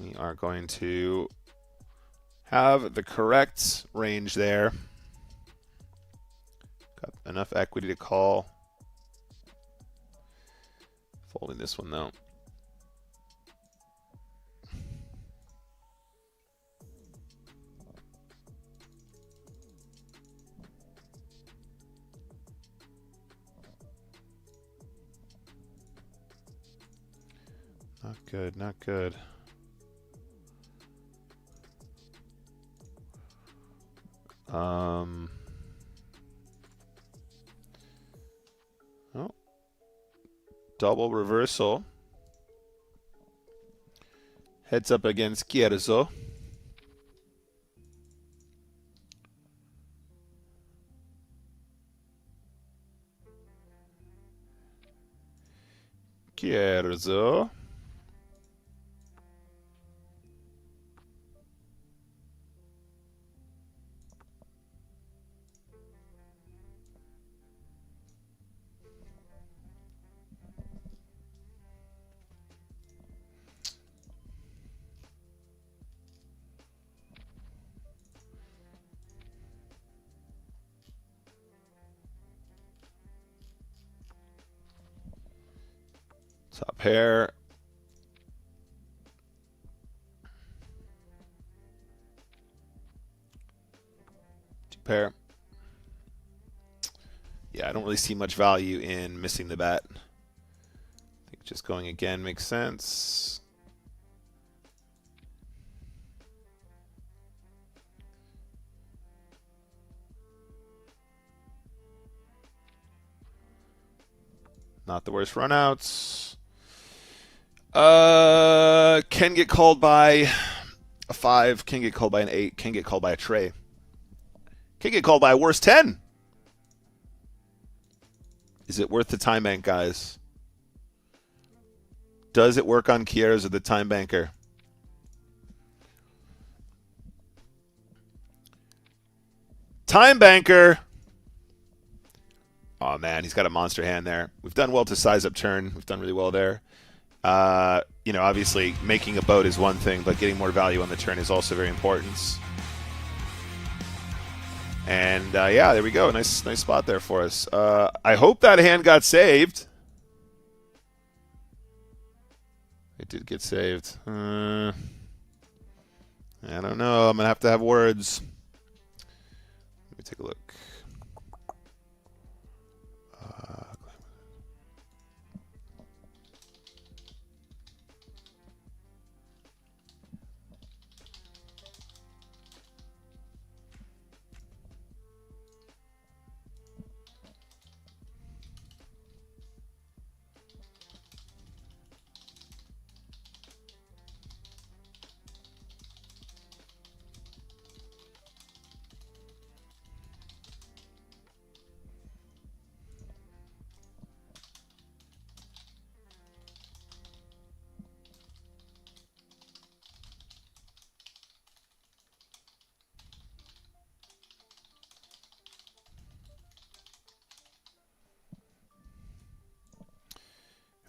We are going to have the correct range there. Got enough equity to call. Folding this one though. Not good, not good. Oh. Double reversal. Heads up against Kierzo. Kierzo. Top pair. Two pair. Yeah, I don't really see much value in missing the bet. I think just going again makes sense. Not the worst runouts. Can get called by a 5, can get called by an 8, can get called by a tray. Can get called by a worse 10. Is it worth the time bank, guys? Does it work on Kierzo, the time banker? Time banker. Oh, man, he's got a monster hand there. We've done well to size up turn. We've done really well there. You know, obviously, making a boat is one thing, but getting more value on the turn is also very important. And, yeah, there we go. Nice spot there for us. I hope that hand got saved. It did get saved. I don't know. I'm going to have words. Let me take a look.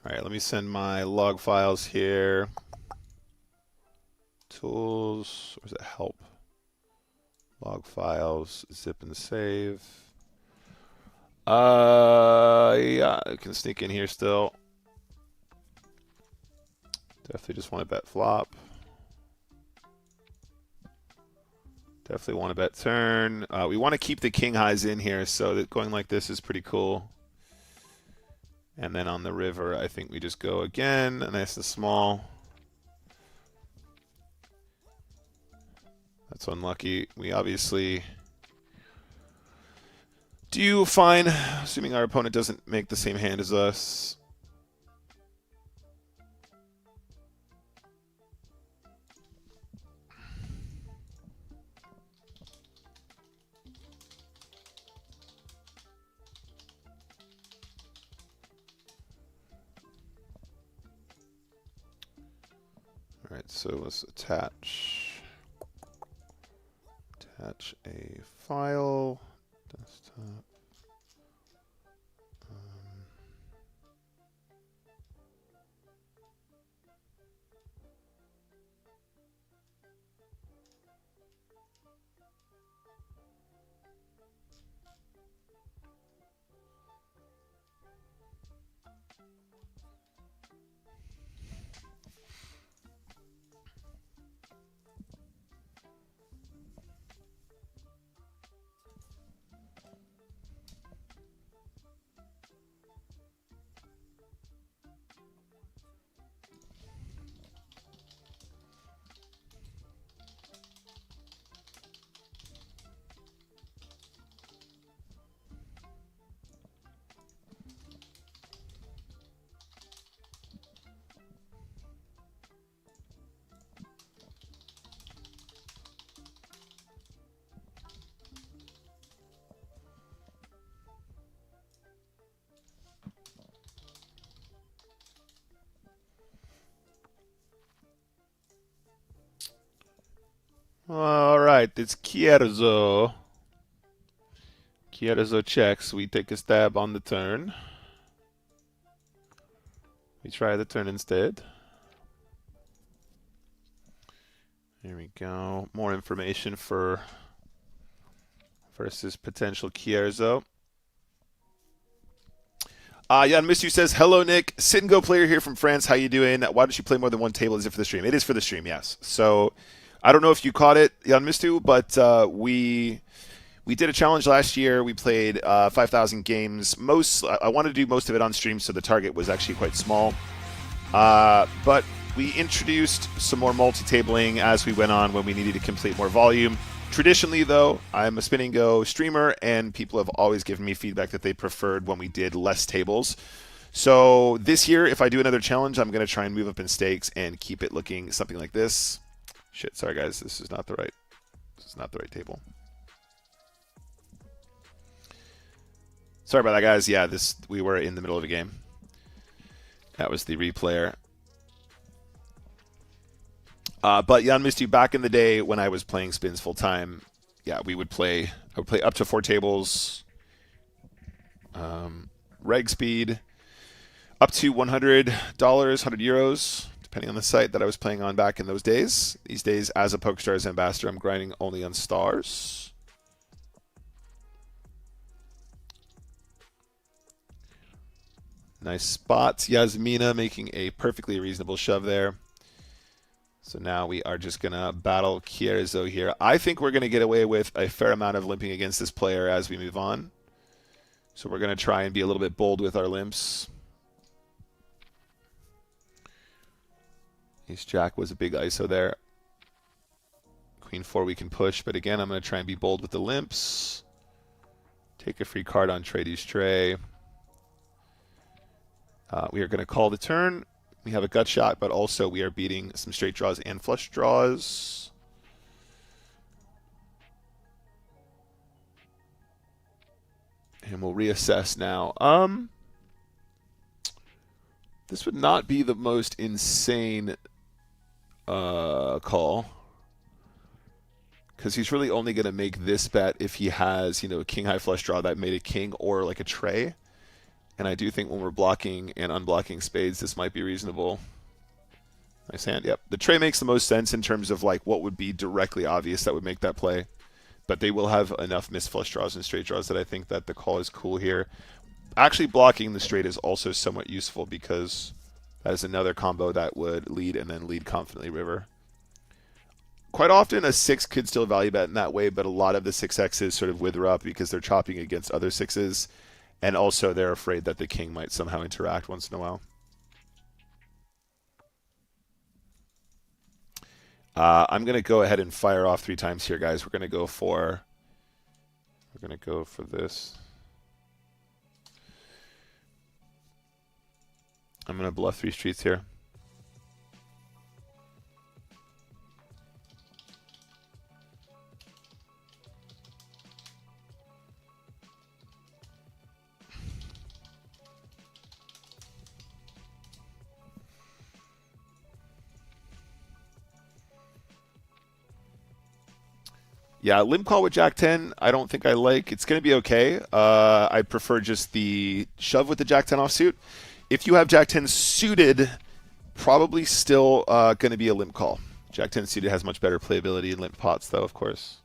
All right, let me send my log files here. Tools, or is it help? Log files, zip and save. Yeah, I can sneak in here still. Definitely just want to bet flop. Definitely want to bet turn. We want to keep the king highs in here, so that going like this is pretty cool. And then on the river, I think we just go again, nice and small. That's unlucky. We obviously do fine, assuming our opponent doesn't make the same hand as us. All right, so let's attach a file, desktop. All right, it's Kierzo. Kierzo checks. We take a stab on the turn. We try the turn instead. There we go. More information for versus potential Kierzo. Jan Mistu says, hello, Nick. Sit and go player here from France. How you doing? Why don't you play more than one table? Is it for the stream? It is for the stream, yes. So I don't know if you caught it, Jan Mistu, but we did a challenge last year. We played 5,000 games. I wanted to do most of it on stream, so the target was actually quite small. But we introduced some more multi-tabling as we went on when we needed to complete more volume. Traditionally, though, I'm a spin and go streamer, and people have always given me feedback that they preferred when we did less tables. So this year, if I do another challenge, I'm going to try and move up in stakes and keep it looking something like this. Shit, sorry guys, this is not the right table. Sorry about that, guys. Yeah, we were in the middle of a game. That was the replayer. But Jan Mistu, back in the day when I was playing spins full time, yeah, I would play up to 4 tables, reg speed, up to $100, 100 euros, depending on the site that I was playing on back in those days. These days, as a PokerStars ambassador, I'm grinding only on stars. Nice spots. Yasmina making a perfectly reasonable shove there. So now we are just going to battle Kierzo here. I think we're going to get away with a fair amount of limping against this player as we move on. So we're going to try and be a little bit bold with our limps. Ace-Jack was a big ISO there. Queen-4 we can push, but again, I'm going to try and be bold with the limps. Take a free card on Trady's tray. We are going to call the turn. We have a gut shot, but also we are beating some straight draws and flush draws. And we'll reassess now. This would not be the most insane call, because he's really only going to make this bet if he has, a king high flush draw that made a king or like a tray. And I do think when we're blocking and unblocking spades, this might be reasonable. Nice hand. Yep. The tray makes the most sense in terms of like what would be directly obvious that would make that play. But they will have enough missed flush draws and straight draws that I think that the call is cool here. Actually, blocking the straight is also somewhat useful because that is another combo that would lead and then lead confidently river. quite often a 6 could still value bet in that way, but a lot of the 6x's sort of wither up because they're chopping against other 6s, and also they're afraid that the king might somehow interact once in a while. I'm going to go ahead and fire off 3 times here, guys. We're going to go for this. I'm going to bluff 3 streets here. Yeah, limp call with Jack 10, I don't think I like. It's going to be okay. I prefer just the shove with the Jack 10 offsuit. If you have Jack 10 suited, probably still going to be a limp call. Jack 10 suited has much better playability in limp pots, though, of course.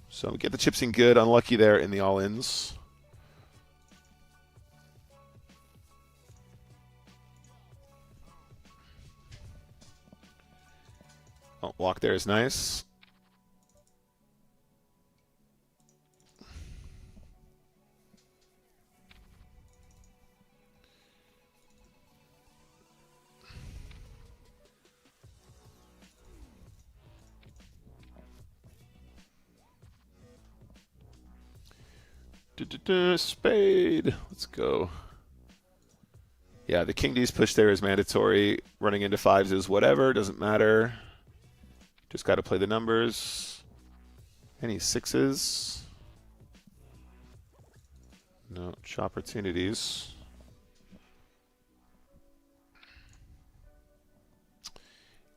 So we get the chips in good. Unlucky there in the all-ins. Oh, walk there is nice. Spade. Let's go. Yeah, the king deuce push there is mandatory. Running into 5s is whatever. Doesn't matter. Just got to play the numbers. Any 6s? No opportunities.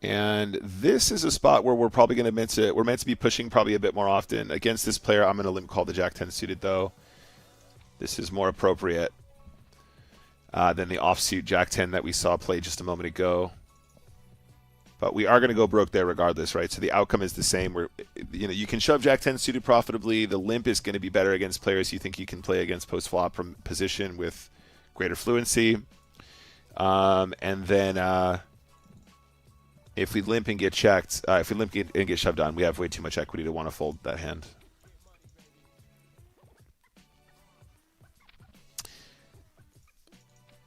And this is a spot where we're probably going to we're meant to be pushing probably a bit more often. Against this player, I'm going to limp call the Jack 10 suited, though. This is more appropriate than the offsuit Jack 10 that we saw play just a moment ago. But we are going to go broke there regardless, right? So the outcome is the same. You can shove Jack 10 suited profitably. The limp is going to be better against players you think you can play against post flop from position with greater fluency. And then if we limp and get checked, if we limp and get shoved on, we have way too much equity to want to fold that hand.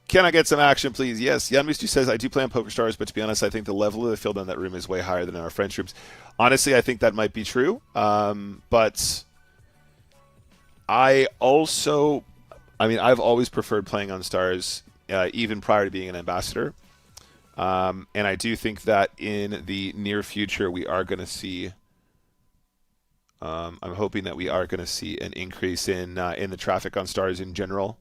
Can I get some action, please? Yes. Yanmistu says, I do play on PokerStars, but to be honest, I think the level of the field in that room is way higher than in our French rooms. Honestly, I think that might be true. But I've always preferred playing on Stars, even prior to being an ambassador. And I do think that in the near future, we are going to see, I'm hoping that we are going to see an increase in the traffic on Stars in general.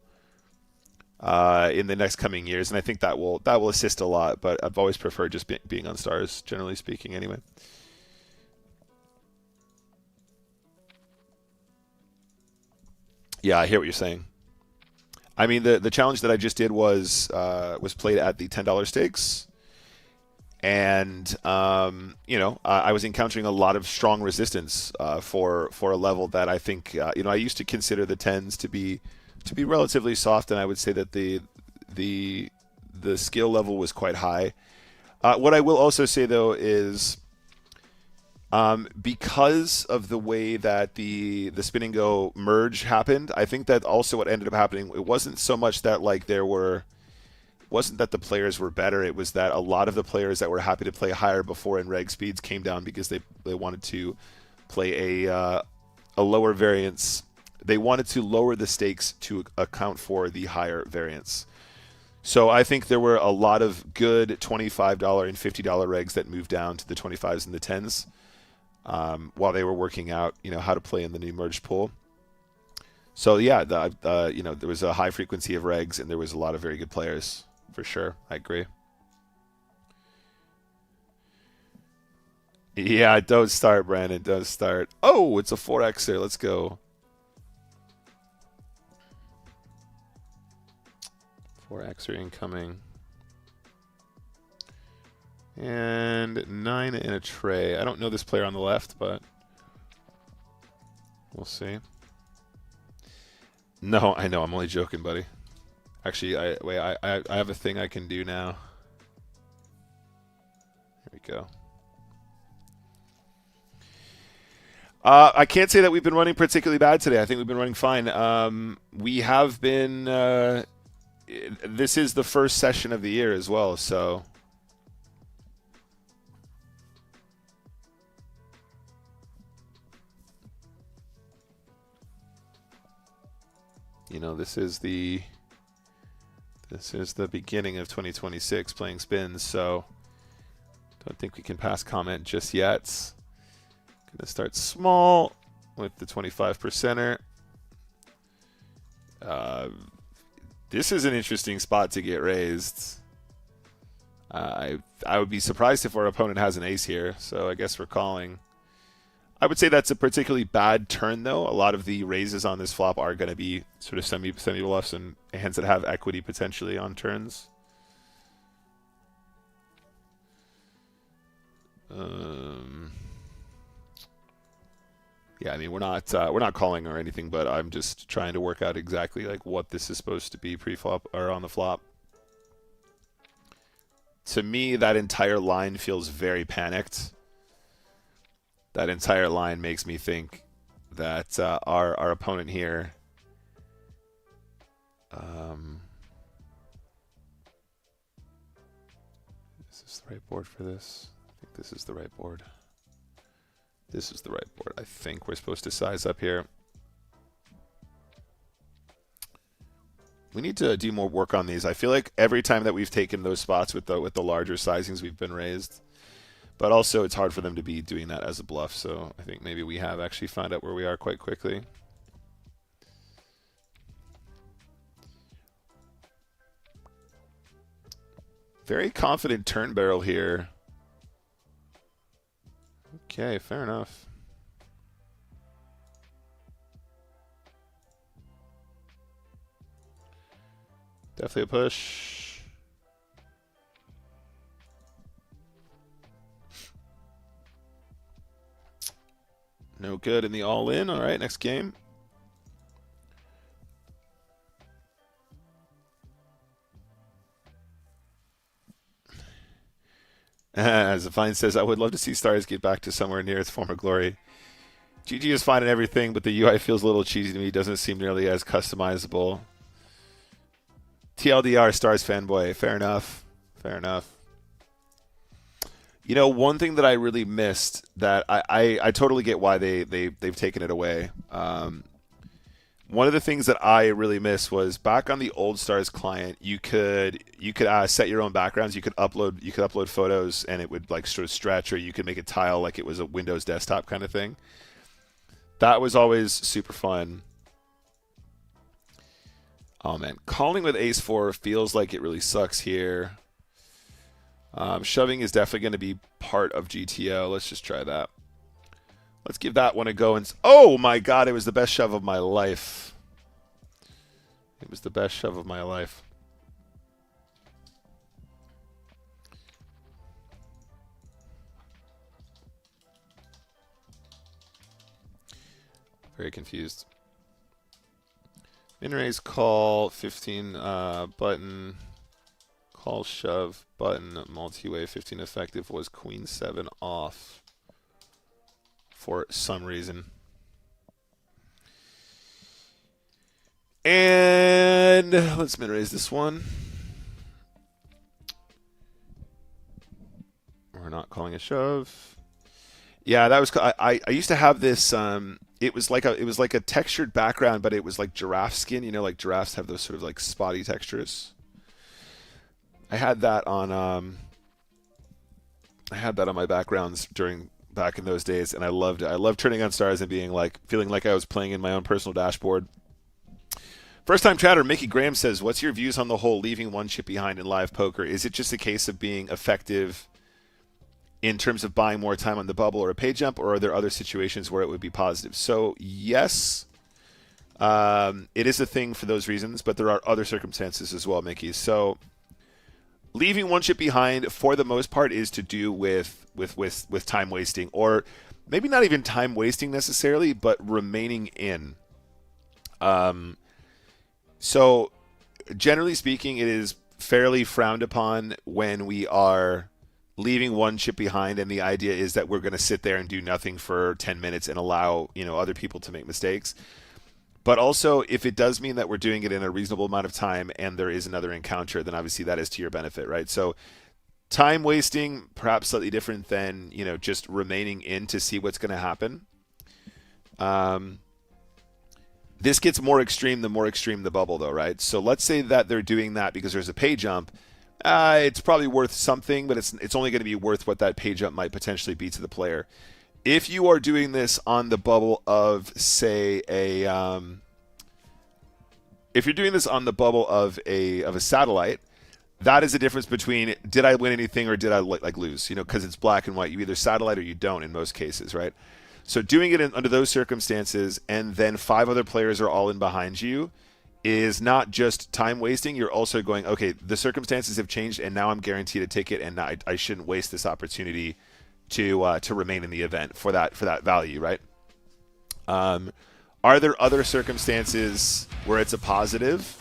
In the next coming years, and I think that will assist a lot. But I've always preferred just being on Stars, generally speaking, anyway. Yeah, I hear what you're saying. I mean, the challenge that I just did was played at the $10 stakes, and I was encountering a lot of strong resistance for a level that I think I used to consider the 10s to be relatively soft, and I would say that the skill level was quite high. What I will also say, though, is because of the way that the spin and go merge happened, I think that also what ended up happening, it wasn't so much that wasn't that the players were better. It was that a lot of the players that were happy to play higher before in reg speeds came down because they wanted to play a lower variance. They wanted to lower the stakes to account for the higher variance. So I think there were a lot of good $25 and $50 regs that moved down to the 25s and the 10s while they were working out, how to play in the new merged pool. So yeah, there was a high frequency of regs and there was a lot of very good players for sure. I agree. Yeah, don't start, Brandon. Don't start. Oh, it's a 4Xer. Let's go. 4Xer incoming. And 9 in a tray. I don't know this player on the left, but we'll see. No, I know. I'm only joking, buddy. Actually, I have a thing I can do now. Here we go. I can't say that we've been running particularly bad today. I think we've been running fine. We have been. This is the first session of the year as well, so. You know, this is the beginning of 2026 playing spins, so don't think we can pass comment just yet. Gonna start small with the 25%er. This is an interesting spot to get raised. I would be surprised if our opponent has an ace here, so I guess we're calling. I would say that's a particularly bad turn, though. A lot of the raises on this flop are going to be sort of semi bluffs and hands that have equity potentially on turns. Yeah, I mean we're not calling or anything, but I'm just trying to work out exactly like what this is supposed to be pre-flop or on the flop. To me, that entire line feels very panicked. That entire line makes me think that our opponent here is this the right board for this? I think this is the right board. This is the right board. I think we're supposed to size up here. We need to do more work on these. I feel like every time that we've taken those spots with the larger sizings, we've been raised. But also, it's hard for them to be doing that as a bluff, so I think maybe we have actually found out where we are quite quickly. Very confident turn barrel here. Okay, fair enough. Definitely a push. No good in the all-in. All right, next game. As Fine says, I would love to see Stars get back to somewhere near its former glory. GG is fine and everything, but the UI feels a little cheesy to me. Doesn't seem nearly as customizable. TLDR, Stars fanboy. Fair enough. Fair enough. You know, one thing that I really missed that I totally get why they've taken it away. One of the things that I really missed was back on the old Stars client, you could set your own backgrounds. You could upload photos, and it would like sort of stretch, or you could make it tile like it was a Windows desktop kind of thing. That was always super fun. Oh man, calling with Ace-4 feels like it really sucks here. Shoving is definitely going to be part of GTO. Let's just try that. Let's give that one a go. And oh my god, it was the best shove of my life. It was the best shove of my life. Very confused. Min raise call 15 button. Call shove button multi-way 15 effective was queen 7 off for some reason. And let's min raise this one. We're not calling a shove. Yeah, that was I used to have this it was like a textured background, but it was like giraffe skin, you know, like giraffes have those sort of like spotty textures. I had that on my backgrounds back in those days, and I loved it. I loved turning on Stars and feeling like I was playing in my own personal dashboard. First time chatter, Mickey Graham says, "What's your views on the whole leaving one chip behind in live poker? Is it just a case of being effective in terms of buying more time on the bubble or a pay jump, or are there other situations where it would be positive?" So yes, it is a thing for those reasons, but there are other circumstances as well, Mickey. So leaving one chip behind, for the most part, is to do with time wasting, or maybe not even time wasting necessarily, but remaining in. So generally speaking, it is fairly frowned upon when we are leaving one chip behind, and the idea is that we're going to sit there and do nothing for 10 minutes and allow, other people to make mistakes. But also, if it does mean that we're doing it in a reasonable amount of time and there is another encounter, then obviously that is to your benefit, right? So time wasting, perhaps slightly different than, just remaining in to see what's going to happen. This gets more extreme the more extreme the bubble, though, right? So let's say that they're doing that because there's a pay jump. It's probably worth something, but it's only going to be worth what that pay jump might potentially be to the player. If you are doing this on the bubble of, say, if you're doing this on the bubble of a satellite, that is the difference between did I win anything or did I lose? Because it's black and white. You either satellite or you don't in most cases, right? So doing it under those circumstances, and then 5 other players are all in behind you, is not just time wasting. You're also going, okay, the circumstances have changed, and now I'm guaranteed a ticket, and I shouldn't waste this opportunity to remain in the event for that value, right? Are there other circumstances where it's a positive?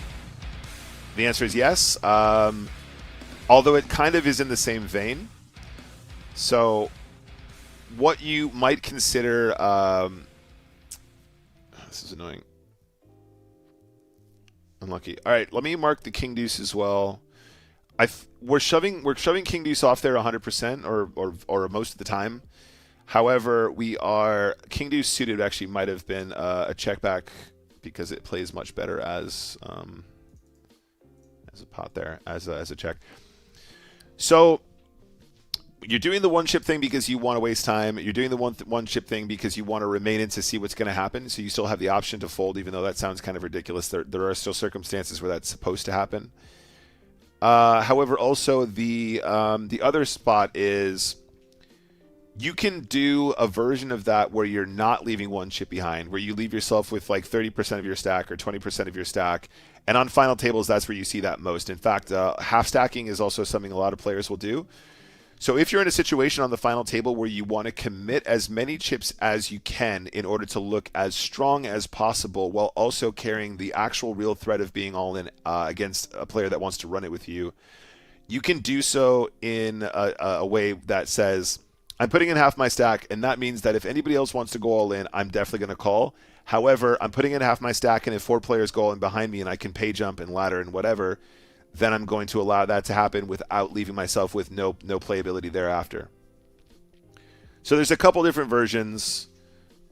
The answer is yes. Although it kind of is in the same vein. So what you might consider, this is annoying. Unlucky. All right, let me mark the king deuce as well. We're shoving king deuce off there 100% or most of the time. However, we are king deuce suited actually might have been a check back because it plays much better as a pot there as a check. So you're doing the one chip thing because you want to waste time. You're doing the one chip thing because you want to remain in to see what's going to happen. So you still have the option to fold, even though that sounds kind of ridiculous. There are still circumstances where that's supposed to happen. However, also the other spot is you can do a version of that where you're not leaving one chip behind, where you leave yourself with like 30% of your stack or 20% of your stack. And on final tables, that's where you see that most. In fact, half stacking is also something a lot of players will do. So if you're in a situation on the final table where you want to commit as many chips as you can in order to look as strong as possible while also carrying the actual real threat of being all in against a player that wants to run it with you, you can do so in a way that says, I'm putting in half my stack, and that means that if anybody else wants to go all in, I'm definitely going to call. However, I'm putting in half my stack, and if 4 players go all in behind me and I can pay jump and ladder and whatever, then I'm going to allow that to happen without leaving myself with no playability thereafter. So there's a couple different versions.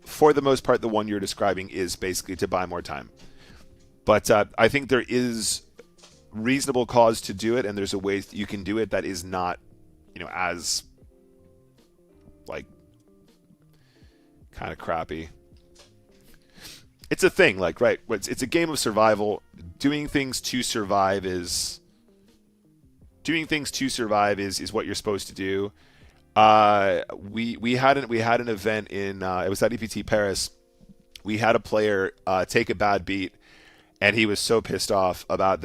For the most part, the one you're describing is basically to buy more time. But I think there is reasonable cause to do it, and there's a way you can do it that is not, as like kind of crappy. It's a thing, like, right? It's a game of survival. Doing things to survive is what you're supposed to do. We had an event in it was at EPT Paris. We had a player take a bad beat, and he was so pissed off about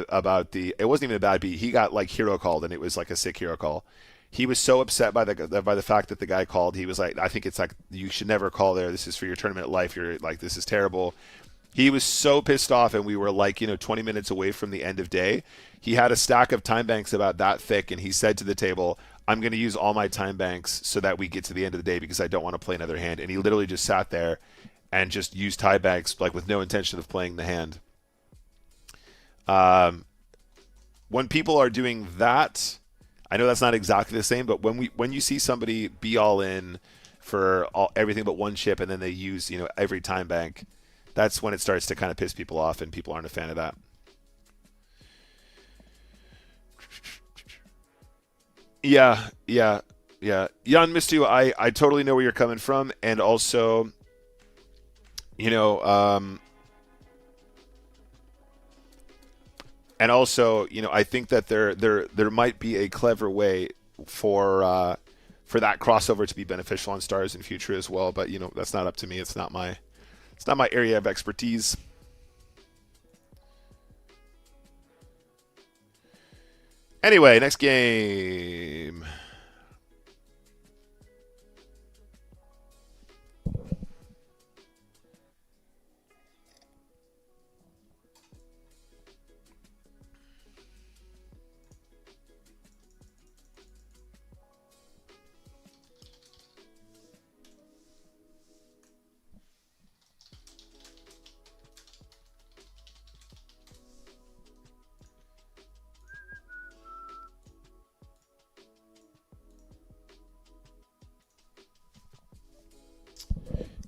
the. It wasn't even a bad beat. He got like hero called, and it was like a sick hero call. He was so upset by the fact that the guy called. He was like, I think it's like you should never call there. This is for your tournament life. You're like, this is terrible. He was so pissed off, and we were like, 20 minutes away from the end of day. He had a stack of time banks about that thick, and he said to the table, I'm going to use all my time banks so that we get to the end of the day because I don't want to play another hand. And he literally just sat there and just used time banks like with no intention of playing the hand. When people are doing that, I know that's not exactly the same, but when you see somebody be all in for everything but one chip and then they use every time bank, that's when it starts to kind of piss people off, and people aren't a fan of that. Yeah. Jan Mistu, I totally know where you're coming from, and also, I think that there might be a clever way for that crossover to be beneficial on stars in future as well. But that's not up to me. It's not my area of expertise. Anyway, next game.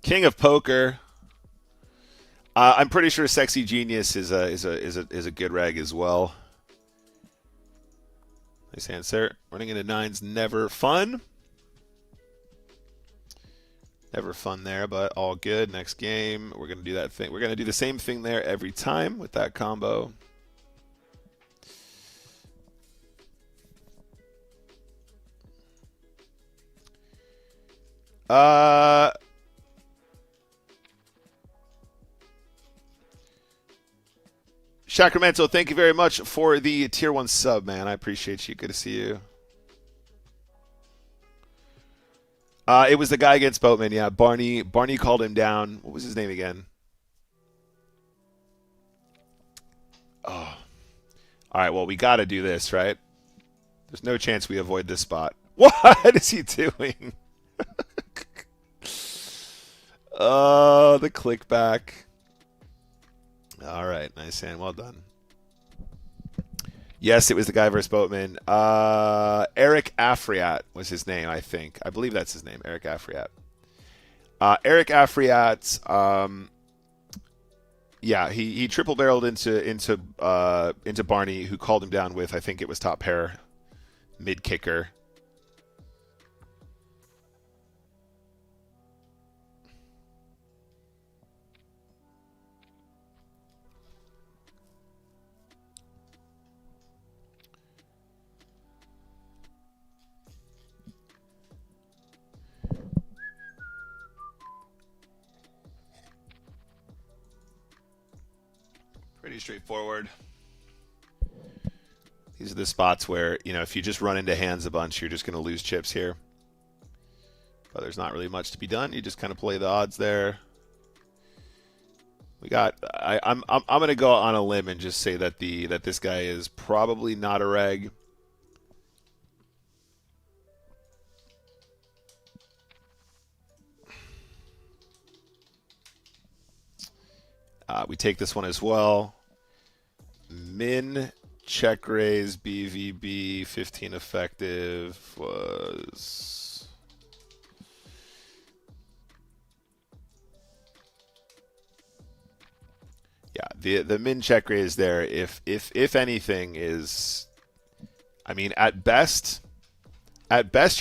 King of Poker. I'm pretty sure Sexy Genius is a good reg as well. Nice answer. Running into nines never fun. Never fun there, but all good. Next game, we're gonna do that thing. We're gonna do the same thing there every time with that combo. Sacramento, thank you very much for the tier 1 sub, man. I appreciate you. Good to see you. It was the guy against Boatman, yeah. Barney called him down. What was his name again? Oh. All right, well, we got to do this, right? There's no chance we avoid this spot. What is he doing? Oh, the click back. All right, nice hand. Well done. Yes, it was the guy versus Boatman. Eric Afriat was his name, I think. I believe that's his name, Eric Afriat. Eric Afriat, yeah, he triple barreled into Barney, who called him down with, I think it was top pair, mid kicker. Pretty straightforward. These are the spots where, you know, if you just run into hands a bunch, you're just going to lose chips here. But there's not really much to be done. You just kind of play the odds there. We got. I'm going to go on a limb and just say that this guy is probably not a reg. We take this one as well. Min check raise BVB 15 effective was the min check raise there, if anything, is, I mean, at best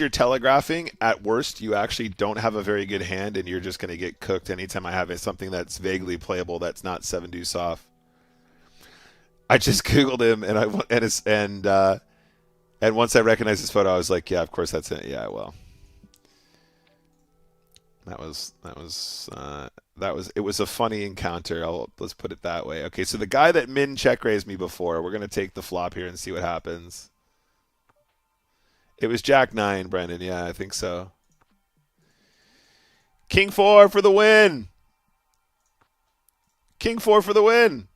you're telegraphing. At worst, you actually don't have a very good hand, and you're just going to get cooked anytime I have something that's vaguely playable that's not 7 deuce off. I just googled him, and once I recognized his photo, I was like, yeah, of course that's it. Yeah, well, it was a funny encounter. Let's put it that way. Okay, so the guy that min check raised me before, we're gonna take the flop here and see what happens. It was Jack 9, Brendan. Yeah, I think so. King 4 for the win. King 4 for the win.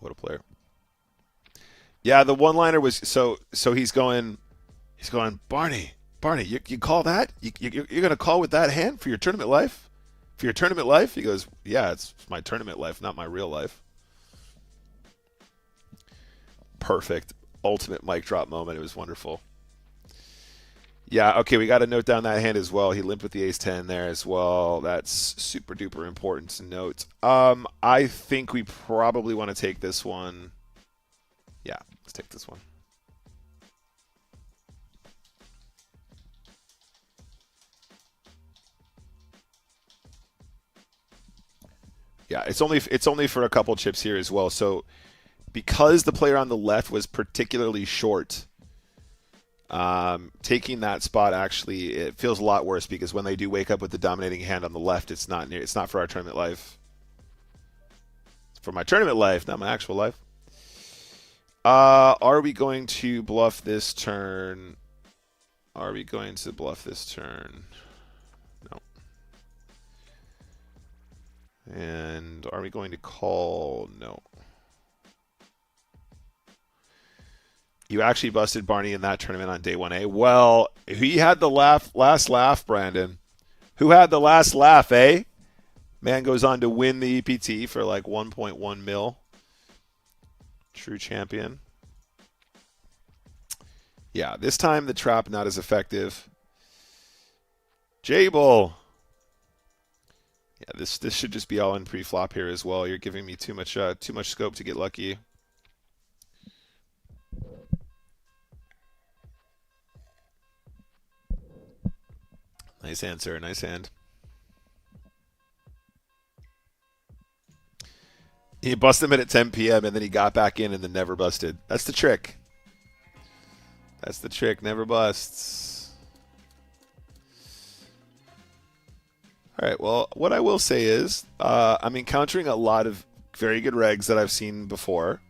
What a player. Yeah, the one-liner was so he's going Barney, you call that? You're going to call with that hand for your tournament life? For your tournament life? He goes, yeah, it's my tournament life, not my real life. Perfect. Ultimate mic drop moment. It was wonderful. Yeah, okay, we got to note down that hand as well. He limped with the ace-10 there as well. That's super duper important to note. I think we probably want to take this one. Yeah, let's take this one. Yeah, it's only for a couple chips here as well. So because the player on the left was particularly short, taking that spot, actually, it feels a lot worse, because when they do wake up with the dominating hand on the left, it's not for our tournament life. It's for my tournament life, not my actual life. Are we going to bluff this turn? Are we going to bluff this turn? No. And are we going to call? No. You actually busted Barney in that tournament on day 1A. Well, he had the last laugh, Brandon. Who had the last laugh, eh? Man goes on to win the EPT for like 1.1 mil. True champion. Yeah, this time the trap not as effective. Jable. Yeah, this should just be all in pre-flop here as well. You're giving me too much scope to get lucky. Nice answer. Nice hand. He busted him in at 10 p.m. and then he got back in and then never busted. That's the trick. That's the trick. Never busts. All right. Well, what I will say is I'm encountering a lot of very good regs that I've seen before.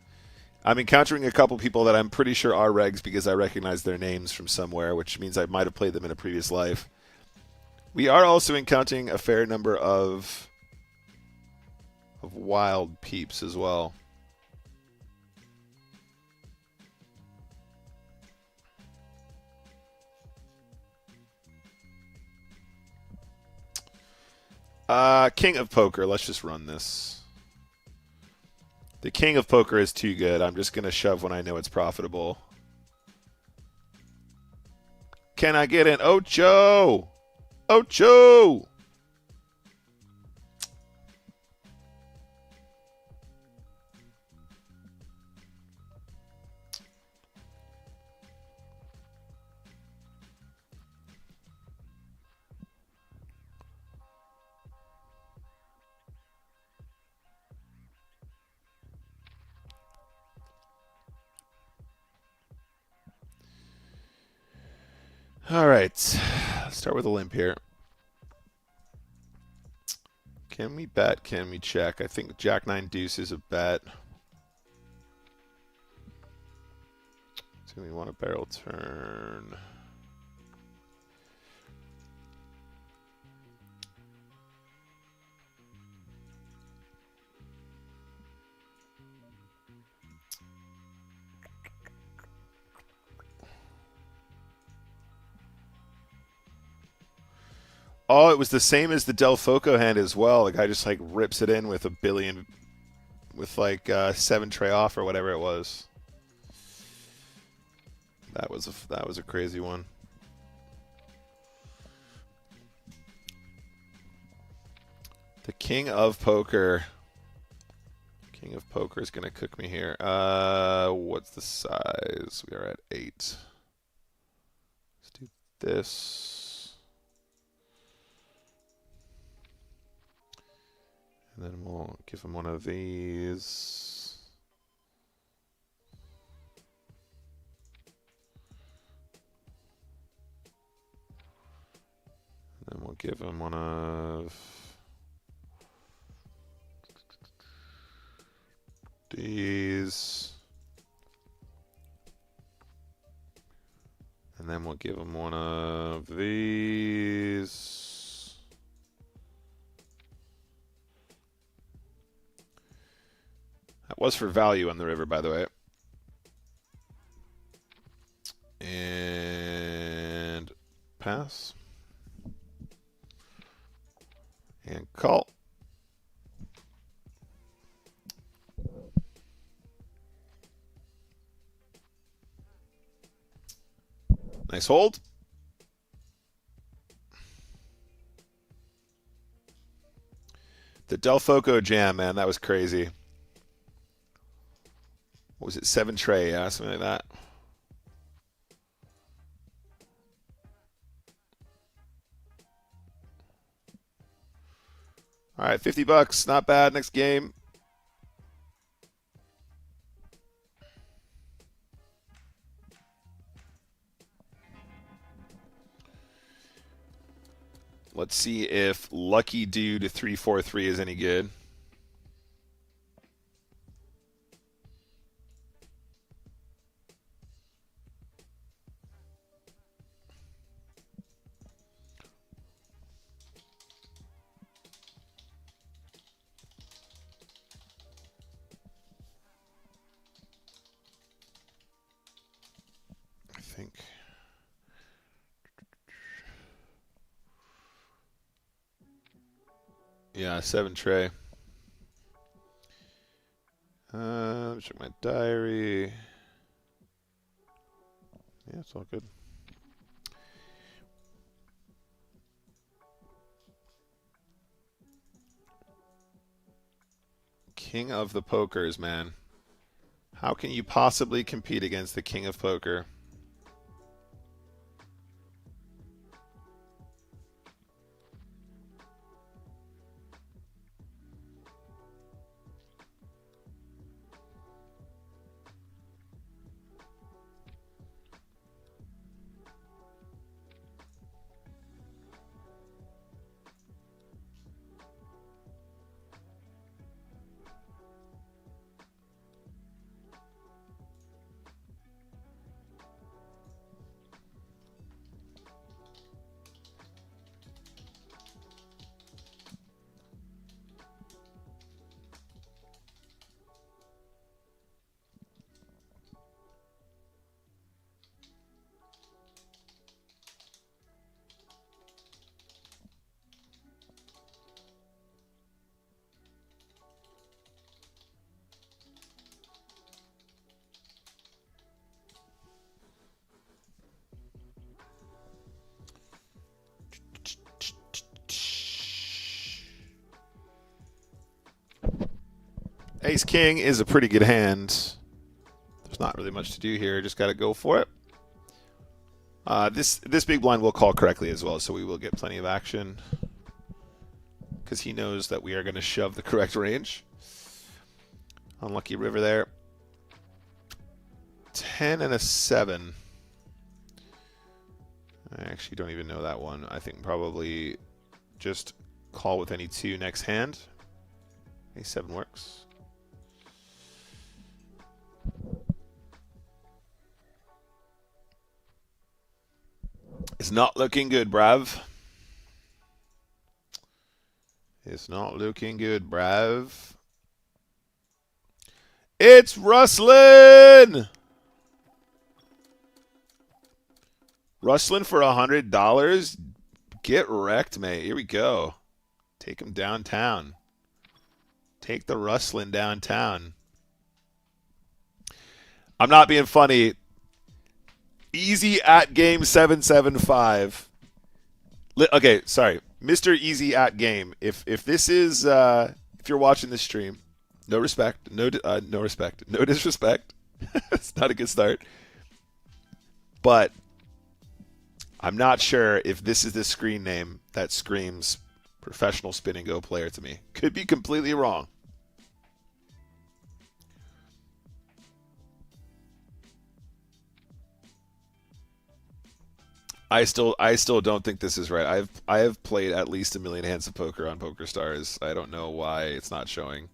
I'm encountering a couple people that I'm pretty sure are regs because I recognize their names from somewhere, which means I might have played them in a previous life. We are also encountering a fair number of wild peeps as well. King of Poker. Let's just run this. The King of Poker is too good. I'm just going to shove when I know it's profitable. Can I get an Ocho? Ocho! All right, let's start with a limp here. Can we bet? Can we check? I think Jack 9 Deuce is a bet. Do we want a barrel turn? Oh, it was the same as the Del Foco hand as well. The guy just like rips it in with a billion, with like 7 tray off or whatever it was. That was a crazy one. The King of Poker. King of Poker is gonna cook me here. What's the size? We are at 8. Let's do this. And then we'll give him one of these. And then we'll give him one of these. And then we'll give him one of these. That was for value on the river, by the way. And pass. And call. Nice hold. The Del Foco jam, man, that was crazy. What was it, 7 tray? Yeah, something like that. All right, $50. Not bad. Next game. Let's see if Lucky Dude 343 is any good. I think. Yeah, 7 tray. Check my diary. Yeah, it's all good. King of the pokers, man. How can you possibly compete against the king of poker? Ace King is a pretty good hand. There's not really much to do here. Just got to go for it. This big blind will call correctly as well, so we will get plenty of action because he knows that we are going to shove the correct range. Unlucky river there. 10 and a 7. I actually don't even know that one. I think probably just call with any 2 next hand. A7 works. It's not looking good, Brav. It's not looking good, Brav. It's rustling! Rustling for $100. Get wrecked, mate. Here we go. Take him downtown. Take the rustling downtown. I'm not being funny. Easy at game 775. Okay, sorry. Mr. Easy at game. If this is if you're watching this stream, no respect, no respect, no disrespect. It's not a good start. But I'm not sure if this is the screen name that screams professional spin and go player to me. Could be completely wrong. I still don't think this is right. I have played at least 1 million hands of poker on PokerStars. I don't know why it's not showing.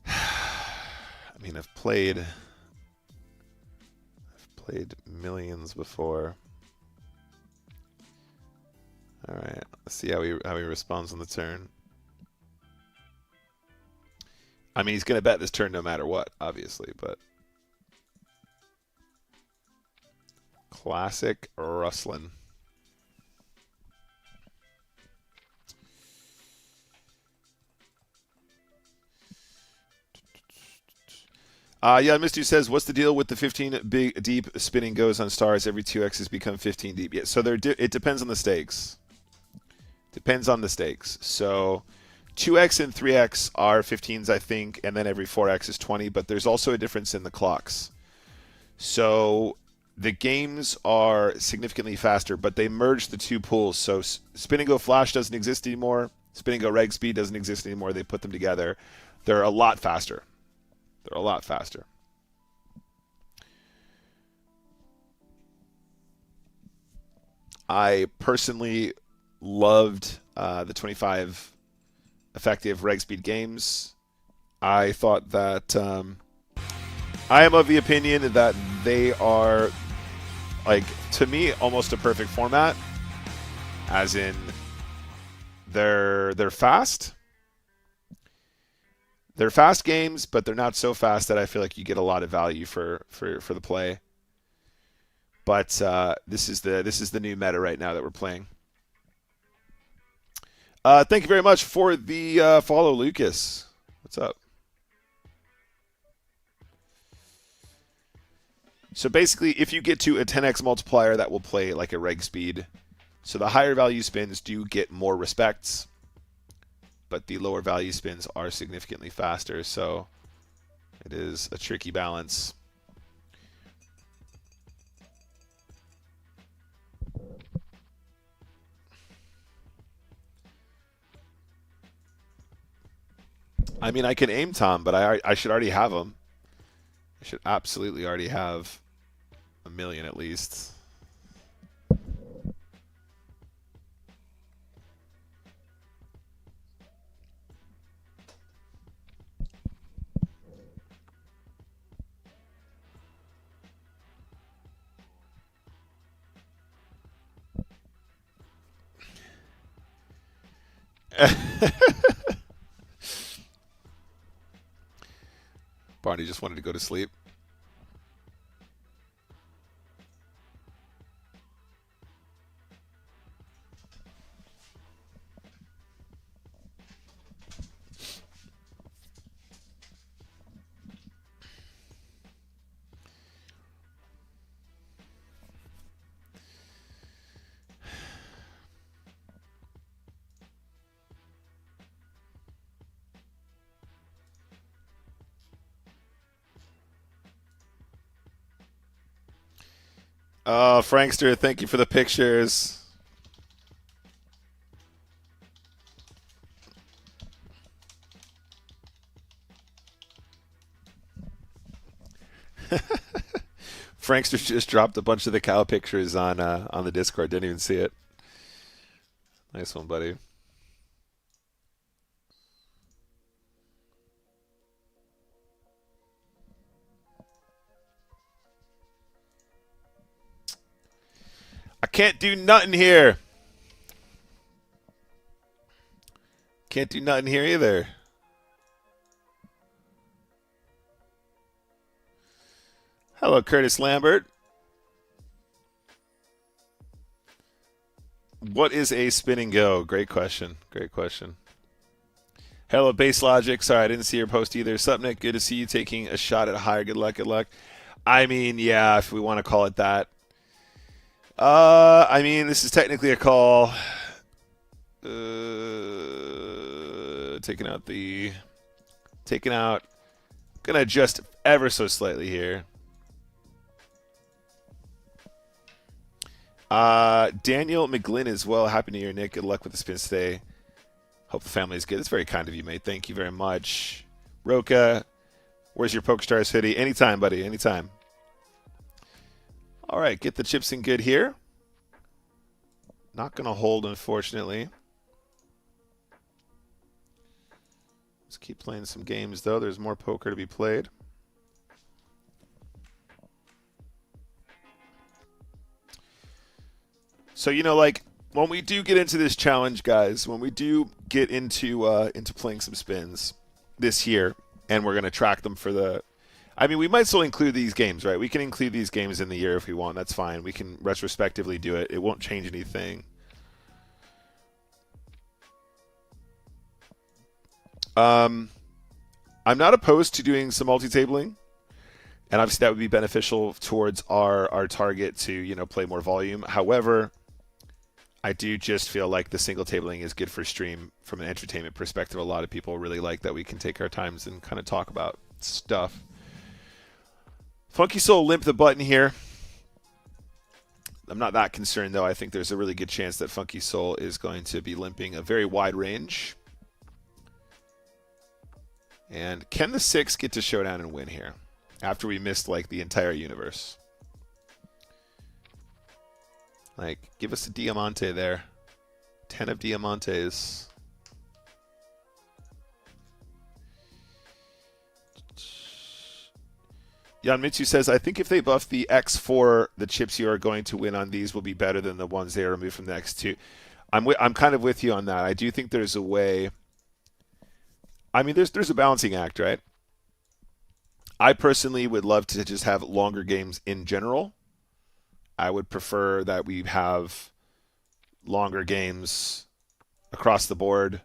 I mean, I've played millions before. All right, let's see how he responds on the turn. I mean, he's going to bet this turn no matter what, obviously, but classic rustling. Yeah, Misty says, what's the deal with the 15 big deep spinning goes on stars? Every 2x's become 15 deep. Yeah, so it depends on the stakes. Depends on the stakes. So 2x and 3x are 15s, I think, and then every 4x is 20, but there's also a difference in the clocks. So the games are significantly faster, but they merge the two pools. So Spin and Go Flash doesn't exist anymore. Spin and Go Reg Speed doesn't exist anymore. They put them together. They're a lot faster. They're a lot faster. I personally loved the 25 effective Reg Speed games. I thought that I am of the opinion that they are, like, to me, almost a perfect format. As in, they're fast. They're fast games, but they're not so fast that I feel like you get a lot of value for the play. But this is the new meta right now that we're playing. Thank you very much for the follow, Lucas. What's up? So basically, if you get to a 10x multiplier, that will play like a reg speed. So the higher value spins do get more respects. but the lower value spins are significantly faster, so it is a tricky balance. I mean, I can aim Tom, but I should already have him. I should absolutely already have a million at least. Barney just wanted to go to sleep. Oh, Frankster, thank you for the pictures. Frankster just dropped a bunch of the cow pictures on the Discord. Didn't even see it. Nice one, buddy. I can't do nothing here. Can't do nothing here either. Hello, Curtis Lambert. What is a spin and go? Great question. Great question. Hello, Base Logic. Sorry, I didn't see your post either. Supnik, good to see you taking a shot at higher. Good luck, good luck. I mean, yeah, if we want to call it that. I mean, this is technically a call. Taking out. Gonna adjust ever so slightly here. Daniel McGlynn as well. Happy New Year, Nick. Good luck with the spins today. Hope the family is good. It's very kind of you, mate. Thank you very much. Roka, where's your PokerStars hoodie? Anytime, buddy. Anytime. All right, get the chips in good here. Not going to hold, unfortunately. Let's keep playing some games, though. There's more poker to be played. So, you know, like, when we do get into this challenge, guys, when we do get into playing some spins this year, and we're going to track them for the... I mean, we might still include these games, right? We can include these games in the year if we want. That's fine. We can retrospectively do it. It won't change anything. I'm not opposed to doing some multi-tabling, and obviously that would be beneficial towards our target to, you know, play more volume. However, I do just feel like the single tabling is good for stream from an entertainment perspective. A lot of people really like that we can take our times and kind of talk about stuff. Funky Soul limp the button here. I'm not that concerned, though. I think there's a really good chance that Funky Soul is going to be limping a very wide range. And can the 6 get to showdown and win here after we missed, like, the entire universe? Like, give us a Diamante there. 10 of Diamantes. Jan Mitsu says, I think if they buff the X4, the chips you are going to win on these will be better than the ones they remove from the X2. I'm kind of with you on that. I do think there's a way. I mean, there's a balancing act, right? I personally would love to just have longer games in general. I would prefer that we have longer games across the board,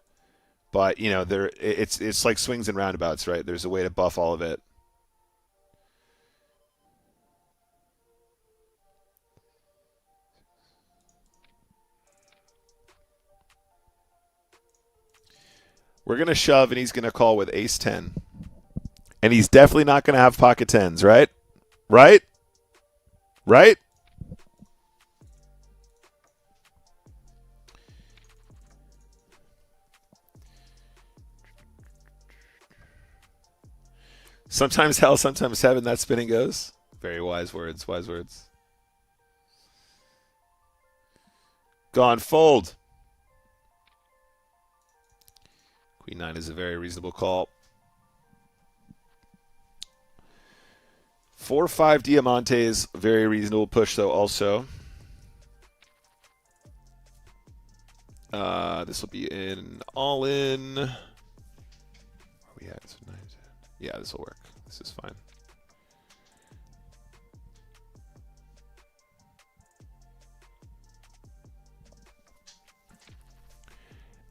but you know, it's like swings and roundabouts, right? There's a way to buff all of it. We're going to shove, and he's going to call with ace-10. And he's definitely not going to have pocket tens, right? Right? Right? Sometimes hell, sometimes heaven, that spinning goes. Very wise words, wise words. Gone, fold. Queen 9 is a very reasonable call. 4-5 Diamantes, very reasonable push though also. This will be in all in. Where are we at? Yeah, this will work. This is fine.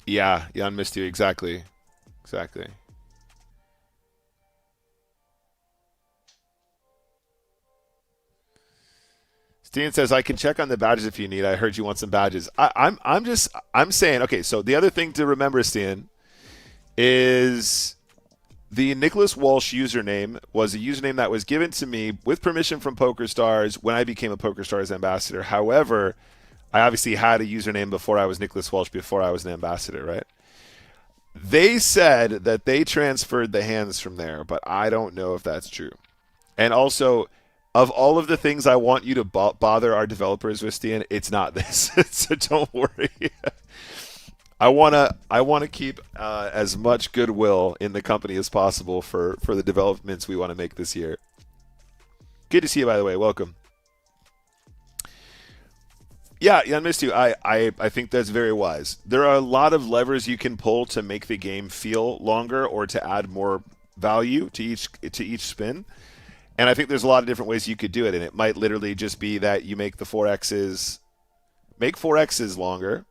Yeah, Jan missed you. Exactly. Exactly. Steven says, I can check on the badges if you need. I heard you want some badges. I'm saying, okay, so the other thing to remember, Steven, is the Nicholas Walsh username was a username that was given to me with permission from PokerStars when I became a PokerStars ambassador. However, I obviously had a username before I was Nicholas Walsh, before I was an ambassador, right? They said that they transferred the hands from there, but I don't know if that's true. And also, of all of the things I want you to bother our developers with, Stian, it's not this. So don't worry. I wanna keep as much goodwill in the company as possible for the developments we want to make this year. Good to see you, by the way. Welcome. Yeah, I missed you. I think that's very wise. There are a lot of levers you can pull to make the game feel longer or to add more value to each spin. And I think there's a lot of different ways you could do it. And it might literally just be that you make the 4Xs longer.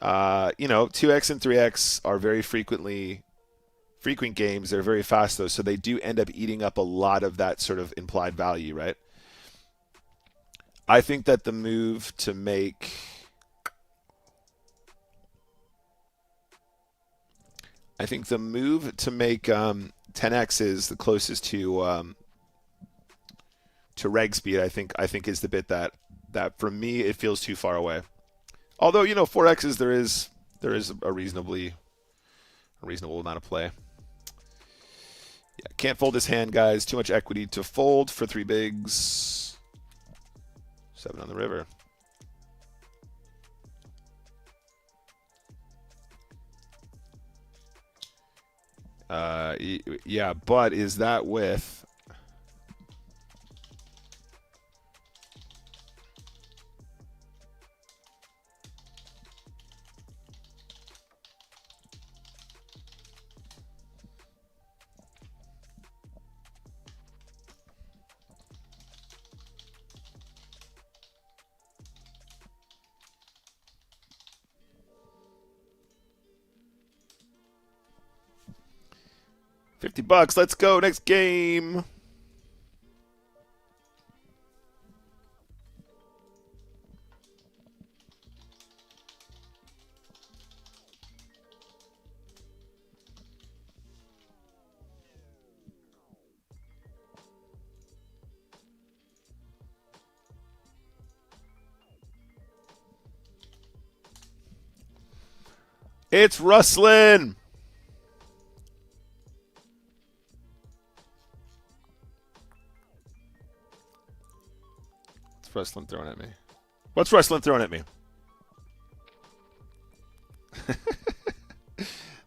2X and 3X are very frequent games. They're very fast, though, so they do end up eating up a lot of that sort of implied value, right? I think that the move to make 10X is the closest to reg speed. I think is the bit that for me it feels too far away. Although 4Xs there is a reasonable amount of play. Yeah, can't fold this hand, guys. Too much equity to fold for 3 bigs. 7 on the river. Yeah, but is that with... $50. Let's go. Next game. It's rustling. What's Rustlin throwing at me? What's Rustlin throwing at me?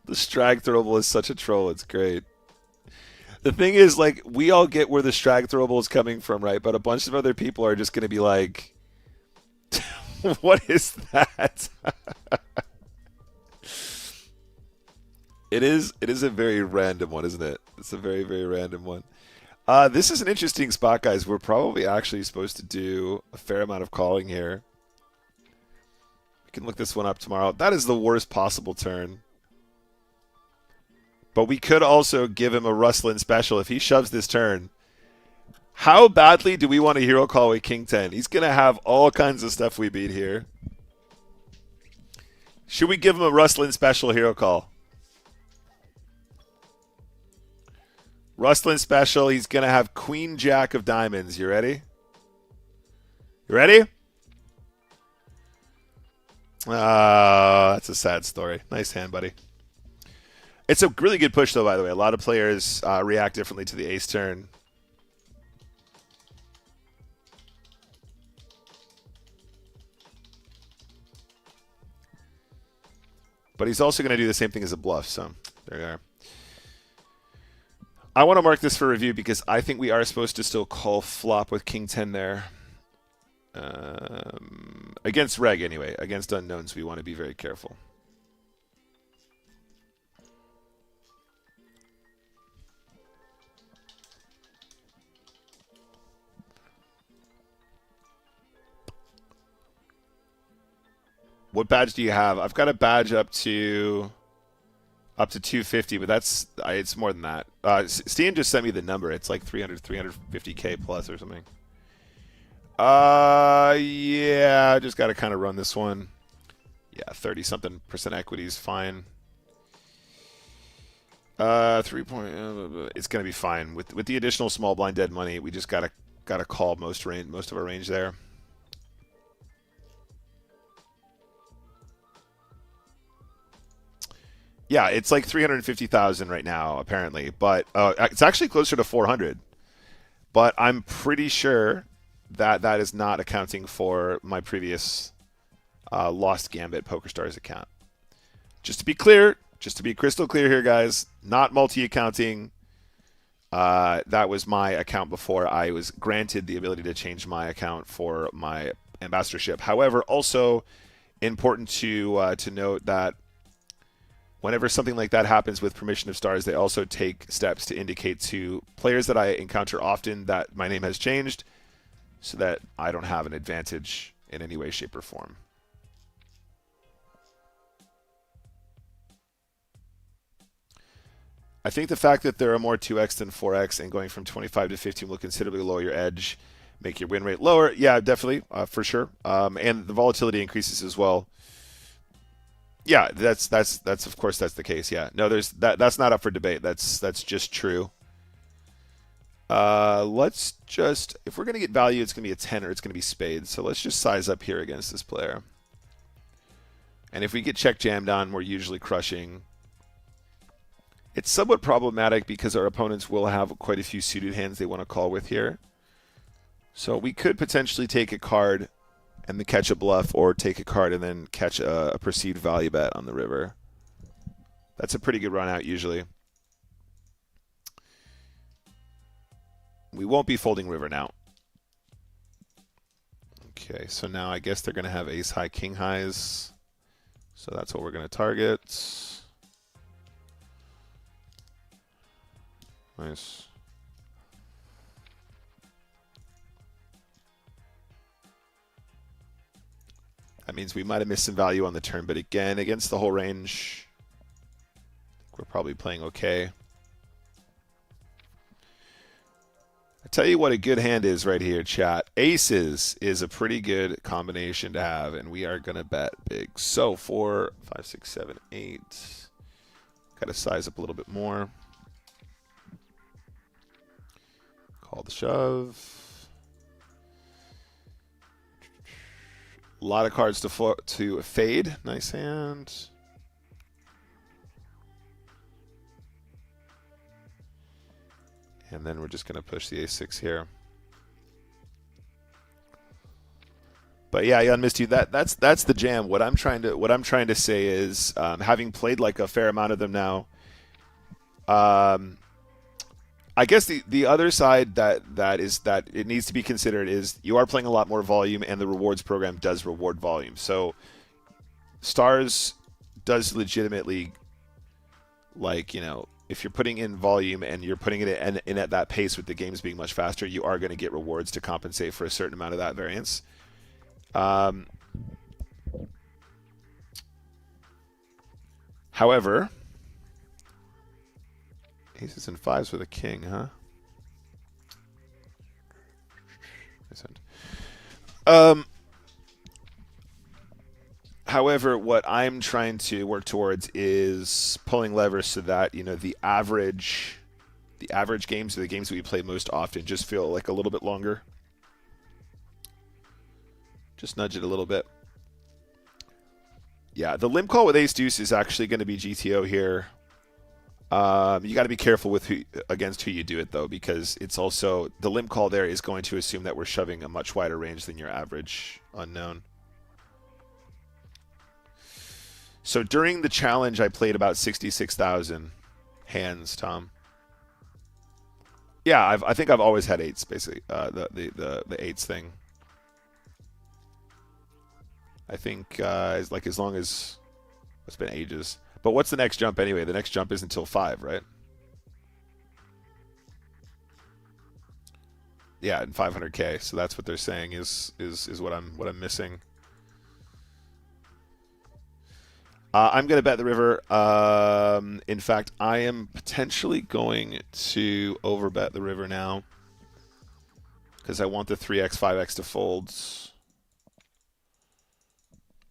The Strag throwable is such a troll. It's great. The thing is, like, we all get where the Strag throwable is coming from, right? But a bunch of other people are just going to be like, what is that? It is a very random one, isn't it? It's a very, very random one. This is an interesting spot, guys. We're probably actually supposed to do a fair amount of calling here. We can look this one up tomorrow. That is the worst possible turn. But we could also give him a Rustlin special if he shoves this turn. How badly do we want a hero call with King 10? He's going to have all kinds of stuff we beat here. Should we give him a rustling special hero call? Rustling special. He's going to have Queen Jack of Diamonds. You ready? You ready? That's a sad story. Nice hand, buddy. It's a really good push, though, by the way. A lot of players react differently to the ace turn. But he's also going to do the same thing as a bluff, so there you are. I want to mark this for review because I think we are supposed to still call flop with King 10 there. Against reg, anyway. Against unknowns, we want to be very careful. What badge do you have? I've got a badge up to 250, but it's more than that. Steen just sent me the number. It's like 350K plus or something. Yeah, I just got to kind of run this one. Yeah, 30-something% equity is fine. 3 point. It's gonna be fine with the additional small blind dead money. We just gotta call most of our range there. Yeah, it's like 350,000 right now apparently, but it's actually closer to 400. But I'm pretty sure that is not accounting for my previous Lost Gambit PokerStars account. Just to be clear, just to be crystal clear here, guys, not multi-accounting. That was my account before I was granted the ability to change my account for my ambassadorship. However, also important to note that whenever something like that happens with Permission of Stars, they also take steps to indicate to players that I encounter often that my name has changed so that I don't have an advantage in any way, shape, or form. I think the fact that there are more 2x than 4x and going from 25 to 15 will considerably lower your edge, make your win rate lower. Yeah, definitely, for sure. And the volatility increases as well. Yeah, that's of course that's the case. Yeah, no, that's not up for debate. That's just true. Let's just, if we're gonna get value, it's gonna be a 10 or it's gonna be spades. So let's just size up here against this player. And if we get check jammed on, we're usually crushing. It's somewhat problematic because our opponents will have quite a few suited hands they want to call with here. So we could potentially take a card and then catch a bluff, or take a card and then catch a perceived value bet on the river. That's a pretty good run out usually. We won't be folding river now. Okay, so now I guess they're going to have ace high, king highs. So that's what we're going to target. Nice. That means we might have missed some value on the turn, but again, against the whole range, we're probably playing okay. I tell you what a good hand is right here, chat. Aces is a pretty good combination to have, and we are going to bet big. So 4, 5, 6, 7, 8. Got to size up a little bit more. Call the shove. A lot of cards to fade. Nice hand. And then we're just going to push the ace-6 here. But yeah, Jan Misty, that's the jam. What I'm trying to say is, having played like a fair amount of them now, I guess the other side that it needs to be considered is you are playing a lot more volume, and the rewards program does reward volume. So Stars does legitimately, like, you know, if you're putting in volume and you're putting it in at that pace with the games being much faster, you are going to get rewards to compensate for a certain amount of that variance. However, aces and fives with a king, huh? However, what I'm trying to work towards is pulling levers so that, you know, the average games, or the games that we play most often, just feel like a little bit longer. Just nudge it a little bit. Yeah, the limp call with ace deuce is actually going to be GTO here. You got to be careful with against who you do it, though, because it's also the limp call there is going to assume that we're shoving a much wider range than your average unknown. So during the challenge, I played about 66,000 hands, Tom. Yeah, I think I've always had eights, basically. The eights thing. I think as long as it's been ages. But what's the next jump anyway? The next jump is until 5, right? Yeah, and 500K. So that's what they're saying is what I'm missing. I'm going to bet the river. In fact, I am potentially going to overbet the river now because I want the 3x, 5x to fold.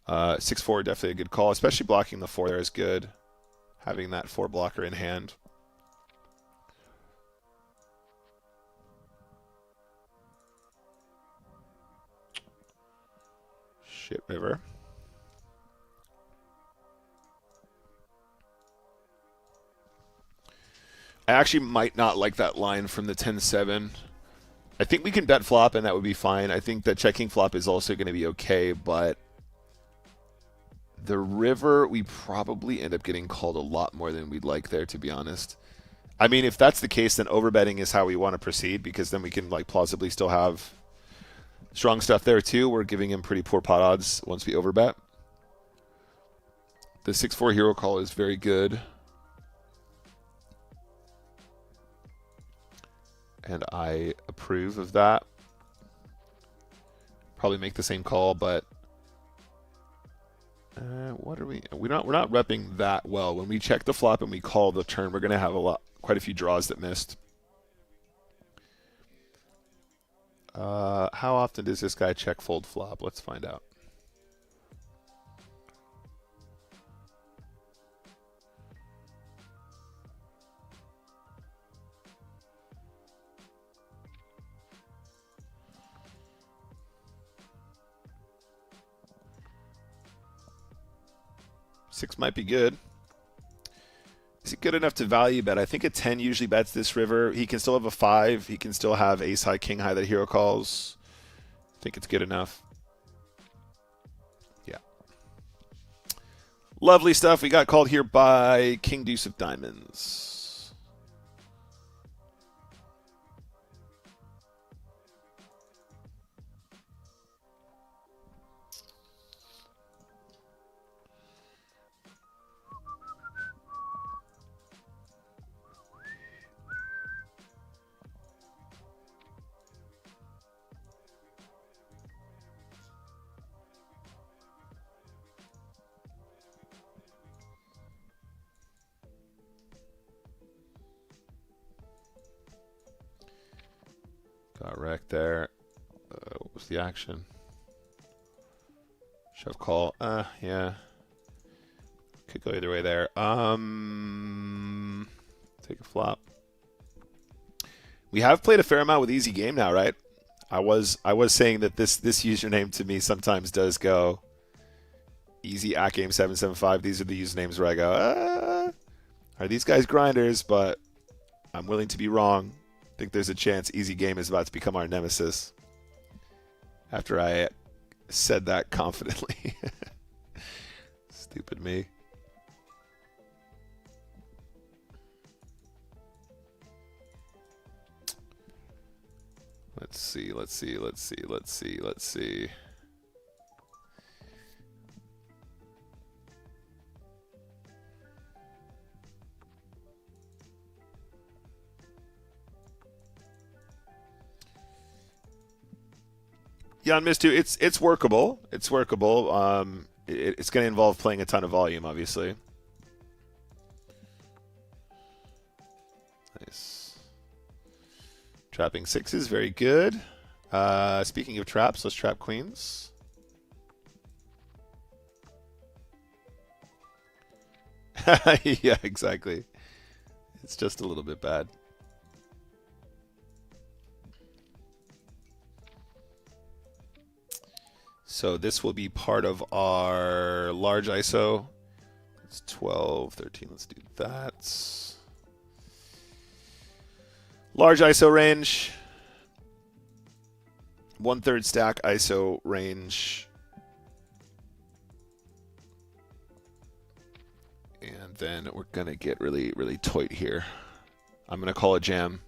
6-4, definitely a good call, especially blocking the 4 there is good. Having that 4 blocker in hand. Shit, river. I actually might not like that line from the 10-7. I think we can bet flop, and that would be fine. I think that checking flop is also going to be okay, but the river, we probably end up getting called a lot more than we'd like there, to be honest. I mean, if that's the case, then overbetting is how we want to proceed, because then we can like plausibly still have strong stuff there too. We're giving him pretty poor pot odds once we overbet. The 6-4 hero call is very good. And I approve of that. Probably make the same call, but what are we? We're not repping that well. When we check the flop and we call the turn, we're going to have quite a few draws that missed. How often does this guy check fold flop? Let's find out. Six might be good. Is it good enough to value bet? I think a 10 usually bets this river. He can still have a 5. He can still have ace high, king high that hero calls. I think it's good enough. Yeah. Lovely stuff. We got called here by king deuce of diamonds. Got wrecked there. What was the action? Shove call. Yeah. Could go either way there. Take a flop. We have played a fair amount with easy game now, right? I was saying that this username to me sometimes does go easy at game 775. These are the usernames where I go, are these guys grinders? But I'm willing to be wrong. I think there's a chance easy game is about to become our nemesis. After I said that confidently. Stupid me. Let's see. Jan Mistu, it's workable. It's workable. It's going to involve playing a ton of volume, obviously. Nice. Trapping sixes, very good. Speaking of traps, let's trap queens. Yeah, exactly. It's just a little bit bad. So this will be part of our large ISO. It's 12, 13. Let's do that. Large ISO range. 1/3 stack ISO range. And then we're going to get really, really tight here. I'm going to call a jam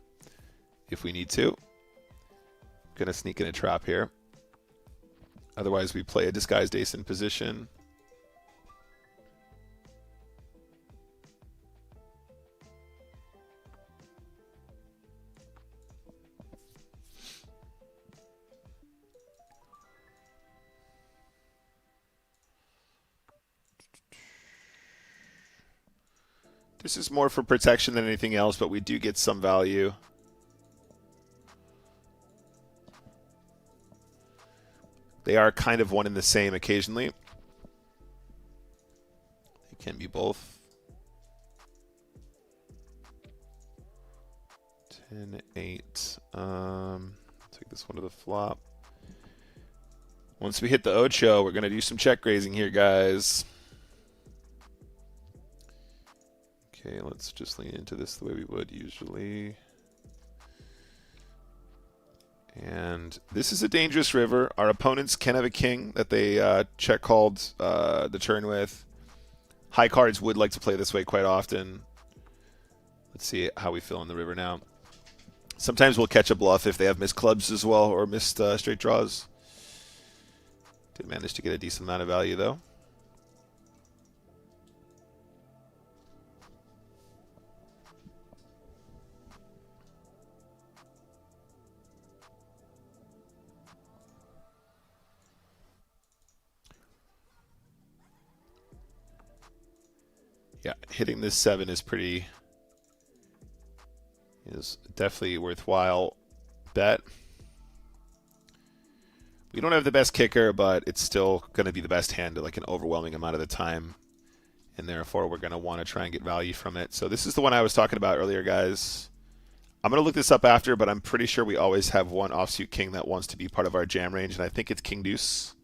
if we need to. Going to sneak in a trap here. Otherwise, we play a disguised ace in position. This is more for protection than anything else, but we do get some value. They are kind of one and the same occasionally. They can be both. 10, 8. Take this one to the flop. Once we hit the Ocho, we're going to do some check raising here, guys. Okay, let's just lean into this the way we would usually. And this is a dangerous river. Our opponents can have a king that they check called the turn with. High cards would like to play this way quite often. Let's see how we feel on the river now. Sometimes we'll catch a bluff if they have missed clubs as well, or missed straight draws. Did manage to get a decent amount of value though. Yeah, hitting this 7 is definitely worthwhile bet. We don't have the best kicker, but it's still going to be the best hand like an overwhelming amount of the time. And therefore, we're going to want to try and get value from it. So this is the one I was talking about earlier, guys. I'm going to look this up after, but I'm pretty sure we always have one offsuit king that wants to be part of our jam range, and I think it's king deuce.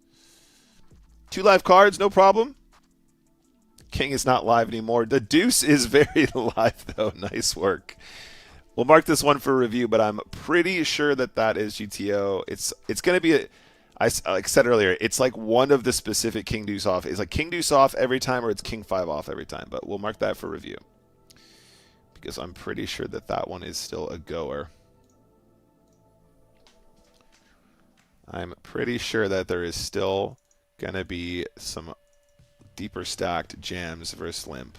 2 live cards, no problem. King is not live anymore. The deuce is very live, though. Nice work. We'll mark this one for review, but I'm pretty sure that that is GTO. It's going to be, like I said earlier, it's like one of the specific king deuce off. It's like king deuce off every time, or it's king 5 off every time. But we'll mark that for review, because I'm pretty sure that that one is still a goer. I'm pretty sure that there is still going to be some deeper stacked jams versus limp.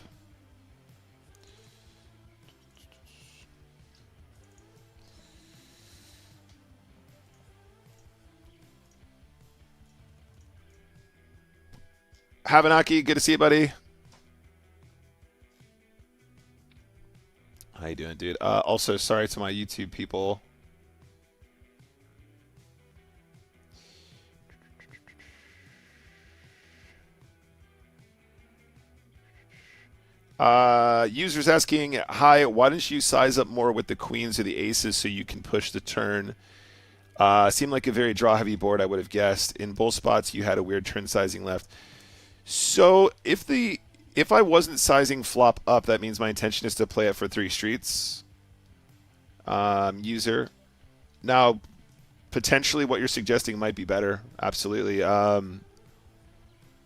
Havanaki, good to see you, buddy. How you doing, dude? Also, sorry to my YouTube people. Users asking, hi, why don't you size up more with the queens or the aces so you can push the turn? Seemed like a very draw-heavy board, I would have guessed. In both spots, you had a weird turn sizing left. So if I wasn't sizing flop up, that means my intention is to play it for 3 streets. User. Now, potentially what you're suggesting might be better. Absolutely.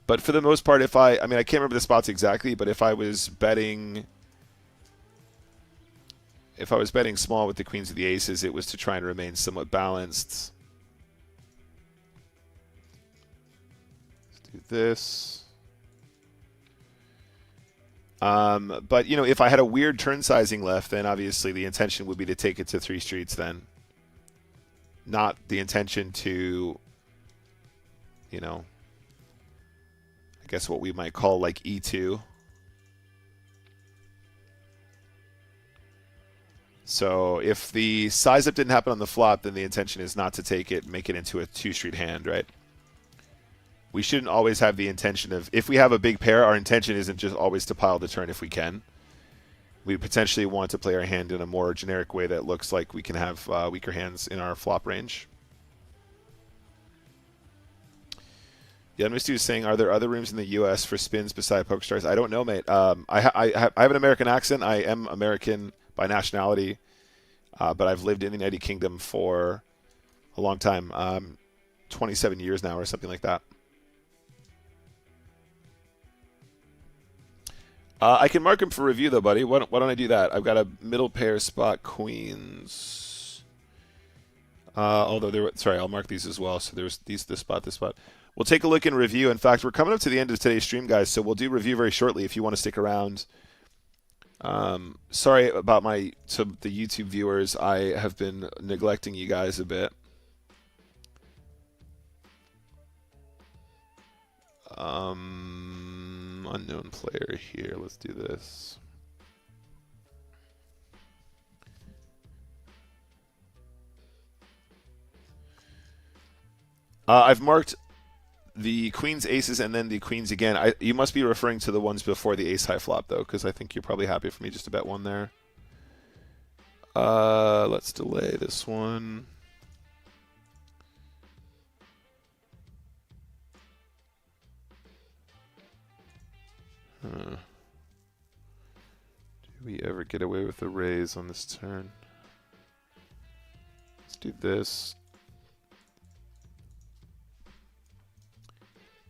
But for the most part, I mean, I can't remember the spots exactly, but if I was betting small with the queens of the aces, it was to try and remain somewhat balanced. Let's do this. But, you know, if I had a weird turn sizing left, then obviously the intention would be to take it to 3 streets then. Not the intention to, you know, I guess what we might call like E2. So if the size up didn't happen on the flop, then the intention is not to take it and make it into a 2-street hand, right? we shouldn't always have the intention of, if we have a big pair, our intention isn't just always to pile the turn if we can. We potentially want to play our hand in a more generic way that looks like we can have weaker hands in our flop range. Yeah, Misty was saying, are there other rooms in the U.S. for spins beside PokerStars? I don't know, mate. I have an American accent. I am American by nationality, but I've lived in the United Kingdom for a long time, 27 years now or something like that. I can mark him for review, though, buddy. Why don't I do that? I've got a middle pair spot queens. Although, sorry, I'll mark these as well. So there's this spot, this spot. We'll take a look in review. In fact, we're coming up to the end of today's stream, guys, so we'll do review very shortly if you want to stick around. Sorry about the YouTube viewers. I have been neglecting you guys a bit. Unknown player here. Let's do this. I've marked the queens, aces, and then the queens again. You must be referring to the ones before the ace high flop, though, because I think you're probably happy for me just to bet one there. Let's delay this one. Do we ever get away with a raise on this turn? Let's do this.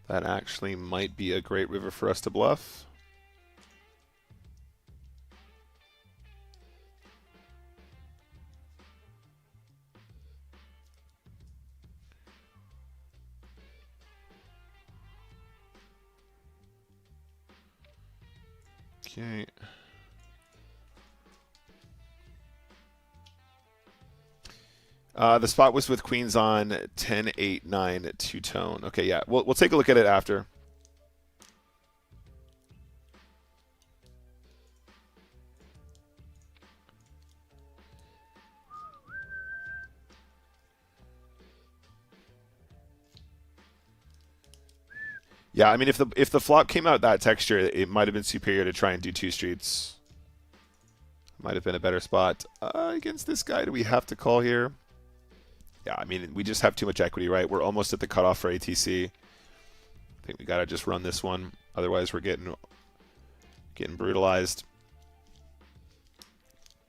That actually might be a great river for us to bluff. Okay. The spot was with queens on 10, 8, 9, two-tone. Okay, yeah. We'll take a look at it after. Yeah, I mean, if the flop came out that texture, it might have been superior to try and do two streets. Might have been a better spot. Against this guy, do we have to call here? Yeah, I mean, we just have too much equity, right? We're almost at the cutoff for ATC. I think we got to just run this one. Otherwise, we're getting brutalized.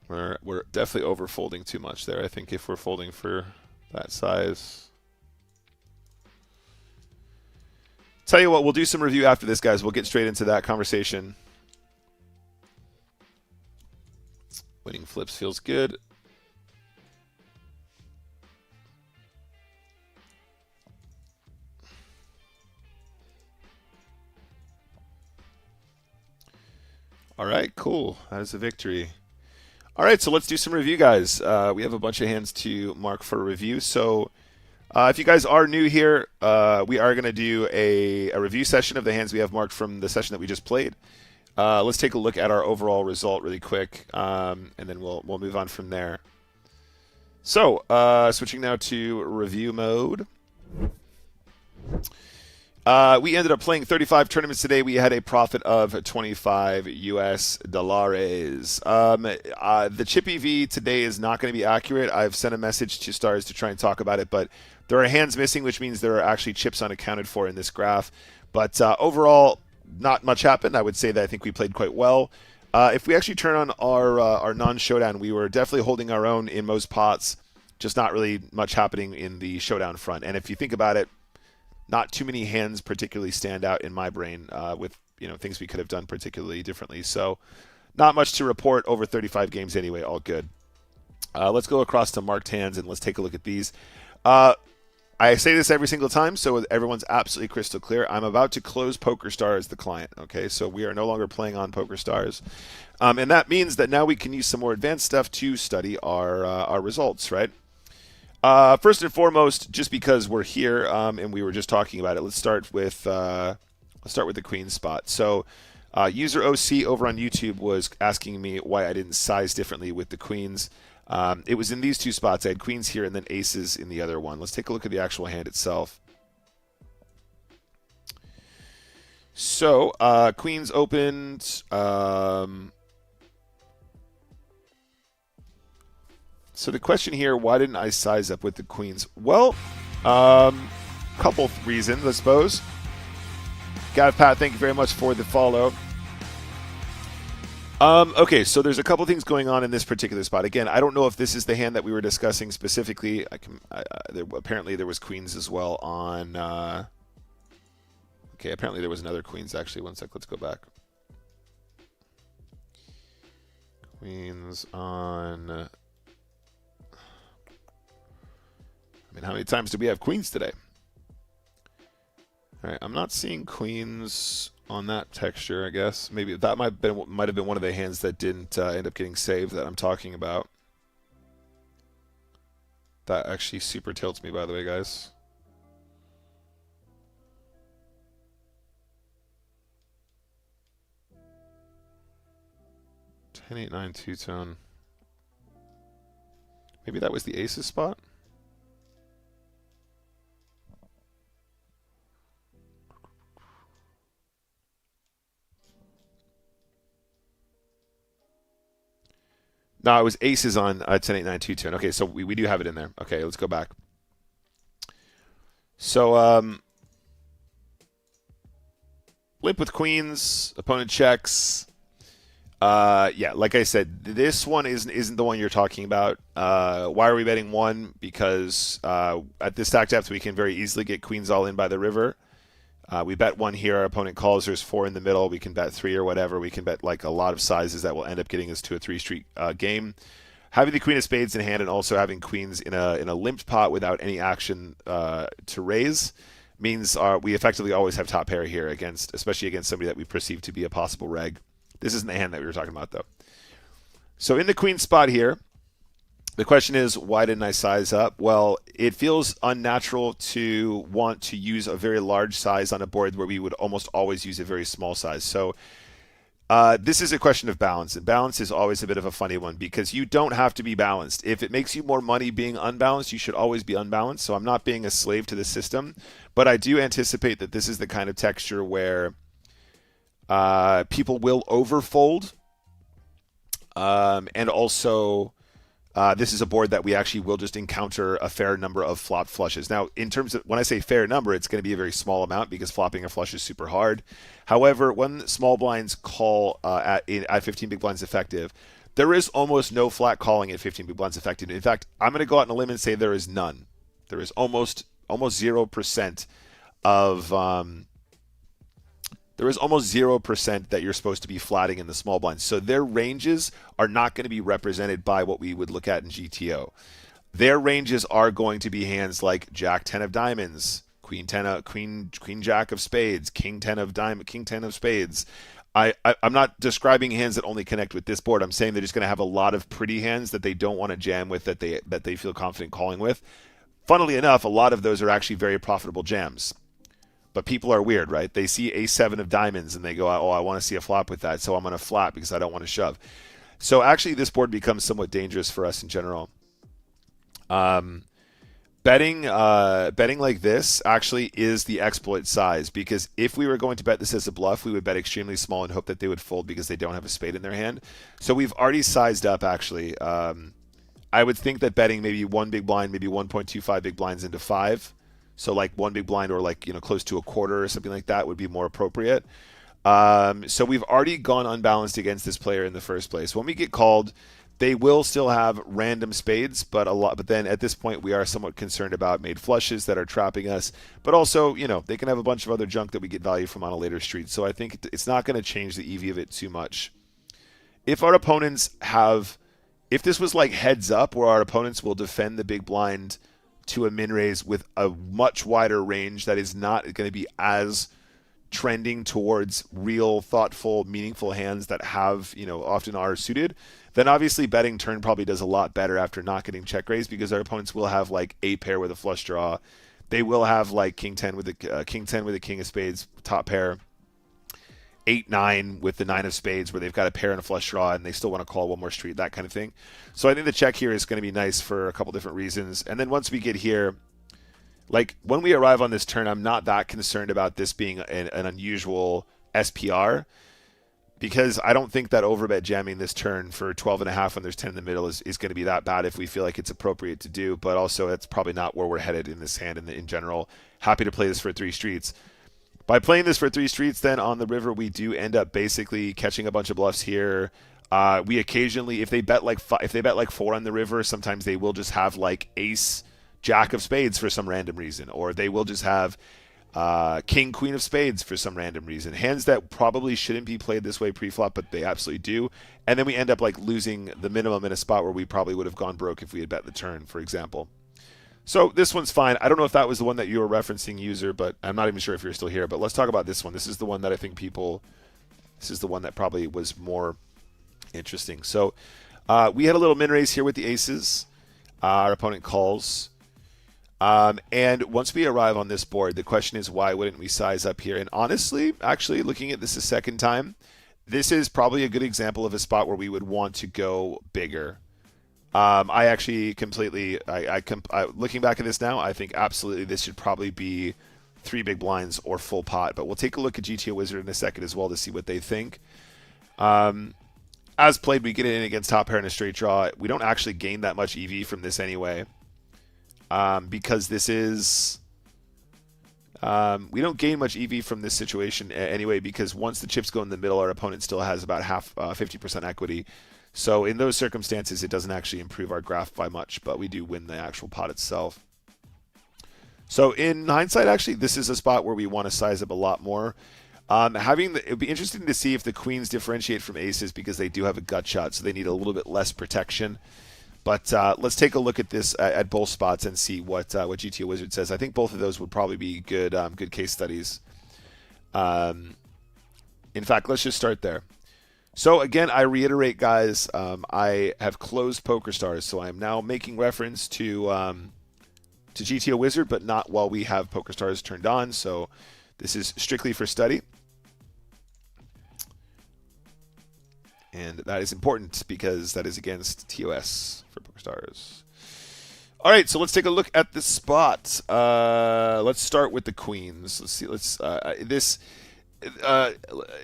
We're definitely over-folding too much there. I think if we're folding for that size. Tell you what, we'll do some review after this, guys. We'll get straight into that conversation. Winning flips feels good. All right, cool. That is a victory. All right, so let's do some review, guys. We have a bunch of hands to mark for review. So if you guys are new here, we are going to do a review session of the hands we have marked from the session that we just played. Let's take a look at our overall result really quick, and then we'll move on from there. So switching now to review mode. We ended up playing 35 tournaments today. We had a profit of 25 US dollars. The chip EV today is not going to be accurate. I've sent a message to Stars to try and talk about it, but there are hands missing, which means there are actually chips unaccounted for in this graph. But overall, not much happened. I would say that I think we played quite well. If we actually turn on our non-showdown, we were definitely holding our own in most pots, just not really much happening in the showdown front. And if you think about it, not too many hands particularly stand out in my brain with things we could have done particularly differently. So not much to report over 35 games anyway. All good. Let's go across to marked hands and let's take a look at these. I say this every single time, so everyone's absolutely crystal clear. I'm about to close PokerStars, the client. Okay, so we are no longer playing on PokerStars, and that means that now we can use some more advanced stuff to study our results, right? First and foremost, just because we're here and we were just talking about it, let's start with the queen spot. So user OC over on YouTube was asking me why I didn't size differently with the queens. It was in these two spots. I had queens here and then aces in the other one. Let's take a look at the actual hand itself. So, Queens opened. So the question here, why didn't I size up with the Queens? Well, couple reasons, I suppose. Gav Pat, thank you very much for the follow. Okay, so there's a couple things going on in this particular spot. Again, I don't know if this is the hand that we were discussing specifically. Apparently there was Queens as well on. Okay, apparently there was another Queens actually. One sec, let's go back. Queens on. I mean, how many times do we have Queens today? All right, I'm not seeing Queens on that texture, I guess. Maybe that might have been one of the hands that didn't end up getting saved that I'm talking about. That actually super tilts me, by the way, guys. Ten, 8, 9, two-tone. Maybe that was the aces spot? No, it was aces on 10, 8, 9, 2, 10. Okay, so we do have it in there. Okay, let's go back. So, limp with queens, opponent checks. Yeah, like I said, this one isn't the one you're talking about. Why are we betting one? Because at this stack depth, we can very easily get queens all in by the river. We bet one here. Our opponent calls. There's 4 in the middle. We can bet 3 or whatever. We can bet like a lot of sizes that will end up getting us to a 3-street game. Having the queen of spades in hand and also having queens in a limped pot without any action to raise means we effectively always have top pair here especially against somebody that we perceive to be a possible reg. This isn't the hand that we were talking about though. So in the queen spot here, the question is, why didn't I size up? Well, it feels unnatural to want to use a very large size on a board where we would almost always use a very small size. So this is a question of balance, and balance is always a bit of a funny one because you don't have to be balanced. If it makes you more money being unbalanced, you should always be unbalanced. So I'm not being a slave to the system, but I do anticipate that this is the kind of texture where people will overfold, and also this is a board that we actually will just encounter a fair number of flop flushes. Now, in terms of when I say fair number, it's going to be a very small amount because flopping a flush is super hard. However, when small blinds call at 15 big blinds effective, there is almost no flat calling at 15 big blinds effective. In fact, I'm going to go out on a limb and say there is none. There is almost 0% of there is almost 0% that you're supposed to be flatting in the small blinds. So their ranges are not going to be represented by what we would look at in GTO. Their ranges are going to be hands like Jack 10 of diamonds, Queen Jack of spades, King 10 of diamond, King 10 of spades. I'm not describing hands that only connect with this board. I'm saying they're just going to have a lot of pretty hands that they don't want to jam with, that they feel confident calling with. Funnily enough, a lot of those are actually very profitable jams. But people are weird, right? They see a7 of diamonds and they go, oh, I want to see a flop with that, so I'm going to flap because I don't want to shove. So actually this board becomes somewhat dangerous for us in general. Betting like this actually is the exploit size, because if we were going to bet this as a bluff, we would bet extremely small and hope that they would fold because they don't have a spade in their hand. So we've already sized up actually. I would think that betting maybe 1 big blind, maybe 1.25 big blinds into 5. So like 1 big blind or like, close to a quarter or something like that would be more appropriate. So we've already gone unbalanced against this player in the first place. When we get called, they will still have random spades, but then at this point we are somewhat concerned about made flushes that are trapping us. But also, they can have a bunch of other junk that we get value from on a later street. So I think it's not going to change the EV of it too much. If this was like heads up where our opponents will defend the big blind to a min raise with a much wider range that is not going to be as trending towards real, thoughtful, meaningful hands that have, often are suited, then obviously betting turn probably does a lot better after not getting check raised, because our opponents will have like a pair with a flush draw. They will have like king 10 with a king of spades, top pair, 8-9 with the 9 of spades where they've got a pair and a flush draw and they still want to call one more street, that kind of thing. So I think the check here is going to be nice for a couple different reasons. And then once we get here, Like when we arrive on this turn, I'm not that concerned about this being an unusual SPR because I don't think that overbet jamming this turn for 12.5 when there's 10 in the middle is going to be that bad if we feel like it's appropriate to do. But also, it's probably not where we're headed in this hand in general. Happy to play this for 3 streets. By playing this for 3 streets, then on the river, we do end up basically catching a bunch of bluffs here. We occasionally, if they bet like 4 on the river, sometimes they will just have like ace, jack of spades for some random reason, or they will just have king, queen of spades for some random reason. Hands that probably shouldn't be played this way pre-flop, but they absolutely do. And then we end up like losing the minimum in a spot where we probably would have gone broke if we had bet the turn, for example. So this one's fine. I don't know if that was the one that you were referencing, user, but I'm not even sure if you're still here. But let's talk about this one. This is the one that I think this is the one that probably was more interesting. So we had a little min raise here with the aces. Our opponent calls. And once we arrive on this board, the question is, why wouldn't we size up here? And honestly, actually, looking at this a second time, this is probably a good example of a spot where we would want to go bigger. I actually completely, looking back at this now, I think absolutely this should probably be 3 big blinds or full pot. But we'll take a look at GTO Wizard in a second as well to see what they think. As played, we get it in against top pair in a straight draw. We don't actually gain that much EV from this anyway. Because this is... we don't gain much EV from this situation anyway, because once the chips go in the middle, our opponent still has about 50% equity. So in those circumstances, it doesn't actually improve our graph by much, but we do win the actual pot itself. So in hindsight, actually, this is a spot where we want to size up a lot more. It would be interesting to see if the queens differentiate from aces because they do have a gut shot, so they need a little bit less protection. But let's take a look at this at both spots and see what GTO Wizard says. I think both of those would probably be good case studies. In fact, let's just start there. So again, I reiterate, guys, I have closed PokerStars, so I'm now making reference to GTO Wizard, but not while we have PokerStars turned on. So this is strictly for study. And that is important because that is against TOS for PokerStars. All right, so let's take a look at the spot. Let's start with the queens. Let's see.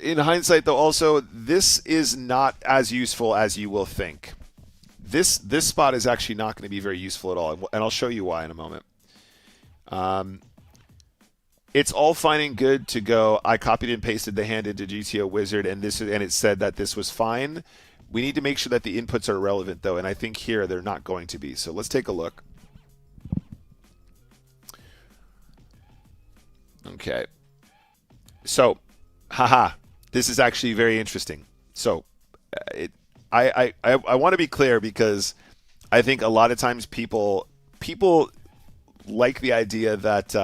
In hindsight, though, also this is not as useful as you will think. This spot is actually not going to be very useful at all, and I'll show you why in a moment. It's all fine and good to go, I copied and pasted the hand into GTO Wizard, and it said that this was fine. We need to make sure that the inputs are relevant, though, and I think here they're not going to be. So let's take a look. Okay. So, this is actually very interesting. So, I want to be clear because I think a lot of times people like the idea that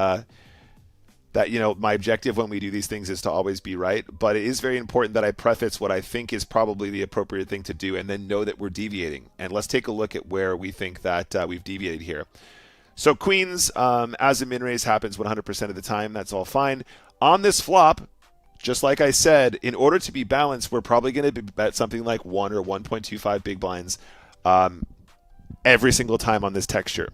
my objective when we do these things is to always be right, but it is very important that I preface what I think is probably the appropriate thing to do and then know that we're deviating. And let's take a look at where we think that we've deviated here. So queens, as a min raise happens 100% of the time, that's all fine. On this flop, just like I said, in order to be balanced, we're probably going to bet something like 1 or 1.25 big blinds every single time on this texture.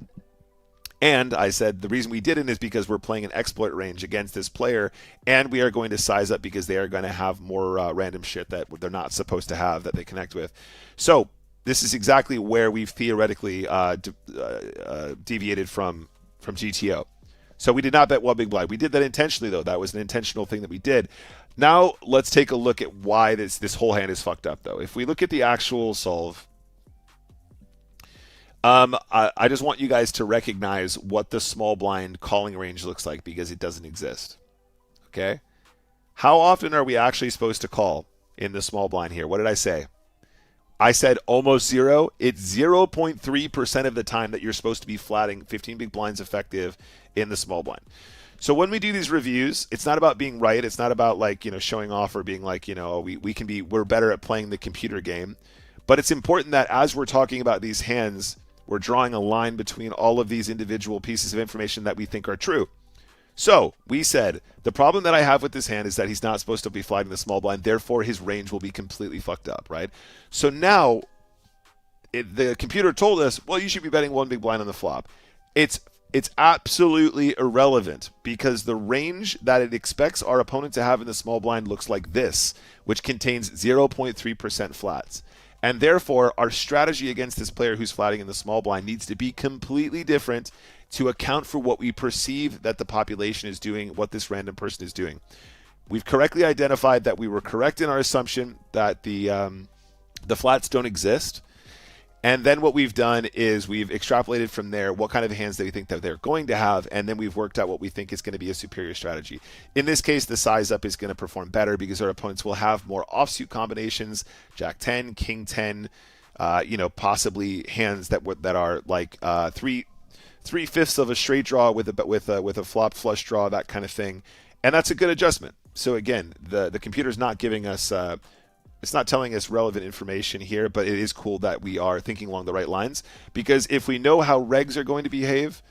And I said the reason we didn't is because we're playing an exploit range against this player, and we are going to size up because they are going to have more random shit that they're not supposed to have that they connect with. So this is exactly where we've theoretically deviated from GTO. So we did not bet 1 big blind. We did that intentionally, though. That was an intentional thing that we did. Now let's take a look at why this whole hand is fucked up, though. If we look at the actual solve, I just want you guys to recognize what the small blind calling range looks like because it doesn't exist. Okay? How often are we actually supposed to call in the small blind here? What did I say? I said almost 0. It's 0.3% of the time that you're supposed to be flatting 15 big blinds effective in the small blind. So when we do these reviews, it's not about being right. It's not about showing off or being we're better at playing the computer game. But it's important that as we're talking about these hands, we're drawing a line between all of these individual pieces of information that we think are true. So we said, the problem that I have with this hand is that he's not supposed to be flagging the small blind, therefore his range will be completely fucked up, right? So now, the computer told us, well, you should be betting 1 big blind on the flop. It's It's absolutely irrelevant because the range that it expects our opponent to have in the small blind looks like this, which contains 0.3% flats. And therefore, our strategy against this player who's flatting in the small blind needs to be completely different to account for what we perceive that the population is doing, what this random person is doing. We've correctly identified that we were correct in our assumption that the flats don't exist. And then what we've done is we've extrapolated from there what kind of hands that we think that they're going to have, and then we've worked out what we think is going to be a superior strategy. In this case, the size up is going to perform better because our opponents will have more offsuit combinations, Jack 10, King 10, possibly hands that are like 3/5 of a straight draw with a flop flush draw, that kind of thing, and that's a good adjustment. So again, the computer's not giving us. It's not telling us relevant information here, but it is cool that we are thinking along the right lines, because if we know how regs are going to behave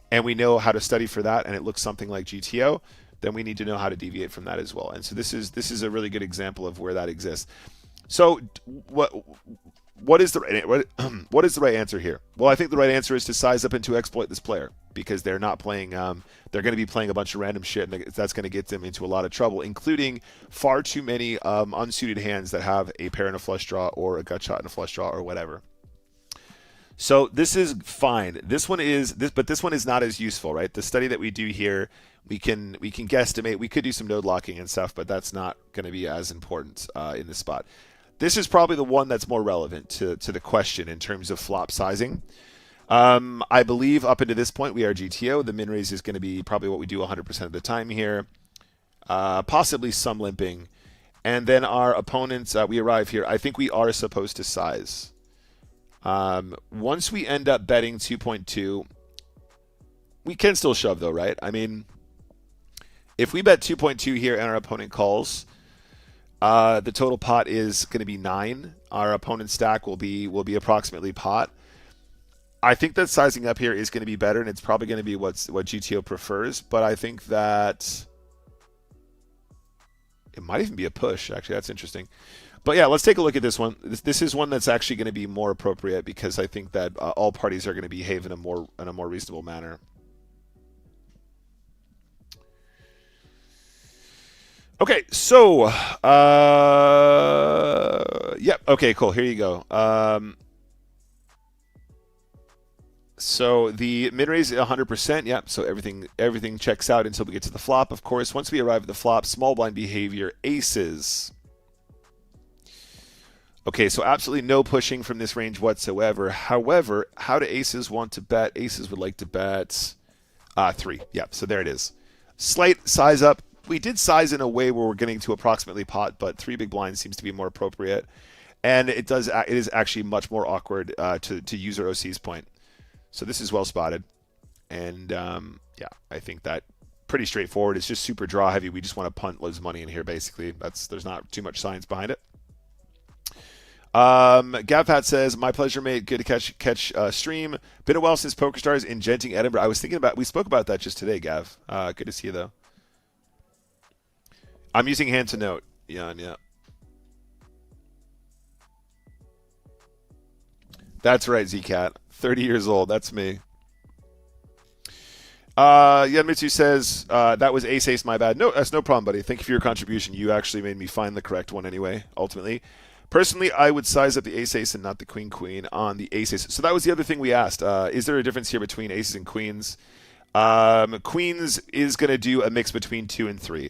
and we know how to study for that and it looks something like GTO, then we need to know how to deviate from that as well. And so this is a really good example of where that exists. So what is the right answer here? Well, I think the right answer is to size up and to exploit this player, because they're not playing. They're going to be playing a bunch of random shit, and that's going to get them into a lot of trouble, including far too many unsuited hands that have a pair and a flush draw or a gut shot and a flush draw or whatever. So this is fine. This one is but this one is not as useful, right? The study that we do here, we can guesstimate. We could do some node locking and stuff, but that's not going to be as important in this spot. This is probably the one that's more relevant to the question in terms of flop sizing. I believe up into this point we are GTO. The min raise is going to be probably what we do 100% of the time here. Possibly some limping. And then our opponents, we arrive here. I think we are supposed to size. Once we end up betting 2.2, we can still shove though, right? I mean, if we bet 2.2 here and our opponent calls, the total pot is going to be 9. Our opponent's stack will be approximately pot. I think that sizing up here is going to be better, and it's probably going to be what GTO prefers. But I think that it might even be a push. Actually, that's interesting. But yeah, let's take a look at this one. This is one that's actually going to be more appropriate, because I think that all parties are going to behave in a more reasonable manner. Okay, so yep. Okay, cool. Here you go. So the mid raise is 100%. Yep. So everything checks out until we get to the flop. Of course, once we arrive at the flop, small blind behavior, aces. Okay, so absolutely no pushing from this range whatsoever. However, how do aces want to bet? Aces would like to bet 3. Yep. So there it is. Slight size up. We did size in a way where we're getting to approximately pot, but 3 big blinds seems to be more appropriate, and it is actually much more awkward to use our OC's point. So this is well spotted, and yeah, I think that pretty straightforward. It's just super draw heavy. We just want to punt loads of money in here. Basically, there's not too much science behind it. Gavpat says, my pleasure, mate. Good to catch stream. Been a while since PokerStars in Genting, Edinburgh. I was thinking we spoke about that just today, Gav. Good to see you though. I'm using hand to note. Yeah. That's right, Zcat. 30 years old. That's me. Mitsu says, that was ace, my bad. No, that's no problem, buddy. Thank you for your contribution. You actually made me find the correct one anyway, ultimately. Personally, I would size up the ace and not the queen on the ace. So that was the other thing we asked. Is there a difference here between aces and queens? Queens is going to do a mix between 2 and 3.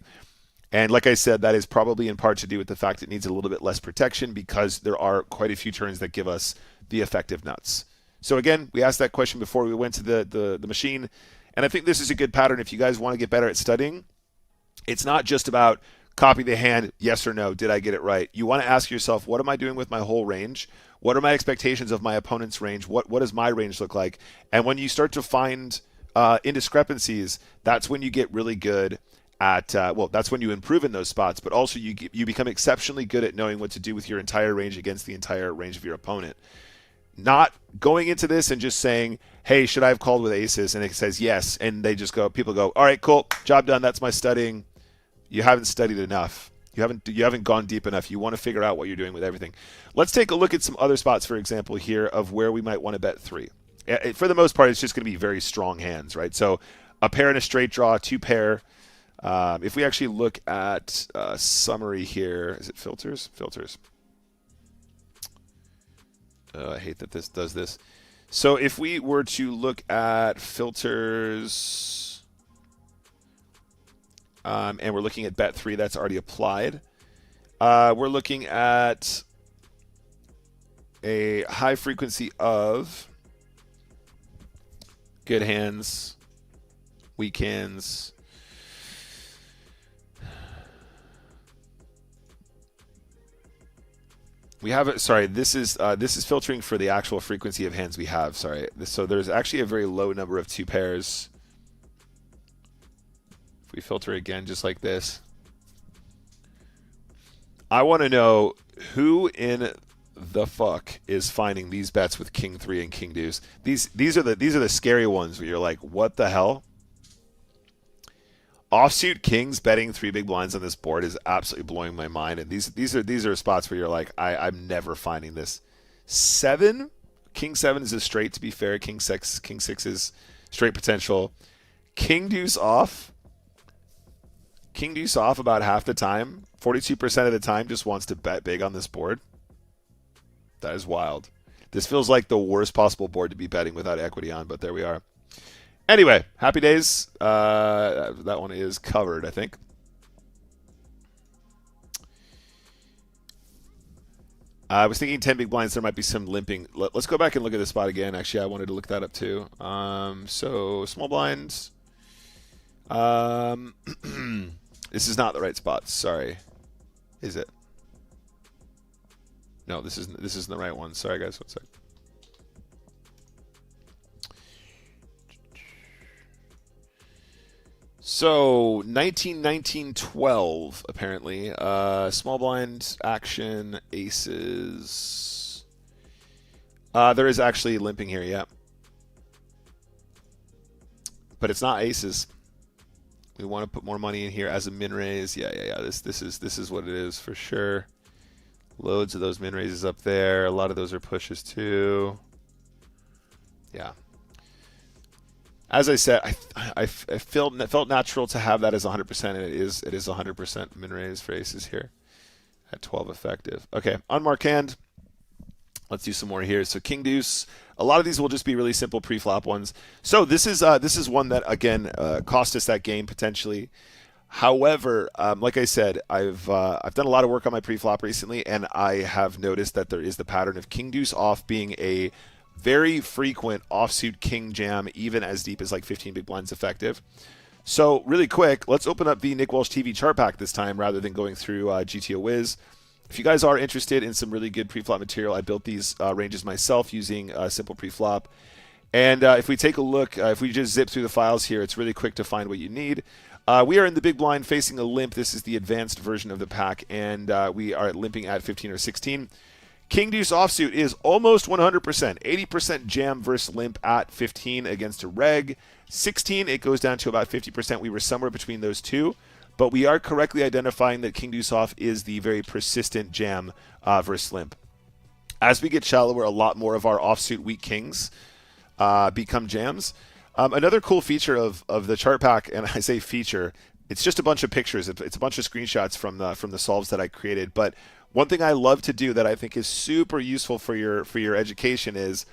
And like I said, that is probably in part to do with the fact it needs a little bit less protection, because there are quite a few turns that give us the effective nuts. So again, we asked that question before we went to the machine, and I think this is a good pattern if you guys want to get better at studying. It's not just about copy the hand, yes or no, did I get it right? You want to ask yourself, what am I doing with my whole range? What are my expectations of my opponent's range? What does my range look like? And when you start to find indiscrepancies, that's when you get really good at, that's when you improve in those spots, but also you become exceptionally good at knowing what to do with your entire range against the entire range of your opponent. Not going into this and just saying, hey, should I have called with aces? And it says yes, and people go, all right, cool, job done, that's my studying. You haven't studied enough. You haven't gone deep enough. You want to figure out what you're doing with everything. Let's take a look at some other spots, for example, here of where we might want to bet 3. For the most part, it's just going to be very strong hands, right? So a pair and a straight draw, 2 pair. If we actually look at summary here, is it filters? Filters. I hate that this does this. So if we were to look at filters, and we're looking at bet 3, that's already applied. We're looking at a high frequency of good hands, weak hands. We have it. Sorry, this is filtering for the actual frequency of hands we have. Sorry. So there's actually a very low number of 2 pairs. If we filter again, just like this, I want to know who in the fuck is finding these bets with King 3 and King Deuce. These are the scary ones where you're like, what the hell? Offsuit kings betting 3 big blinds on this board is absolutely blowing my mind, and these are spots where you're like, I'm never finding this. 7, King 7 is a straight. To be fair, King 6 is straight potential. King Deuce off about half the time. 42% of the time just wants to bet big on this board. That is wild. This feels like the worst possible board to be betting without equity on, but there we are. Anyway, happy days. That one is covered, I think. I was thinking 10 big blinds. There might be some limping. Let's go back and look at this spot again. Actually, I wanted to look that up too. So small blinds. This is not the right spot. Sorry. Is it? No, this isn't the right one. Sorry, guys. One sec. So 19-19-12 apparently. Small blind action, aces. There is actually limping here, yeah. But it's not aces. We want to put more money in here as a min raise. Yeah. This is what it is for sure. Loads of those min raises up there. A lot of those are pushes too. Yeah. As I said, I felt natural to have that as 100%, and it is 100% min raise for aces here at 12 effective. Okay, unmarked hand. Let's do some more here. So King Deuce. A lot of these will just be really simple pre-flop ones. So this is one that again cost us that game potentially. However, like I said, I've done a lot of work on my pre-flop recently, and I have noticed that there is the pattern of King Deuce off being a very frequent offsuit king jam, even as deep as like 15 big blinds effective. So really quick, let's open up the NickWalshTV chart pack this time rather than going through GTO Wiz. If you guys are interested in some really good pre-flop material, I built these ranges myself using simple pre-flop. And if we take a look, if we just zip through the files here, it's really quick to find what you need. We are in the big blind facing a limp. This is the advanced version of the pack, and we are limping at 15 or 16. King Deuce offsuit is almost 100%. 80% jam versus limp at 15 against a reg. 16, it goes down to about 50%. We were somewhere between those two, but we are correctly identifying that King Deuce off is the very persistent jam versus limp. As we get shallower, a lot more of our offsuit weak kings become jams. Another cool feature of the chart pack, and I say feature, it's just a bunch of pictures. It's a bunch of screenshots from the solves that I created, but one thing I love to do that I think is super useful for your education is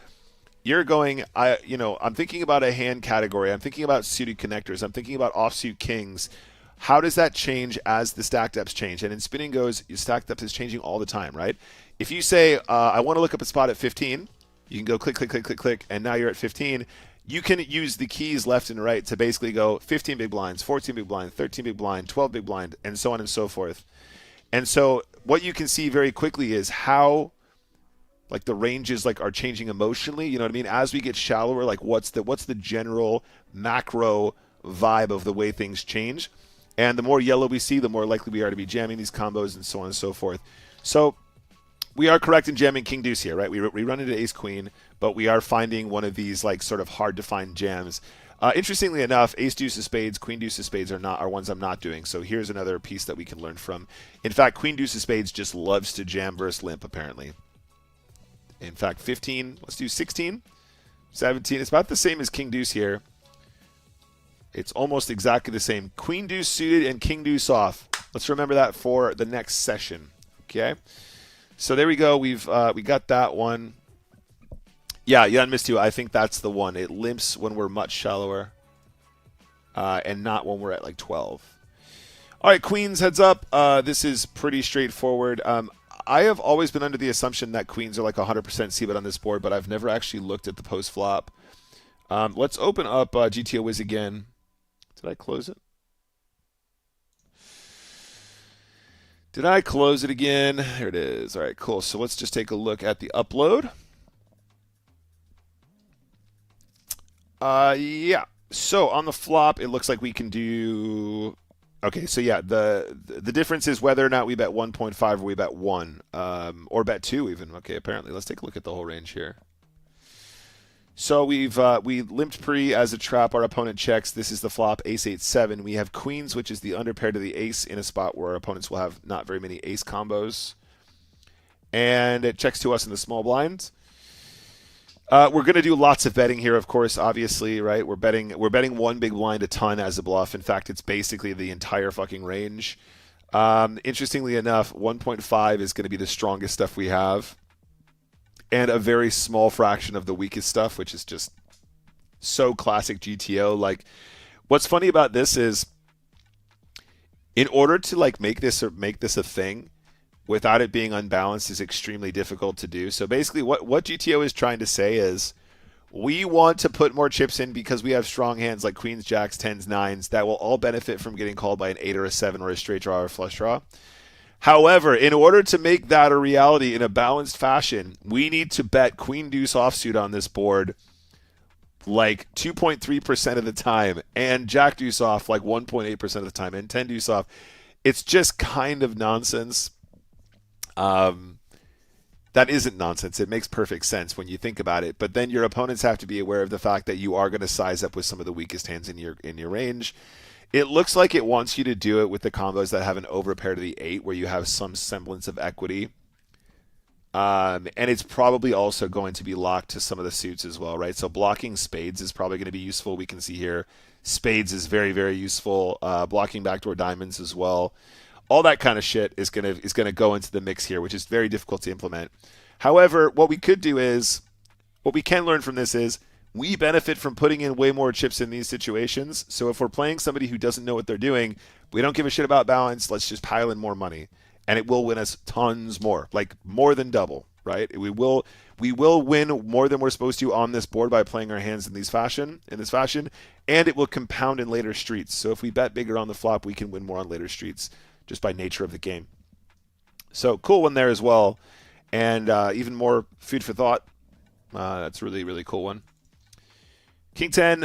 you're going, I'm thinking about a hand category. I'm thinking about suited connectors. I'm thinking about offsuit kings. How does that change as the stack depths change? And in spinning goes, your stack depth is changing all the time, right? If you say, I want to look up a spot at 15, you can go click, click, click, click, click, and now you're at 15. You can use the keys left and right to basically go 15 big blinds, 14 big blind, 13 big blind, 12 big blind, and so on and so forth. And so what you can see very quickly is how like the ranges like are changing emotionally. You know what I mean? As we get shallower, like what's the general macro vibe of the way things change. And the more yellow we see, the more likely we are to be jamming these combos and so on and so forth. So we are correct in jamming King Deuce here, right? We run into Ace Queen, but we are finding one of these like sort of hard to find jams. Interestingly enough, Ace Deuce of Spades, Queen Deuce of Spades are ones I'm not doing. So here's another piece that we can learn from. In fact, Queen Deuce of Spades just loves to jam versus limp apparently. In fact, 15. Let's do 16. 17. It's about the same as king deuce here. It's almost exactly the same. Queen deuce suited and king deuce off. Let's remember that for the next session. Okay. So there we go. We got that one. Yeah, Jan missed you. I think that's the one. It limps when we're much shallower, and not when we're at like 12. All right, queens, heads up. This is pretty straightforward. I have always been under the assumption that queens are like 100% c-bet on this board, but I've never actually looked at the post flop. Let's open up GTO Wiz again. Did I close it? Did I close it again? There it is. All right, cool. So let's just take a look at the upload. Yeah. So on the flop, it looks like we can do. Okay, so yeah, the difference is whether or not we bet 1.5 or we bet 1, or bet 2 even. Okay, apparently. Let's take a look at the whole range here. So we limped pre as a trap. Our opponent checks. This is the flop, ace 8-7. We have queens, which is the underpair to the ace, in a spot where our opponents will have not very many ace combos. And it checks to us in the small blind. We're going to do lots of betting here, of course, obviously, right? We're betting one big blind a ton as a bluff. In fact, it's basically the entire fucking range. Interestingly enough, 1.5 is going to be the strongest stuff we have, and a very small fraction of the weakest stuff, which is just so classic GTO. Like, what's funny about this is, in order to like make this a thing without it being unbalanced is extremely difficult to do. So basically what GTO is trying to say is, we want to put more chips in because we have strong hands like queens, jacks, 10s, 9s that will all benefit from getting called by an 8 or a 7 or a straight draw or a flush draw. However, in order to make that a reality in a balanced fashion, we need to bet queen deuce offsuit on this board like 2.3% of the time, and jack deuce off like 1.8% of the time, and 10 deuce off. It's just kind of nonsense. That isn't nonsense. It makes perfect sense when you think about it. But then your opponents have to be aware of the fact that you are going to size up with some of the weakest hands in your range. It looks like it wants you to do it with the combos that have an overpair to the 8, where you have some semblance of equity. And it's probably also going to be locked to some of the suits as well, right? So blocking spades is probably going to be useful. We can see here spades is very, very useful. Blocking backdoor diamonds as well. All that kind of shit is gonna go into the mix here, which is very difficult to implement. However, what we can learn from this is, we benefit from putting in way more chips in these situations. So if we're playing somebody who doesn't know what they're doing, we don't give a shit about balance. Let's just pile in more money, and it will win us tons more, like more than double, right? We will win more than we're supposed to on this board by playing our hands in this fashion, and it will compound in later streets. So if we bet bigger on the flop, we can win more on later streets, just by nature of the game. So cool one there as well, and even more food for thought. That's a really, really cool one. King 10,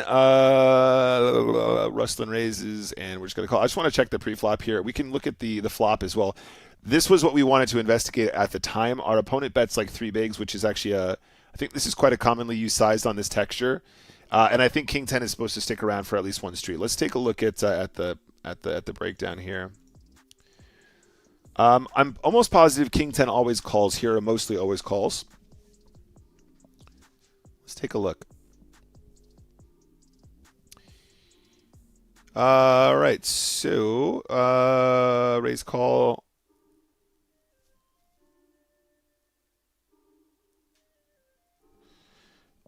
Rustlin raises, and we're just going to call. I just want to check the pre-flop here. We can look at the flop as well. This was what we wanted to investigate at the time. Our opponent bets like 3 bigs, which is actually I think this is quite a commonly used size on this texture. And I think King 10 is supposed to stick around for at least one street. Let's take a look at the breakdown here. I'm almost positive King 10 always calls here, or mostly always calls. Let's take a look. All right, so raise call.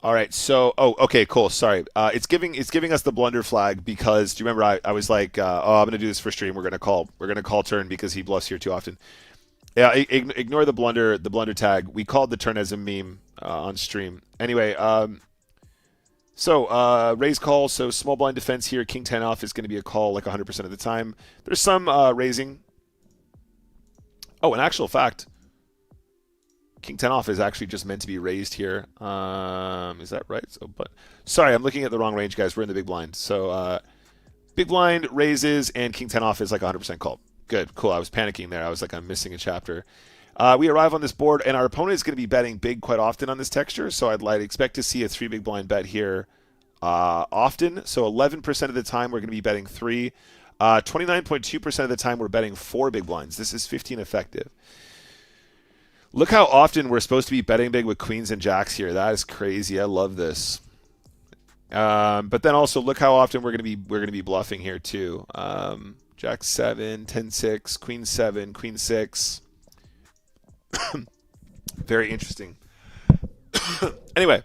All right, so okay, cool. Sorry, it's giving us the blunder flag because, do you remember I was like, oh, I'm gonna do this for stream. We're gonna call turn because he bluffs here too often. Yeah, ignore the blunder tag. We called the turn as a meme on stream. Anyway, so raise call. So small blind defense here. King 10 off is going to be a call like 100% of the time. There's some raising. Oh, in actual fact, King 10 off is actually just meant to be raised here. Is that right? So, but sorry, I'm looking at the wrong range, guys. We're in the big blind. So big blind raises and King 10 off is like 100% call. Good, cool. I was panicking there. I was like, I'm missing a chapter. We arrive on this board, and our opponent is going to be betting big quite often on this texture, so I'd expect to see a 3 big blind bet here often. So 11% of the time we're going to be betting 3. 29.2% of the time we're betting 4 big blinds. This is 15 effective. Look how often we're supposed to be betting big with queens and jacks here. That is crazy. I love this. But then also look how often we're gonna be bluffing here too. Jack 7, 10 6, Queen 7, Queen 6. Very interesting. Anyway,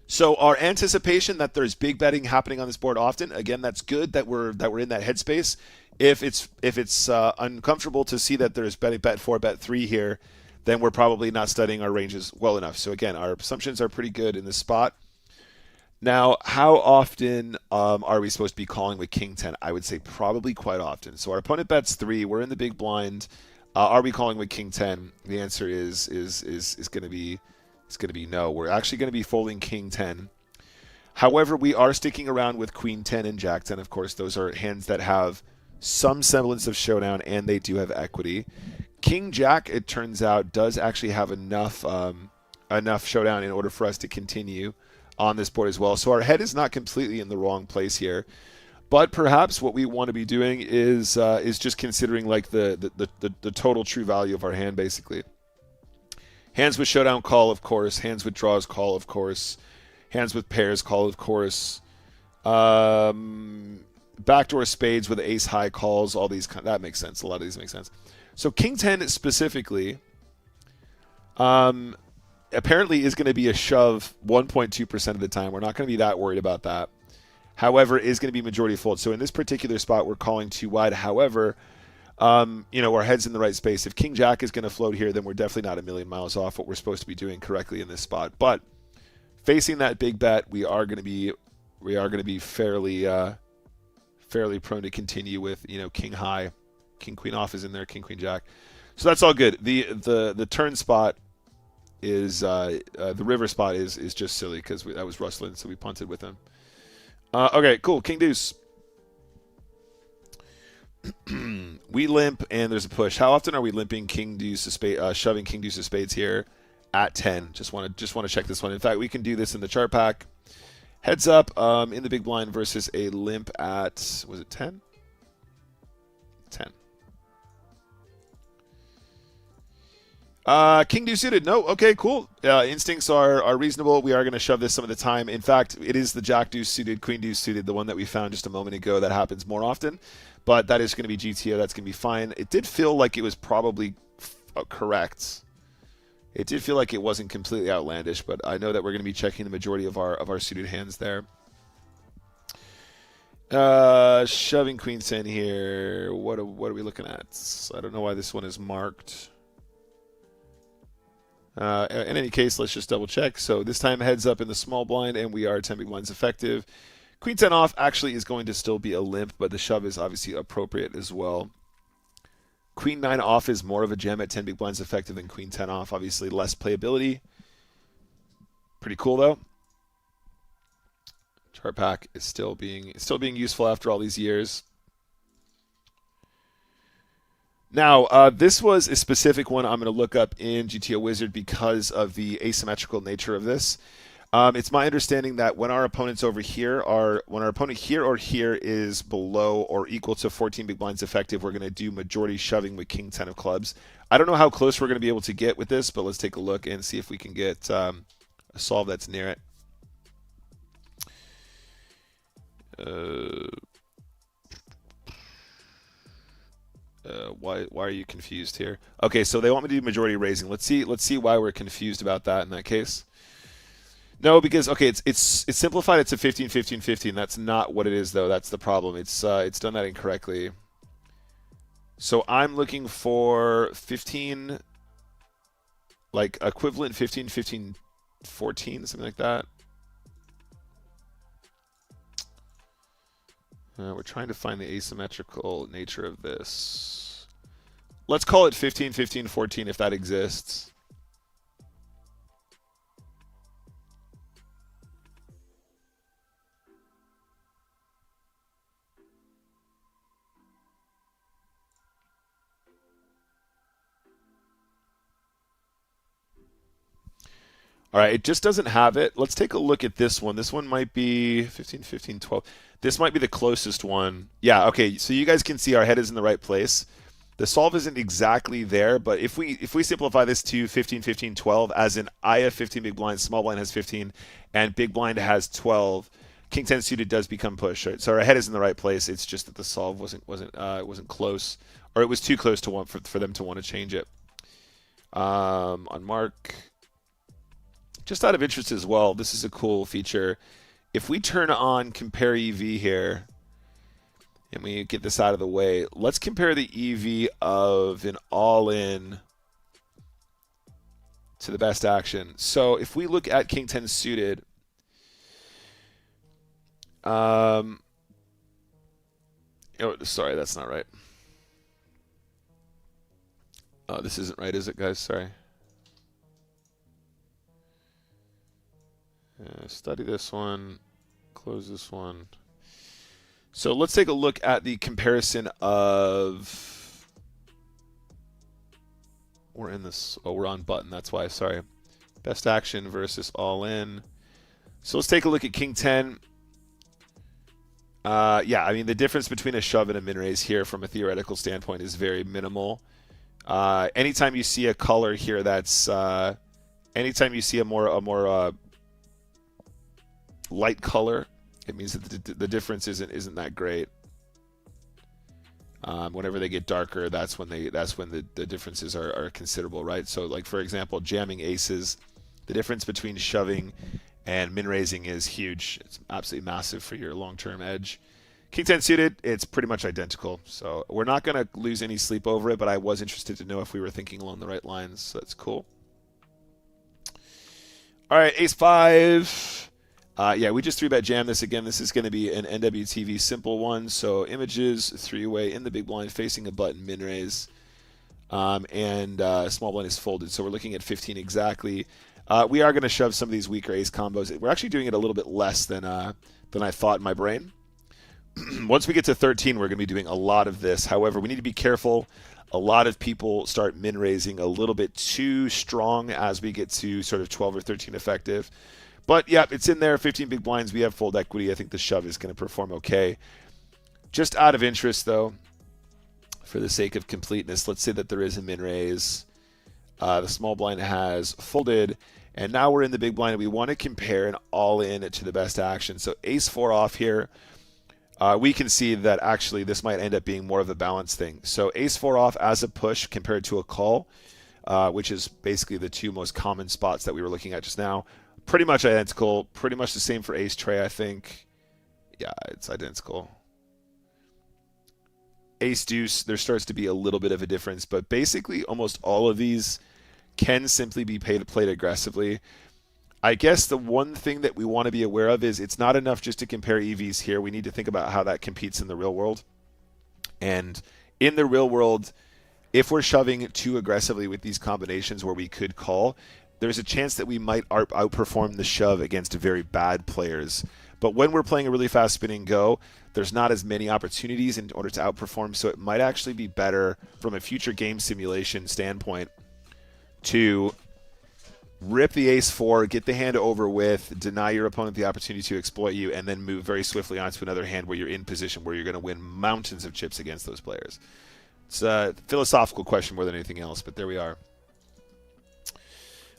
so our anticipation that there's big betting happening on this board often. Again, that's good that we're in that headspace. If it's uncomfortable to see that there's bet 4, bet 3 here, then we're probably not studying our ranges well enough. So again, our assumptions are pretty good in this spot. Now, how often are we supposed to be calling with King 10? I would say probably quite often. So our opponent bets 3. We're in the big blind. Are we calling with King 10? The answer is going to be no. We're actually going to be folding King 10. However, we are sticking around with Queen 10 and Jack 10. Of course, those are hands that have some semblance of showdown, and they do have equity. King Jack, it turns out, does actually have enough showdown in order for us to continue on this board as well. So our head is not completely in the wrong place here. But perhaps what we want to be doing is just considering like the total true value of our hand, basically. Hands with showdown call, of course. Hands with draws call, of course. Hands with pairs call, of course. Backdoor spades with ace high calls. All these that makes sense. A lot of these make sense. So King 10 specifically, apparently is going to be a shove 1.2% of the time. We're not going to be that worried about that. However, is going to be majority fold. So in this particular spot, we're calling too wide. However, our head's in the right space. If King Jack is going to float here, then we're definitely not a million miles off what we're supposed to be doing correctly in this spot. But facing that big bet, we are going to be fairly prone to continue with King high, King Queen off is in there, King Queen Jack. So that's all good. The turn spot is the river spot is just silly because that was rustling, so we punted with him. Okay, cool. King Deuce. We limp and there's a push. How often are we limping King Deuce of spades, shoving King Deuce of spades here at 10? Just want to check this one. In fact, we can do this in the chart pack. Heads up in the big blind versus a limp at, was it 10? 10. King Deuce suited. No. Okay, cool. Instincts are reasonable. We are going to shove this some of the time. In fact, it is the Jack Deuce suited, Queen Deuce suited, the one that we found just a moment ago that happens more often. But that is going to be GTO. That's going to be fine. It did feel like it was probably correct. It did feel like it wasn't completely outlandish, but I know that we're going to be checking the majority of our suited hands there. Shoving Queen 10 here. What are we looking at? I don't know why this one is marked. In any case, let's just double check. So this time heads up in the small blind, and we are 10 big blinds effective. Queen 10 off actually is going to still be a limp, but the shove is obviously appropriate as well. Queen 9 off is more of a gem at 10 big blinds effective than Queen 10 off. Obviously less playability. Pretty cool though. Chart pack is still being useful after all these years. Now, this was a specific one I'm going to look up in GTO Wizard because of the asymmetrical nature of this. It's my understanding that when our opponents over here when our opponent here or here is below or equal to 14 big blinds effective, we're going to do majority shoving with King 10 of clubs. I don't know how close we're going to be able to get with this, but let's take a look and see if we can get a solve that's near it. Why are you confused here? Okay, so they want me to do majority raising. Let's see why we're confused about that in that case. No, because okay, it's simplified. It's a 15, 15, 15. That's not what it is though. That's the problem. It's done that incorrectly. So I'm looking for 15, like equivalent 15, 15, 14, something like that. We're trying to find the asymmetrical nature of this. Let's call it 15, 15, 14 if that exists. All right, it just doesn't have it. Let's take a look at this one. This one might be 15, 15, 12. This might be the closest one. Yeah, okay, so you guys can see our head is in the right place. The solve isn't exactly there, but if we simplify this to 15, 15, 12, as in I have 15 big blinds, small blind has 15, and big blind has 12, King 10 suited does become push. Right? So our head is in the right place. It's just that the solve wasn't close, or it was too close to want for them to want to change it. On mark, just out of interest as well, this is a cool feature. If we turn on compare EV here, and we get this out of the way, let's compare the EV of an all-in to the best action. So if we look at King 10 suited, oh, sorry, that's not right. Oh, this isn't right, is it, guys? Sorry. Study this one. Close this one. So let's take a look at the comparison of. We're in this. Oh, we're on button. That's why. Sorry. Best action versus all in. So let's take a look at King 10. Yeah, I mean, the difference between a shove and a min raise here from a theoretical standpoint is very minimal. Anytime you see a color here, that's anytime you see a more light color, it means that the difference isn't that great. Whenever they get darker, that's when the differences are considerable, right? So, like for example, jamming aces, the difference between shoving and min raising is huge. It's absolutely massive for your long-term edge. King 10 suited, it's pretty much identical. So we're not going to lose any sleep over it, but I was interested to know if we were thinking along the right lines. So that's cool. All right, ace 5. Yeah, we just 3-bet jam this again. This is going to be an NWTV simple one. So images, 3-way in the big blind, facing a button, min raise. And small blind is folded. So we're looking at 15 exactly. We are going to shove some of these weaker ace combos. We're actually doing it a little bit less than I thought in my brain. Once we get to 13, we're going to be doing a lot of this. However, we need to be careful. A lot of people start min raising a little bit too strong as we get to sort of 12 or 13 effective. But yeah, it's in there. 15 big blinds. We have fold equity. I think the shove is going to perform okay. Just out of interest, though, for the sake of completeness, let's say that there is a min raise. The small blind has folded, and now we're in the big blind, and we want to compare an all-in to the best action. So ace 4 off here. We can see that actually this might end up being more of a balance thing. So ace 4 off as a push compared to a call, which is basically the two most common spots that we were looking at just now. Pretty much identical. Pretty much the same for ace tray, I think. Yeah, it's identical. Ace deuce, there starts to be a little bit of a difference, but basically almost all of these can simply be played aggressively. I guess the one thing that we want to be aware of is it's not enough just to compare EVs here. We need to think about how that competes in the real world. And in the real world, if we're shoving too aggressively with these combinations where we could call, there's a chance that we might outperform the shove against very bad players. But when we're playing a really fast spinning go, there's not as many opportunities in order to outperform, so it might actually be better from a future game simulation standpoint to rip the ace 4, get the hand over with, deny your opponent the opportunity to exploit you, and then move very swiftly on to another hand where you're in position where you're going to win mountains of chips against those players. It's a philosophical question more than anything else, but there we are.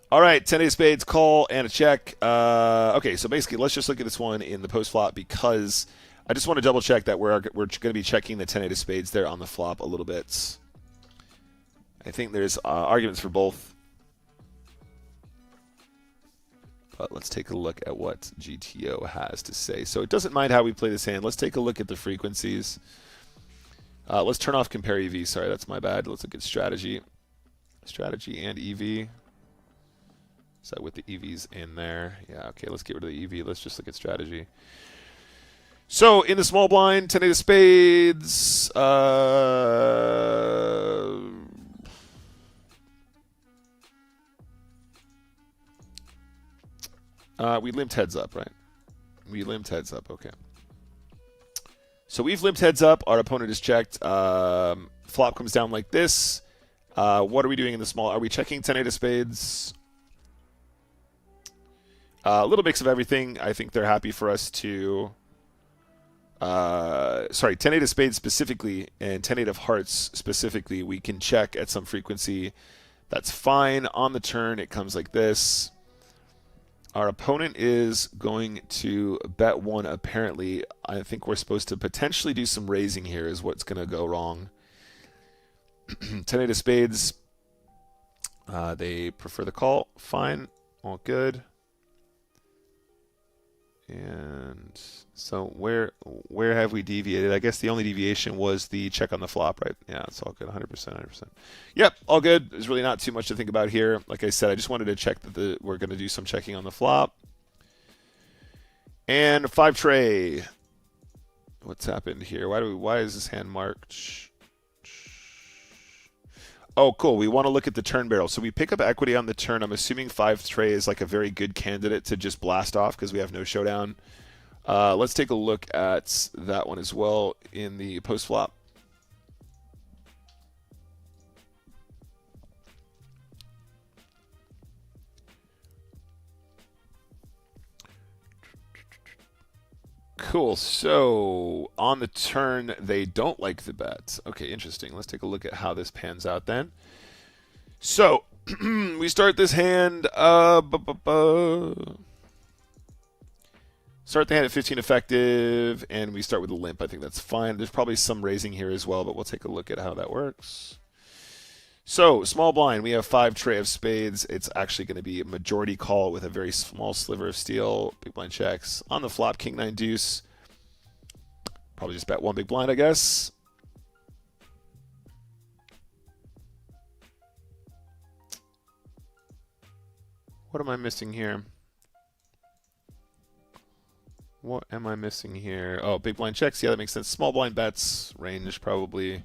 All right, 10 of spades, call, and a check. Okay, so basically, let's just look at this one in the post flop because I just want to double check that we're going to be checking the 10 of spades there on the flop a little bit. I think there's arguments for both. But let's take a look at what GTO has to say. So it doesn't mind how we play this hand. Let's take a look at the frequencies. Let's turn off compare EV. Sorry, that's my bad. Let's look at strategy. Strategy and EV. Is that with the EVs in there? Yeah, okay, let's get rid of the EV. Let's just look at strategy. So in the small blind, 10 of spades. We limped heads up, right? We limped heads up, okay. So we've limped heads up. Our opponent is checked. Flop comes down like this. What are we doing in the small? Are we checking 10 of spades? A little mix of everything. I think they're happy for us to sorry, 10-8 of spades specifically and 10-8 of hearts specifically, we can check at some frequency. That's fine. On the turn, it comes like this. Our opponent is going to bet one, apparently. I think we're supposed to potentially do some raising here is what's going to go wrong. 10-8 of spades. They prefer the call. Fine. All good. And so where have we deviated? I guess the only deviation was the check on the flop, right? Yeah, it's all good. 100%, 100%. Yep, all good. There's really not too much to think about here. Like I said, I just wanted to check that we're going to do some checking on the flop. And 5 tray. What's happened here? Why is this hand marked? Oh, cool. We want to look at the turn barrel. So we pick up equity on the turn. I'm assuming 5 tray is like a very good candidate to just blast off because we have no showdown. Let's take a look at that one as well in the post flop. Cool. So on the turn, they don't like the bet. Okay, interesting. Let's take a look at how this pans out then. So we start this hand. Start the hand at 15 effective, and we start with a limp. I think that's fine. There's probably some raising here as well, but we'll take a look at how that works. So, small blind, we have 5 tray of spades. It's actually going to be a majority call with a very small sliver of steel. Big blind checks. On the flop, king 9 deuce. Probably just bet 1 big blind, I guess. What am I missing here? What am I missing here? Oh, big blind checks. Yeah, that makes sense. Small blind bets, range probably.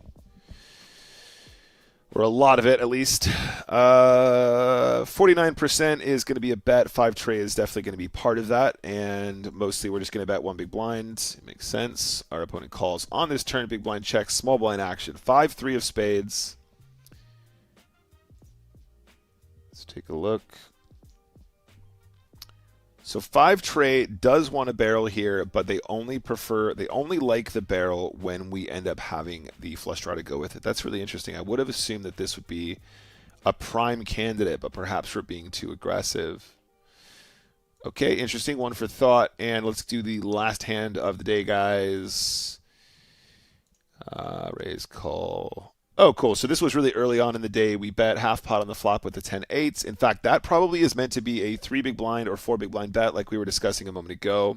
Or a lot of it, at least. 49% is going to be a bet. 5 tray is definitely going to be part of that. And mostly we're just going to bet 1 big blind. It makes sense. Our opponent calls. On this turn, big blind checks, small blind action. 5-3 of spades. Let's take a look. So 5 tray does want a barrel here, but they only like the barrel when we end up having the flush draw to go with it. That's really interesting. I would have assumed that this would be a prime candidate, but perhaps we're being too aggressive. Okay, interesting one for thought. And let's do the last hand of the day, guys. Raise, call. Oh, cool. So this was really early on in the day. We bet half pot on the flop with the 10-8s. In fact, that probably is meant to be a 3 big blind or 4 big blind bet like we were discussing a moment ago.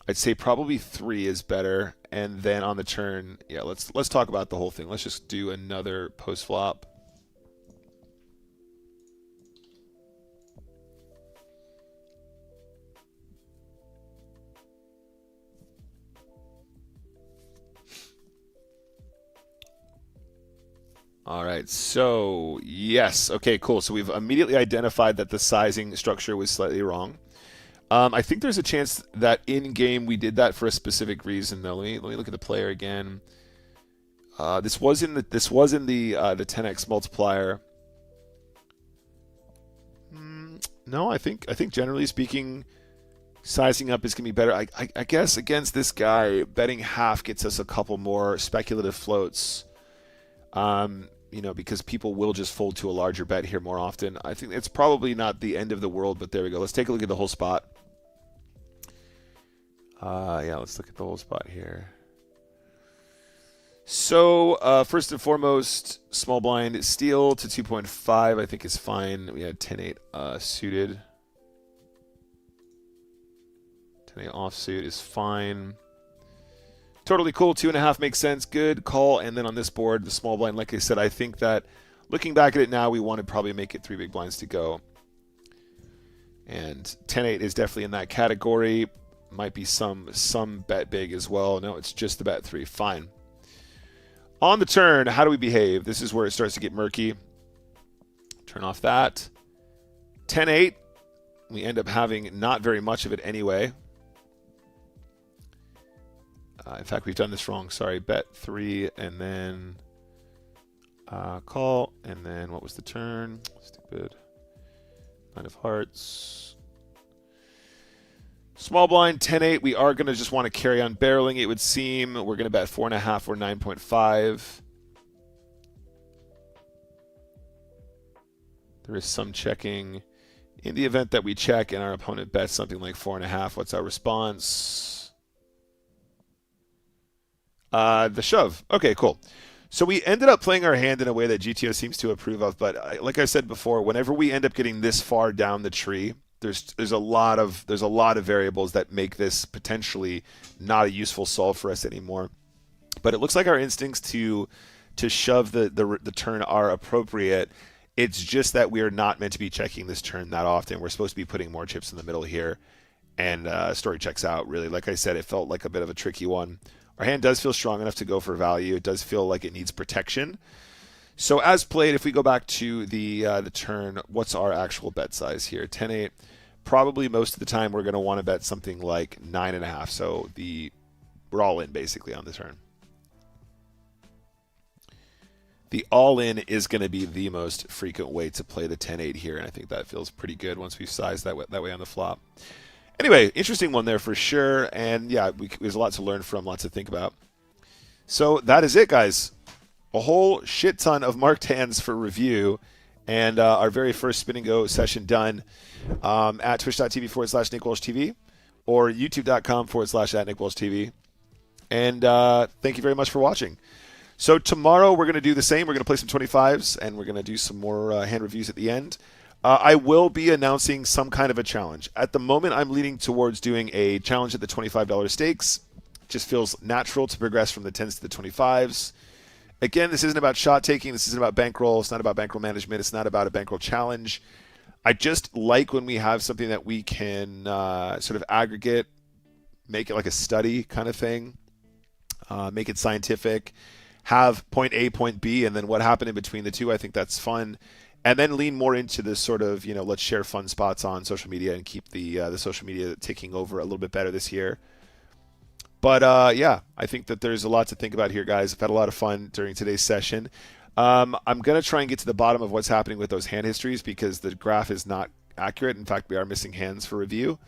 I'd say probably 3 is better. And then on the turn, yeah, let's talk about the whole thing. Let's just do another post flop. All right, so yes, okay, cool. So we've immediately identified that the sizing structure was slightly wrong. I think there's a chance that in game we did that for a specific reason, though. Let me look at the player again. This was in the 10x multiplier. No, I think generally speaking, sizing up is gonna be better. I guess against this guy, betting half gets us a couple more speculative floats. You know, because people will just fold to a larger bet here more often. I think it's probably not the end of the world, but there we go. Let's take a look at the whole spot. Yeah, let's look at the whole spot here. So, first and foremost, small blind steal to 2.5 I think is fine. We had 10-8 suited. 10-8 offsuit is fine. Totally cool. 2.5 makes sense. Good call. And then on this board, the small blind, like I said, I think that looking back at it now, we want to probably make it 3 big blinds to go. And 10-8 is definitely in that category. Might be some bet big as well. No, it's just the bet 3. Fine. On the turn, how do we behave? This is where it starts to get murky. Turn off that. 10-8. We end up having not very much of it anyway. In fact, we've done this wrong. Sorry. Bet 3 and then call. And then what was the turn? Stupid. 9 of hearts. Small blind 10-8. We are going to just want to carry on barreling, it would seem. We're going to bet 4.5 or 9.5. There is some checking. In the event that we check and our opponent bets something like 4.5, what's our response? The shove. Okay, cool. So we ended up playing our hand in a way that GTO seems to approve of, but like I said before, whenever we end up getting this far down the tree, there's a lot of variables that make this potentially not a useful solve for us anymore. But it looks like our instincts to shove the turn are appropriate. It's just that we are not meant to be checking this turn that often. We're supposed to be putting more chips in the middle here, and story checks out. Really, like I said, it felt like a bit of a tricky one. Our hand does feel strong enough to go for value. It does feel like it needs protection. So as played, if we go back to the turn, what's our actual bet size here? 10-8. Probably most of the time we're going to want to bet something like 9.5. So we're all in basically on the turn. The all-in is going to be the most frequent way to play the 10-8 here, and I think that feels pretty good once we've sized that way on the flop. Anyway, interesting one there for sure, and yeah, there's a lot to learn from, lots to think about. So that is it, guys. A whole shit ton of marked hands for review, and our very first Spin and Go session done at twitch.tv/NickWalshTV or youtube.com/@NickWalshTV. And thank you very much for watching. So tomorrow we're going to do the same. We're going to play some 25s, and we're going to do some more hand reviews at the end. I will be announcing some kind of a challenge. At the moment, I'm leaning towards doing a challenge at the $25 stakes. It just feels natural to progress from the 10s to the 25s. Again, this isn't about shot taking. This isn't about bankroll. It's not about bankroll management. It's not about a bankroll challenge. I just like when we have something that we can sort of aggregate, make it like a study kind of thing, make it scientific, have point A, point B, and then what happened in between the two. I think that's fun. And then lean more into this sort of, let's share fun spots on social media and keep the social media ticking over a little bit better this year. But yeah, I think that there's a lot to think about here, guys. I've had a lot of fun during today's session. I'm going to try and get to the bottom of what's happening with those hand histories because the graph is not accurate. In fact, we are missing hands for review.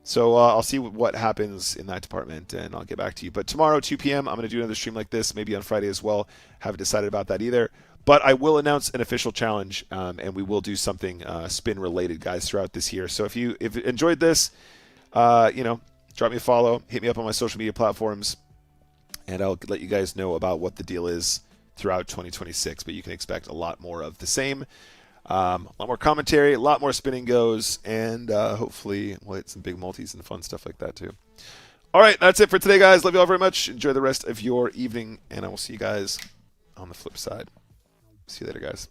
So I'll see what happens in that department, and I'll get back to you. But tomorrow, 2 p.m., I'm going to do another stream like this, maybe on Friday as well. Haven't decided about that either. But I will announce an official challenge, and we will do something spin-related, guys, throughout this year. So if you enjoyed this, drop me a follow, hit me up on my social media platforms, and I'll let you guys know about what the deal is throughout 2026. But you can expect a lot more of the same. A lot more commentary, a lot more spinning goes, and hopefully we'll hit some big multis and fun stuff like that too. All right, that's it for today, guys. Love you all very much. Enjoy the rest of your evening, and I will see you guys on the flip side. See you later, guys.